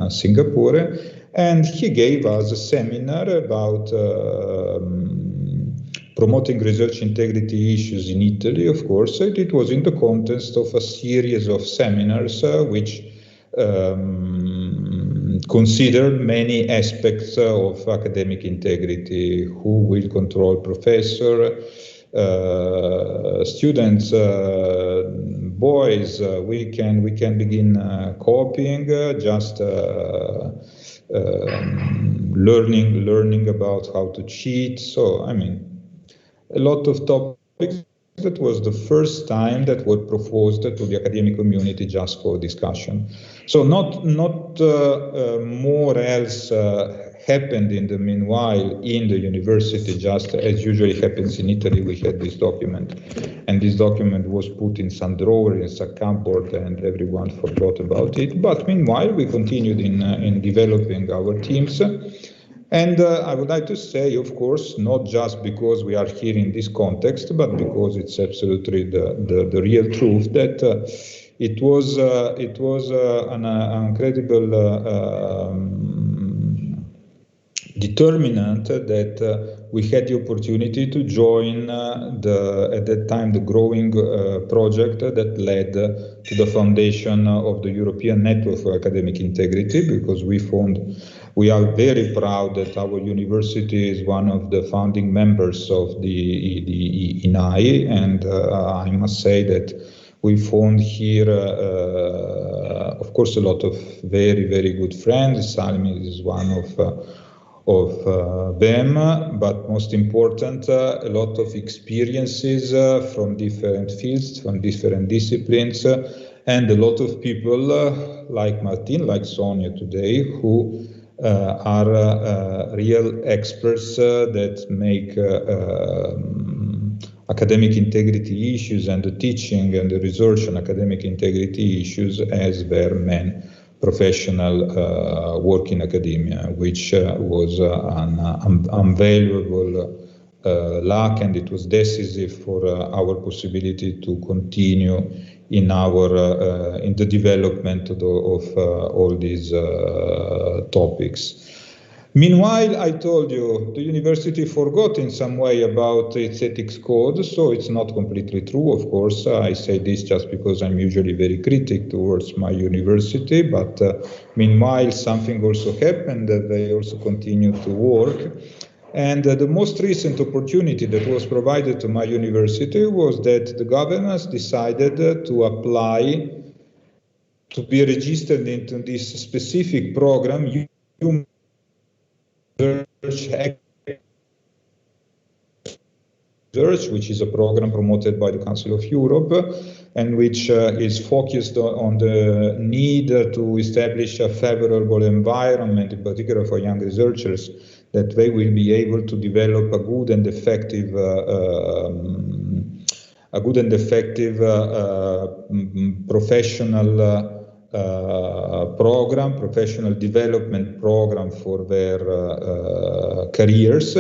Singapore. And he gave us a seminar about promoting research integrity issues in Italy, of course. It was in the context of a series of seminars which considered many aspects of academic integrity: who will control professor, students, boys, we can begin copying, just learning about how to cheat. So I mean, a lot of topics. That was the first time that were proposed to the academic community just for discussion. So not more else happened in the meanwhile in the university, just as usually happens in Italy. We had this document, and this document was put in some drawer, in some cupboard, and everyone forgot about it. But meanwhile, we continued in developing our teams. And I would like to say, of course, not just because we are here in this context, but because it's absolutely the real truth that it was an incredible determinant that we had the opportunity to join at that time the growing project that led to the foundation of the European Network for Academic Integrity, because we are very proud that our university is one of the founding members of the INAI, and I must say that we found here, of course, a lot of very, very good friends. Salmi is one of them, but most important, a lot of experiences from different fields, from different disciplines, and a lot of people like Martine, like Sonja today, who are real experts that make academic integrity issues and the teaching and the research on academic integrity issues as their main professional work in academia, which was an invaluable luck, and it was decisive for our possibility to continue in the development of all these topics. Meanwhile, I told you, the university forgot in some way about its ethics code, so it's not completely true, of course. I say this just because I'm usually very critical towards my university, but meanwhile, something also happened, that they also continue to work. And the most recent opportunity that was provided to my university was that the governors decided to apply to be registered into this specific program, Research, which is a program promoted by the Council of Europe, and which is focused on the need to establish a favorable environment, in particular for young researchers, that they will be able to develop a good and effective professional development program for their careers.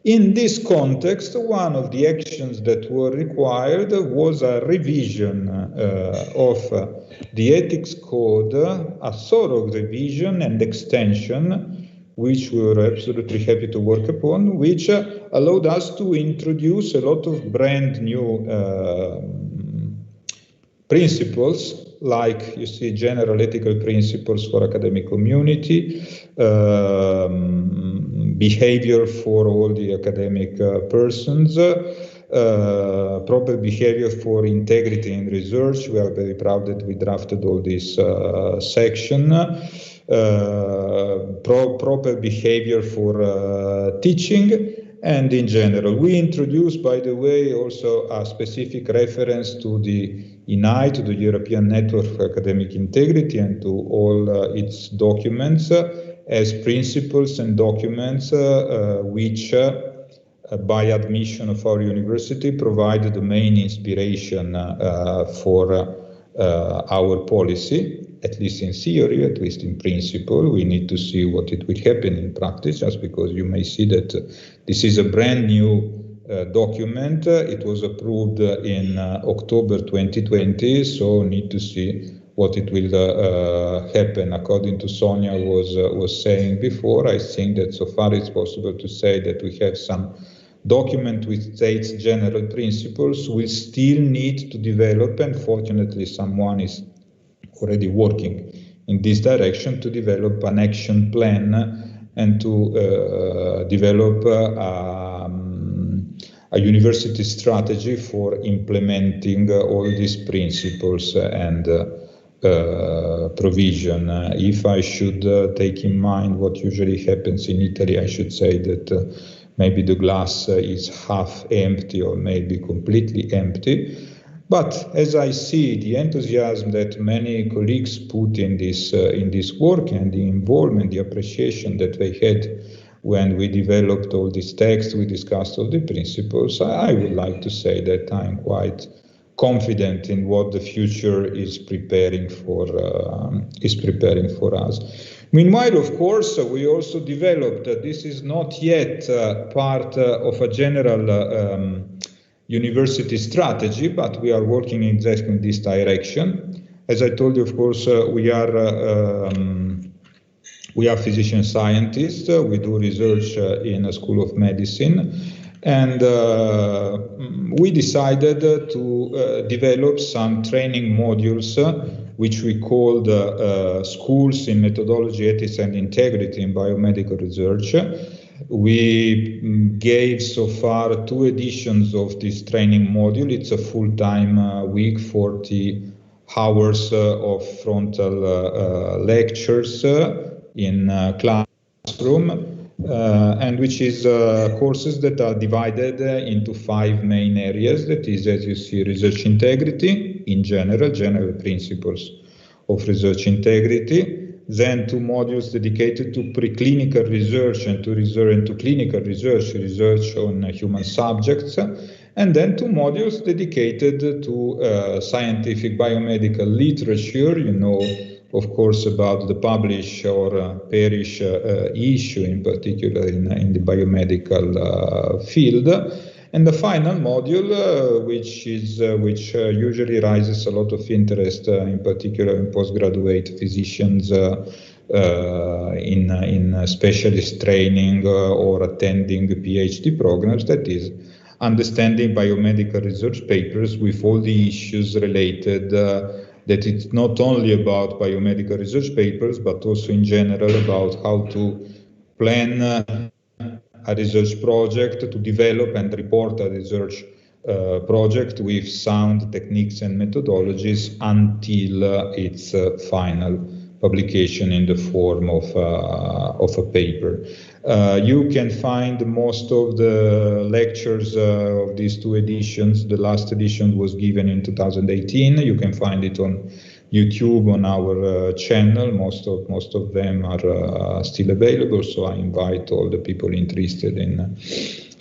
In this context, one of the actions that were required was a revision of the ethics code, a thorough revision and extension, which we were absolutely happy to work upon, which allowed us to introduce a lot of brand new principles, like, you see, general ethical principles for academic community, behavior for all the academic persons, proper behavior for integrity in research. We are very proud that we drafted all this section. Proper behavior for teaching, and in general. We introduced, by the way, also a specific reference to the INAI, to the European Network for Academic Integrity, and to all its documents as principles and documents which, by admission of our university, provide the main inspiration for our policy, at least in theory, at least in principle. We need to see what it will happen in practice, just because you may see that this is a brand new document. It was approved in October 2020, so need to see what it will happen. According to Sonja was saying before, I think that so far it's possible to say that we have some document which states general principles. We still need to develop, and fortunately someone is already working in this direction, to develop an action plan and to develop a university strategy for implementing all these principles and provision. If I should take in mind what usually happens in Italy, I should say that maybe the glass is half empty or maybe completely empty. But as I see the enthusiasm that many colleagues put in this work, and the involvement, the appreciation that they had when we developed all these texts, we discussed all the principles, I would like to say that I'm quite confident in what the future is preparing for us. Meanwhile, of course, we also developed, this is not yet part of a general university strategy, but we are working exactly in this direction. As I told you, of course, we are physician scientists. We do research in a school of medicine, and we decided to develop some training modules which we called Schools in Methodology, Ethics and Integrity in Biomedical Research. We gave so far 2 editions of this training module. It's a full-time week, 40 hours of frontal lectures in classroom, and which is courses that are divided into 5 main areas. That is, as you see, research integrity in general principles of research integrity. Then 2 modules dedicated to preclinical research and to clinical research on human subjects, and then 2 modules dedicated to scientific biomedical literature, you know, of course, about the publish or perish issue, in particular in the biomedical field. And the final module, which usually raises a lot of interest, in particular in postgraduate physicians in specialist training or attending PhD programs, that is understanding biomedical research papers with all the issues related, that it's not only about biomedical research papers, but also in general about how to plan a research project, to develop and report a research project with sound techniques and methodologies until its final publication in the form of a paper. You can find most of the lectures of these 2 editions. The last edition was given in 2018. You can find it on YouTube on our channel. Most of them are still available, so I invite all the people interested in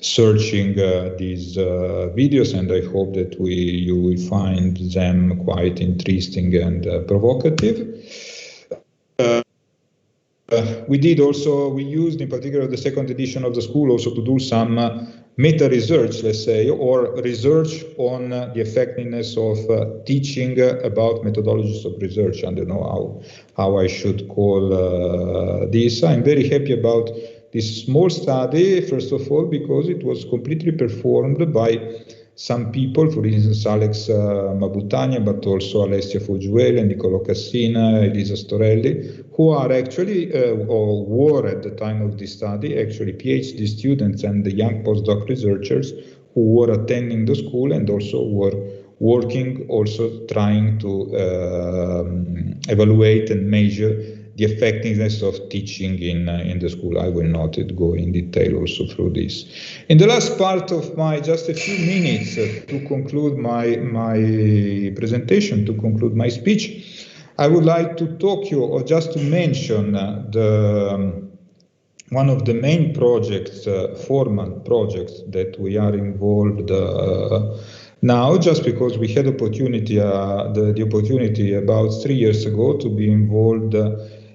searching these videos, and I hope that you will find them quite interesting and provocative. We used in particular the 2nd edition of the school also to do some meta-research, let's say, or research on the effectiveness of teaching about methodologies of research. I don't know how I should call this. I'm very happy about this small study, first of all, because it was completely performed by some people, for instance, Alex Mabutania, but also Alessia Foggiueli, Niccolò Cassina, Elisa Storelli, who are actually, or were at the time of this study, actually PhD students and the young postdoc researchers who were attending the school and also were working, also trying to evaluate and measure the effectiveness of teaching in the school. I will not go in detail also through this. In the last part of just a few minutes to conclude my presentation, to conclude my speech, I would like to talk you, or just to mention one of the main projects, formal projects that we are involved now, just because we had the opportunity about 3 years ago to be involved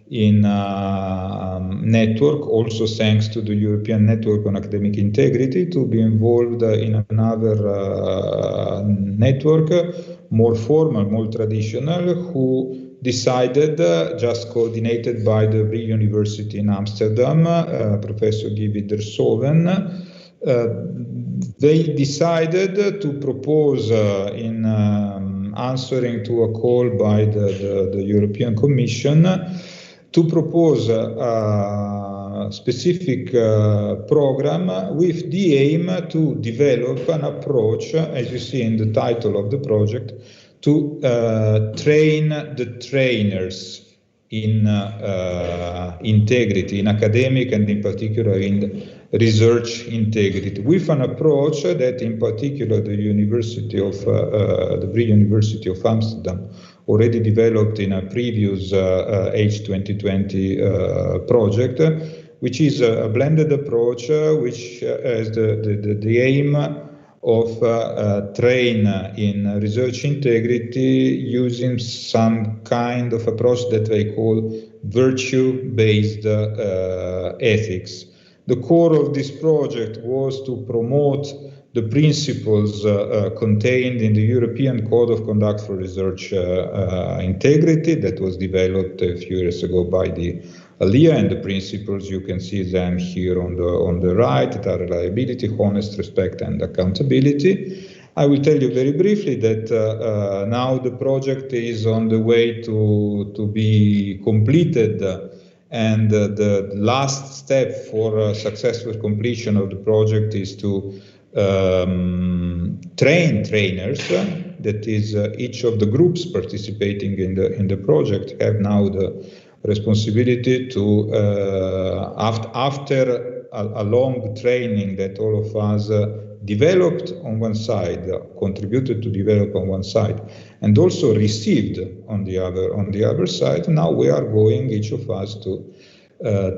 in network, also thanks to the European Network on Academic Integrity, to be involved in another network, more formal, more traditional, who decided, just coordinated by the Vrije University in Amsterdam, Professor Guy Wiedershoven, they decided to propose, in answering to a call by the European Commission, to propose a specific program with the aim to develop an approach, as you see in the title of the project, to train the trainers in integrity, in academic and in particular in research integrity, with an approach that in particular the Vrije University of Amsterdam already developed in a previous H2020 project, which is a blended approach which has the aim of train in research integrity using some kind of approach that they call virtue-based ethics. The core of this project was to promote the principles contained in the European Code of Conduct for Research Integrity that was developed a few years ago by the ALIA, and the principles, you can see them here on the right, that are reliability, honest, respect, and accountability. I will tell you very briefly that now the project is on the way to be completed, and the last step for successful completion of the project is to train trainers. That is, each of the groups participating in the project have now the responsibility to, after a long training that all of us developed on one side, contributed to develop on one side, and also received on the other side. Now we are going, each of us, to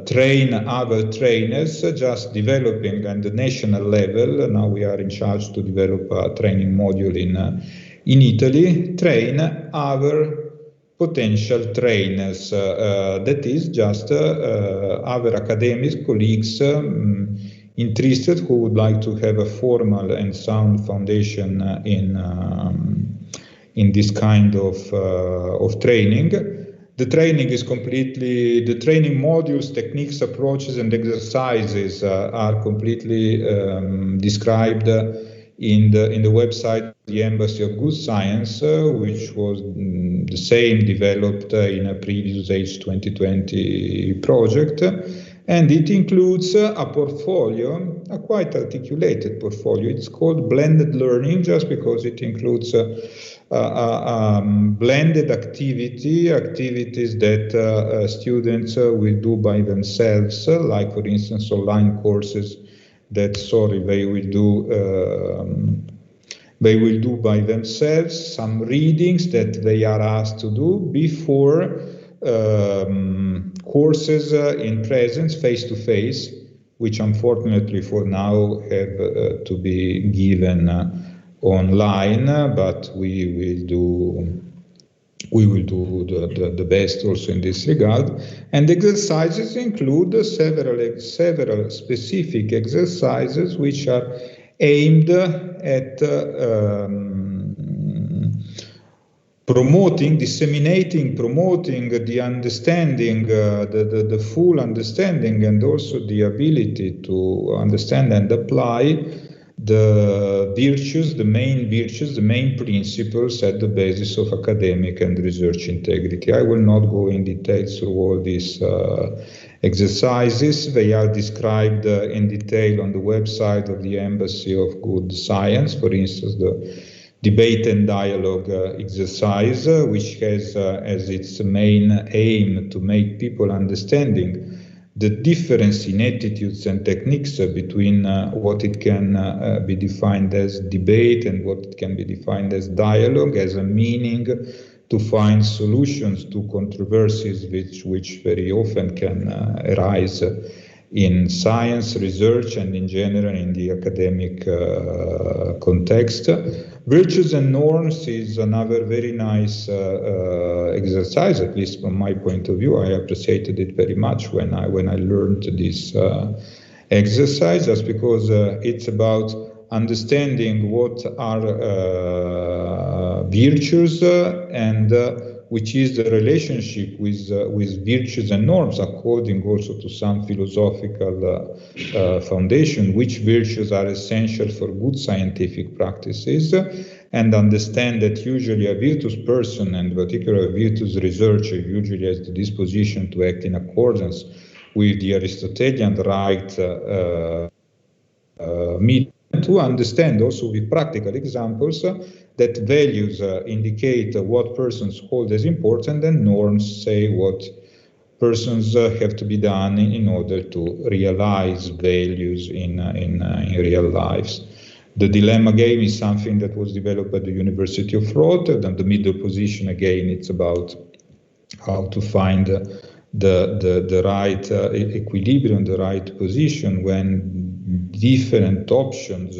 train other trainers, just developing at the national level. Now we are in charge to develop a training module in Italy, train other potential trainers, that is just other academic colleagues interested who would like to have a formal and sound foundation in this kind of training. The training is the training modules, techniques, approaches, and exercises are completely described in the website of the Embassy of Good Science, which was the same developed in a previous H2020 project. And it includes a portfolio, a quite articulated portfolio. It's called blended learning, just because it includes blended activities that students will do by themselves, like, for instance, online courses that, they will do by themselves, some readings that they are asked to do before courses in presence, face-to-face, which unfortunately for now have to be given online, but we will do the best also in this regard. And exercises include several specific exercises which are aimed at promoting the understanding, the full understanding, and also the ability to understand and apply the virtues, the main principles at the basis of academic and research integrity. I will not go in detail through all these exercises. They are described in detail on the website of the Embassy of Good Science. For instance, debate and dialogue exercise, which has as its main aim to make people understanding the difference in attitudes and techniques between what it can be defined as debate and what it can be defined as dialogue, as a meaning to find solutions to controversies which very often can arise in science, research, and in general in the academic context. Virtues and norms is another very nice exercise, at least from my point of view. I appreciated it very much when I learned this exercise, just because it's about understanding what are virtues and which is the relationship with virtues and norms, according also to some philosophical foundation, which virtues are essential for good scientific practices, and understand that usually a virtuous person, and particularly a virtuous researcher, usually has the disposition to act in accordance with the Aristotelian right to understand also with practical examples that values indicate what persons hold as important, and norms say what persons have to be done in order to realize values in real lives. The dilemma game is something that was developed by the University of Rotterdam. The middle position, again, it's about how to find the right equilibrium, the right position when different options,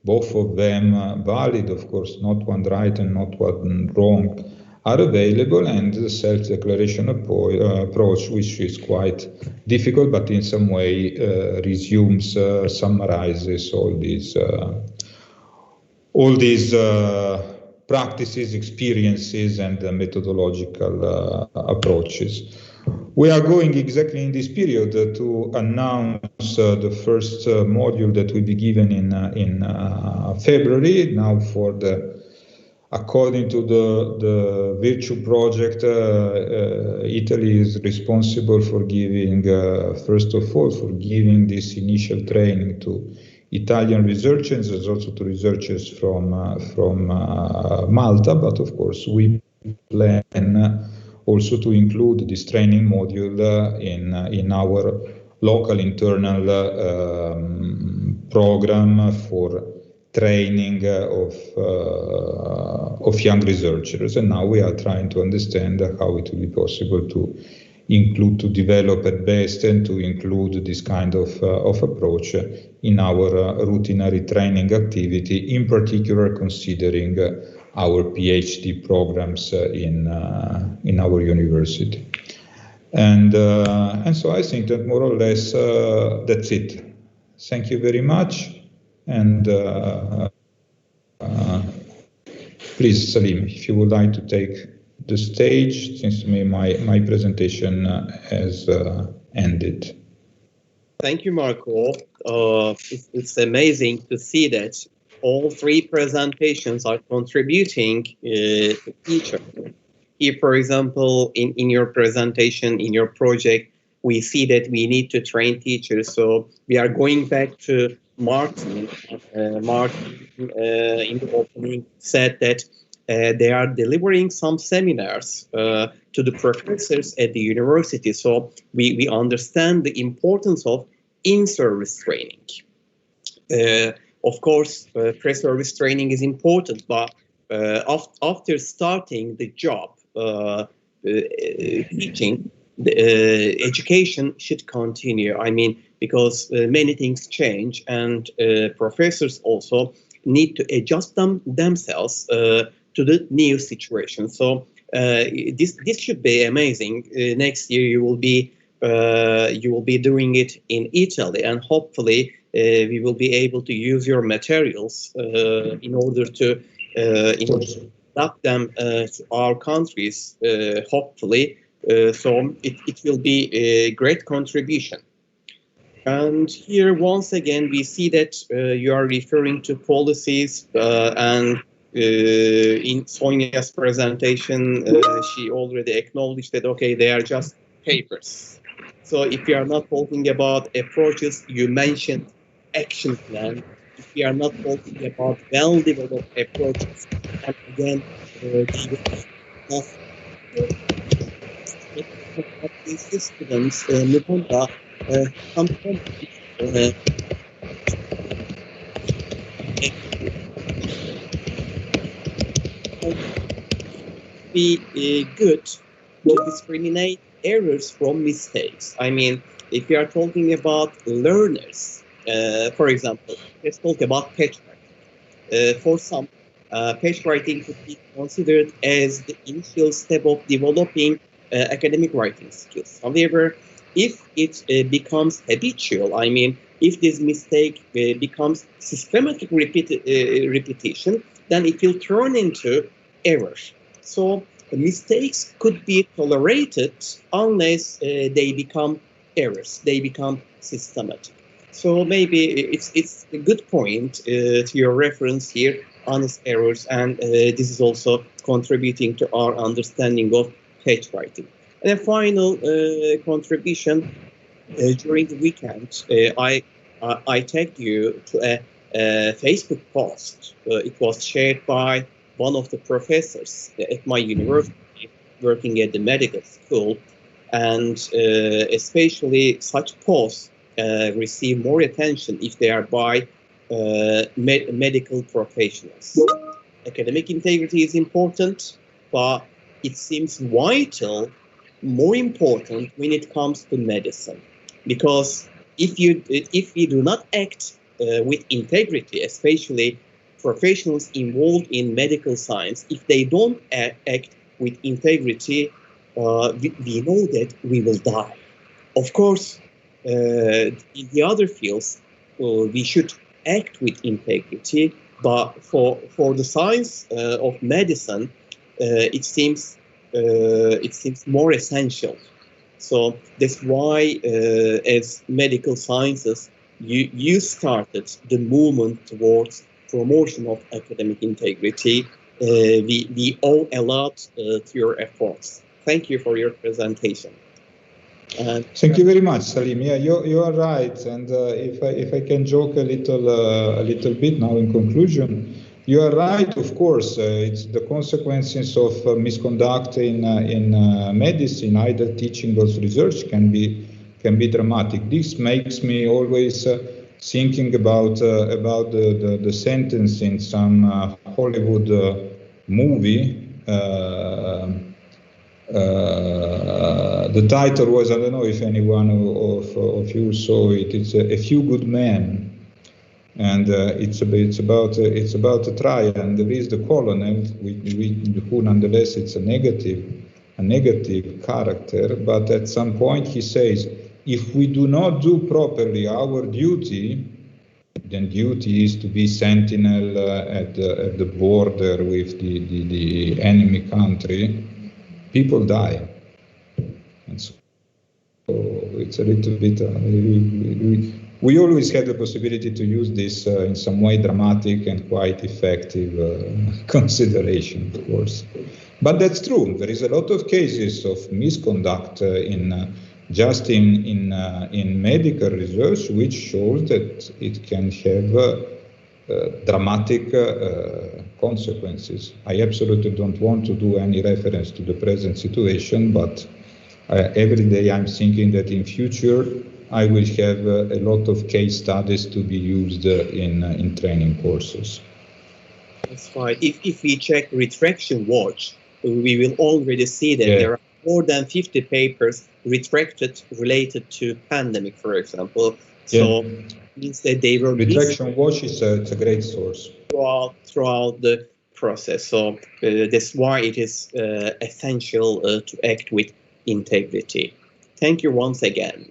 both of them valid, of course, not one right and not one wrong, are available, and the self-declaration approach, which is quite difficult, but in some way resumes, summarizes all these practices, experiences, and methodological approaches. We are going exactly in this period to announce the first module that will be given in February. Now, according to the Virtue Project, Italy is responsible for giving, first of all, for giving this initial training to Italian researchers, as also to researchers from Malta. But of course, we plan also to include this training module in our local internal program for training of young researchers. And now we are trying to understand how it will be possible to develop at best and to include this kind of approach in our routinary training activity, in particular considering our PhD programs in our university. And so I think that more or less that's it. Thank you very much. And please, Salim, if you would like to take the stage, since my presentation has ended. Thank you, Marco. It's amazing to see that all three presentations are contributing to each other. Here, for example, in your presentation, in your project, we see that we need to train teachers. So we are going back to Martine. Martine in the opening said that they are delivering some seminars to the professors at the university. So we understand the importance of in-service training. Of course, pre-service training is important, but after starting the job, teaching, education should continue. I mean, because many things change, and professors also need to adjust themselves to the new situation. So this should be amazing. Next year you will be doing it in Italy, and hopefully we will be able to use your materials in order to adapt them to our countries. Hopefully, so it will be a great contribution. And here once again we see that you are referring to policies and. In Sonja's presentation, she already acknowledged that, okay, they are just papers. So if you are not talking about approaches, you mentioned action plan, if we are not talking about well-developed approaches, and again, they will not these students, Nubunda, some comments be good to discriminate errors from mistakes. I mean, if we are talking about learners, for example, let's talk about patch writing. For some, patch writing could be considered as the initial step of developing academic writing skills. However, if it becomes habitual, I mean, if this mistake becomes systematic repetition, then it will turn into error. So mistakes could be tolerated unless they become errors, they become systematic. So maybe it's a good point to your reference here, honest errors, and this is also contributing to our understanding of patch writing. And a final contribution, during the weekend, I tagged you to a Facebook post. It was shared by one of the professors at my university working at the medical school, and especially such posts receive more attention if they are by medical professionals. Academic integrity is important, but it seems vital, more important when it comes to medicine, because if we do not act with integrity, especially professionals involved in medical science, if they don't act with integrity, we know that we will die. Of course, in the other fields, we should act with integrity, but for the science of medicine, it seems more essential. So that's why, as medical sciences, you started the movement towards promotion of academic integrity. We owe a lot to your efforts. Thank you for your presentation. Thank you very much, Salim. Yeah, you are right. And if I can joke a little bit now in conclusion, you are right. Of course, it's the consequences of misconduct in medicine, either teaching or research, can be dramatic. This makes me always thinking about the sentence in some Hollywood movie. The title was, I don't know if anyone of you saw it. It's A Few Good Men, and it's about a trial, and there is the colonel, who nonetheless it's a negative character. But at some point he says, if we do not do properly our duty, then duty is to be sentinel at the border with the enemy country. People die, and so it's a little bit. We always had the possibility to use this in some way dramatic and quite effective consideration, of course. But that's true. There is a lot of cases of misconduct in medical research, which shows that it can have dramatic consequences. I absolutely don't want to do any reference to the present situation, but every day I'm thinking that in future I will have a lot of case studies to be used in training courses. That's fine. If we check Retraction Watch, we will already see that there are more than 50 papers retracted related to pandemic, for example. So it means that they were Retraction Watch is a great source throughout the process. So that's why it is essential to act with integrity. Thank you once again.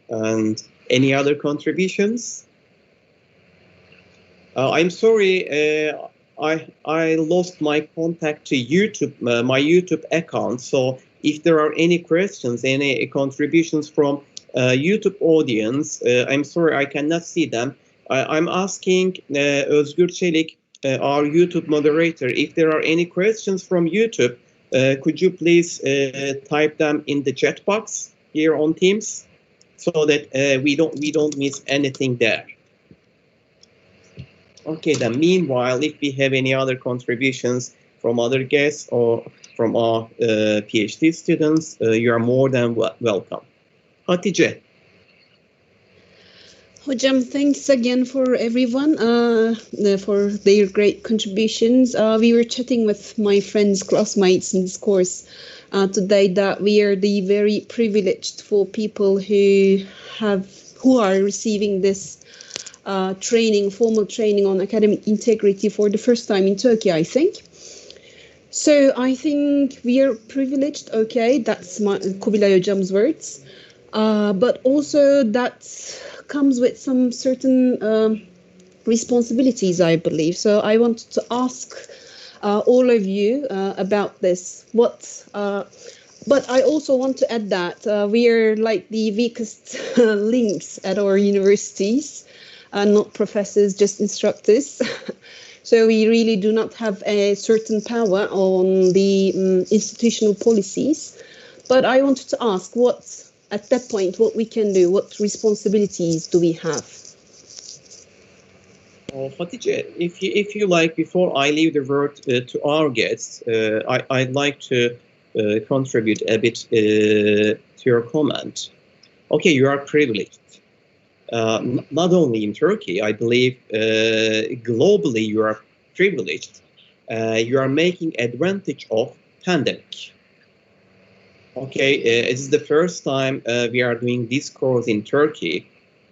And any other contributions? I'm sorry, I lost my contact to YouTube, my YouTube account. So if there are any questions, any contributions from YouTube audience, I'm sorry, I cannot see them. I'm asking Özgür Çelik, our YouTube moderator, if there are any questions from YouTube, could you please type them in the chat box here on Teams, so that we don't miss anything there. Okay, then meanwhile, if we have any other contributions from other guests or from our PhD students, you are more than welcome. Hatice. Hocam, thanks again for everyone for their great contributions. We were chatting with my friends, classmates in this course today that we are the very privileged for people who are receiving this formal training on academic integrity for the first time in Turkey, I think. So I think we are privileged, okay, that's Kubilay Hocam's words. But also that comes with some certain responsibilities, I believe. So I wanted to ask all of you about this. But I also want to add that we are like the weakest links at our universities, not professors, just instructors. So we really do not have a certain power on the institutional policies. But I wanted to ask at that point, what we can do, what responsibilities do we have? Hatice, if you like, before I leave the word to our guests, I'd like to contribute a bit to your comment. Okay, you are privileged. Not only in Turkey, I believe globally you are privileged. You are making advantage of pandemic. Okay, this is the first time we are doing this course in Turkey,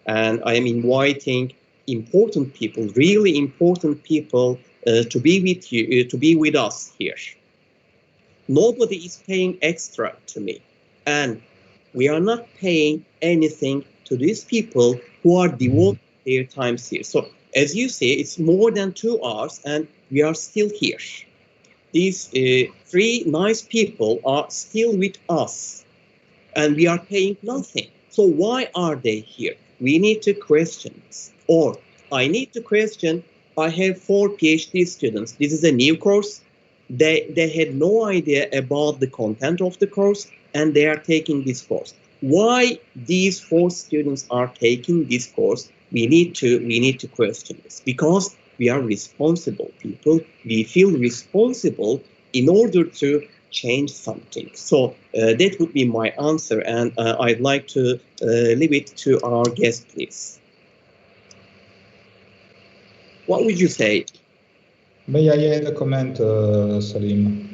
and I am inviting important people, really important people, to be with you, to be with us here. Nobody is paying extra to me, and we are not paying anything to these people who are devoting their times here. So, as you say, it's more than 2 hours, and we are still here. These 3 nice people are still with us, and we are paying nothing. So why are they here? We need to question this. Or I need to question, I have 4 PhD students. This is a new course. They had no idea about the content of the course, and they are taking this course. Why these 4 students are taking this course? We need to question this, because we are responsible people. We feel responsible in order to change something. So that would be my answer, and I'd like to leave it to our guest, please. What would you say? May I add a comment, Salim?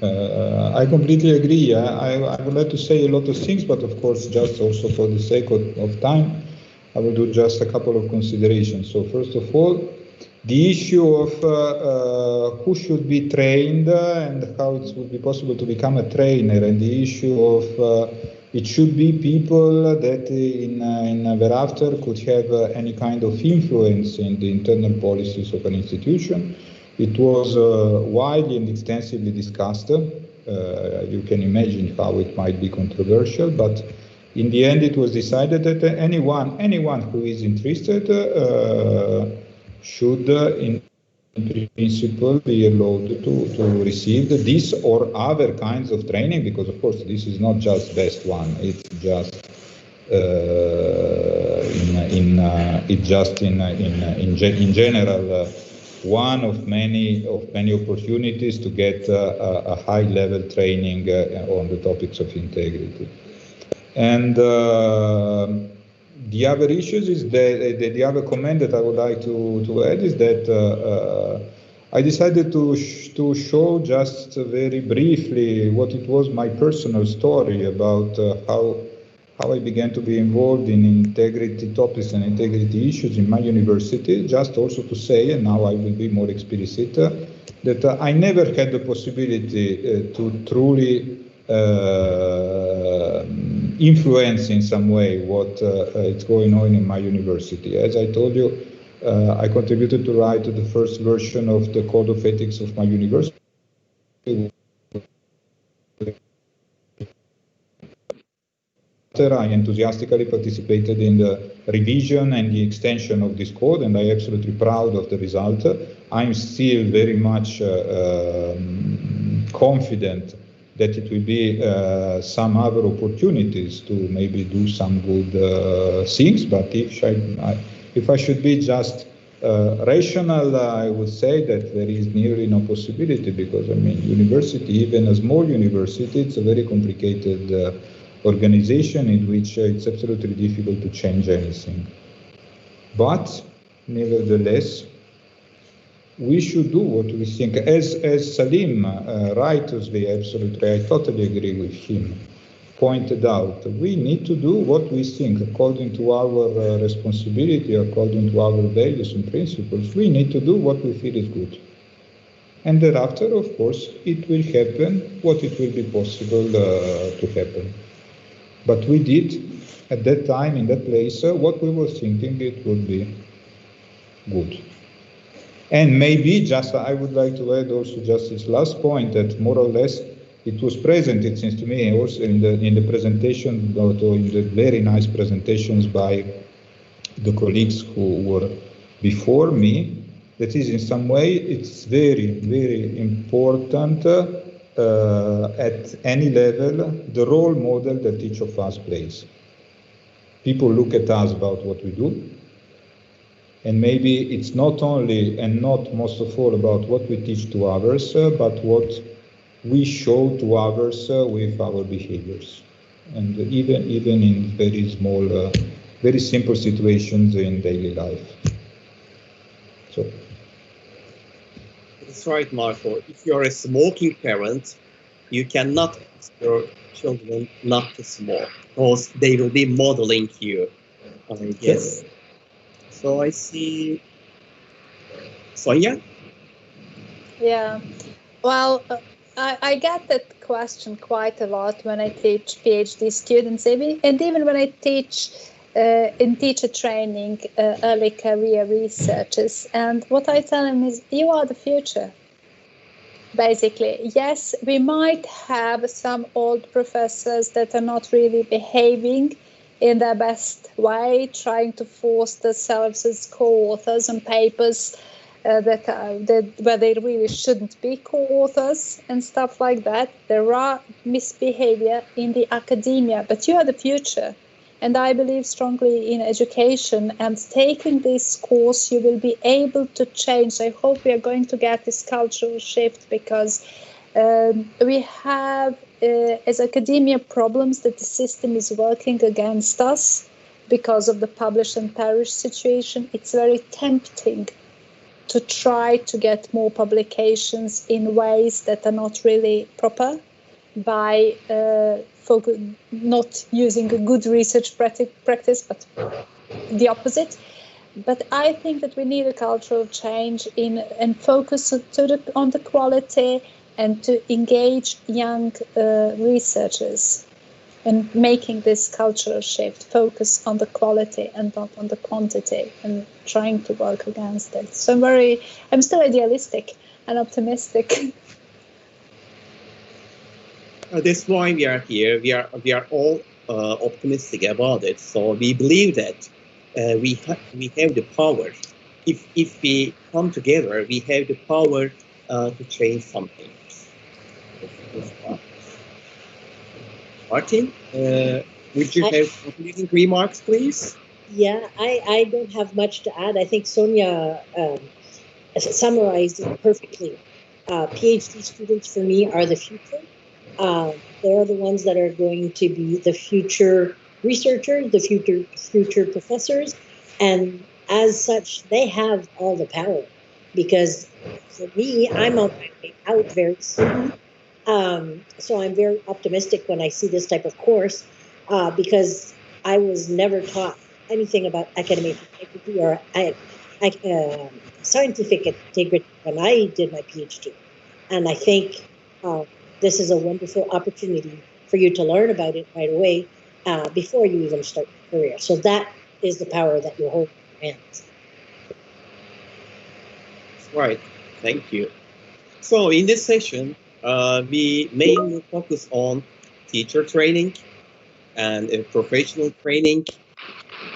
I completely agree. I would like to say a lot of things, but of course, just also for the sake of time, I will do just a couple of considerations. So first of all, the issue of who should be trained and how it would be possible to become a trainer, and the issue of it should be people that thereafter could have any kind of influence in the internal policies of an institution. It was widely and extensively discussed. You can imagine how it might be controversial, but in the end it was decided that anyone who is interested should in principle be allowed to receive this or other kinds of training, because of course this is not just best one, it's just in general one of many opportunities to get a high level training on the topics of integrity. And the other issues is that the other comment that I would like to add is that I decided to show just very briefly what it was my personal story about how I began to be involved in integrity topics and integrity issues in my university, just also to say, and now I will be more explicit, that I never had the possibility to truly influence in some way what is going on in my university. As I told you, I contributed to write the first version of the Code of Ethics of my university. I enthusiastically participated in the revision and the extension of this code, and I'm absolutely proud of the result. I'm still very much confident that it will be some other opportunities to maybe do some good things. But if I should be just Rational, I would say that there is nearly no possibility because, I mean, university, even a small university, it's a very complicated organization in which it's absolutely difficult to change anything. But, nevertheless, we should do what we think. As Salim righteously, absolutely, I totally agree with him, pointed out, we need to do what we think according to our responsibility, according to our values and principles. We need to do what we feel is good. And thereafter, of course, it will happen what it will be possible to happen. But we did, at that time, in that place, what we were thinking it would be good. And maybe just, I would like to add also just this last point that more or less it was present, it seems to me, also in the presentation, or in the very nice presentations by the colleagues who were before me. That is, in some way, it's very, very important at any level, the role model that each of us plays. People look at us about what we do, and maybe it's not only and not most of all about what we teach to others, but what we show to others with our behaviors, and even in very small, very simple situations in daily life. So. That's right, Marco. If you're a smoking parent, you cannot ask your children not to smoke, because they will be modeling you, I guess. So I see Sonja? Yeah, well, I get that question quite a lot when I teach PhD students, and even when I teach in teacher training early career researchers. And what I tell them is, you are the future. Basically, yes, we might have some old professors that are not really behaving in their best way, trying to force themselves as co-authors on papers where they really shouldn't be co-authors and stuff like that. There are misbehavior in the academia, but you are the future. And I believe strongly in education, and taking this course, you will be able to change. I hope we are going to get this cultural shift, because we have, as academia, problems that the system is working against us because of the publish and perish situation. It's very tempting to try to get more publications in ways that are not really proper, by not using a good research practice, but the opposite. But I think that we need a cultural change and focus on the quality, and to engage young researchers, and making this cultural shift, focus on the quality and not on the quantity, and trying to work against it. So I'm still idealistic and optimistic. That's why we are here. We are all optimistic about it. So we believe that we have the power. If we come together, we have the power to change something. Martine, would you have concluding remarks, please? Yeah, I don't have much to add. I think Sonja summarized it perfectly. PhD students for me are the future. They're the ones that are going to be the future researchers, the future professors, and as such, they have all the power. Because for me, I'm on my way out very soon. So I'm very optimistic when I see this type of course, because I was never taught anything about academic integrity or scientific integrity when I did my PhD. And I think this is a wonderful opportunity for you to learn about it right away before you even start your career. So that is the power that you hold in your hands. Right. Thank you. So in this session, we mainly focus on teacher training and professional training.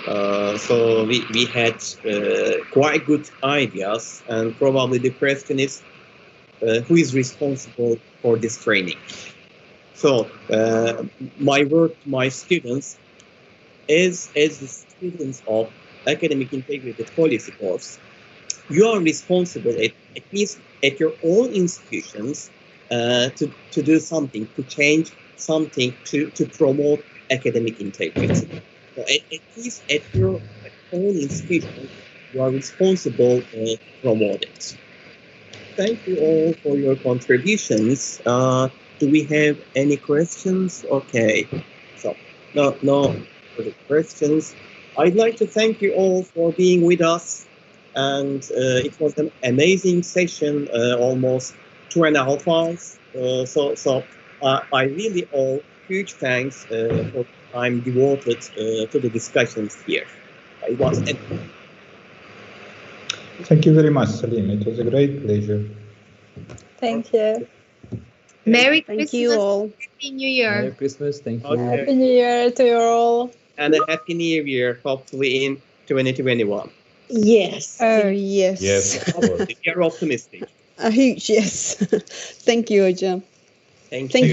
So we had quite good ideas, and probably the question is, who is responsible for this training? So my work to my students is as the students of academic integrity policy course. you are responsible, at least at your own institutions, to do something, to change something, to promote academic integrity. So at least at your own institution, you are responsible to promote it. Thank you all for your contributions. Do we have any questions? Okay, so no further questions. I'd like to thank you all for being with us, and it was an amazing session, almost 2.5 hours. So I really owe huge thanks for the time devoted to the discussions here. It was. Thank you very much, Salim. It was a great pleasure. Thank you. Merry Thank Christmas. you all. Happy New Year. Merry Christmas. Thank you. Okay. Happy New Year to you all. And a happy new year, hopefully in 2021. Yes. Oh, yes. Yes, of course. We are optimistic. A huge yes. Thank you, Hocam. Thank Thank you.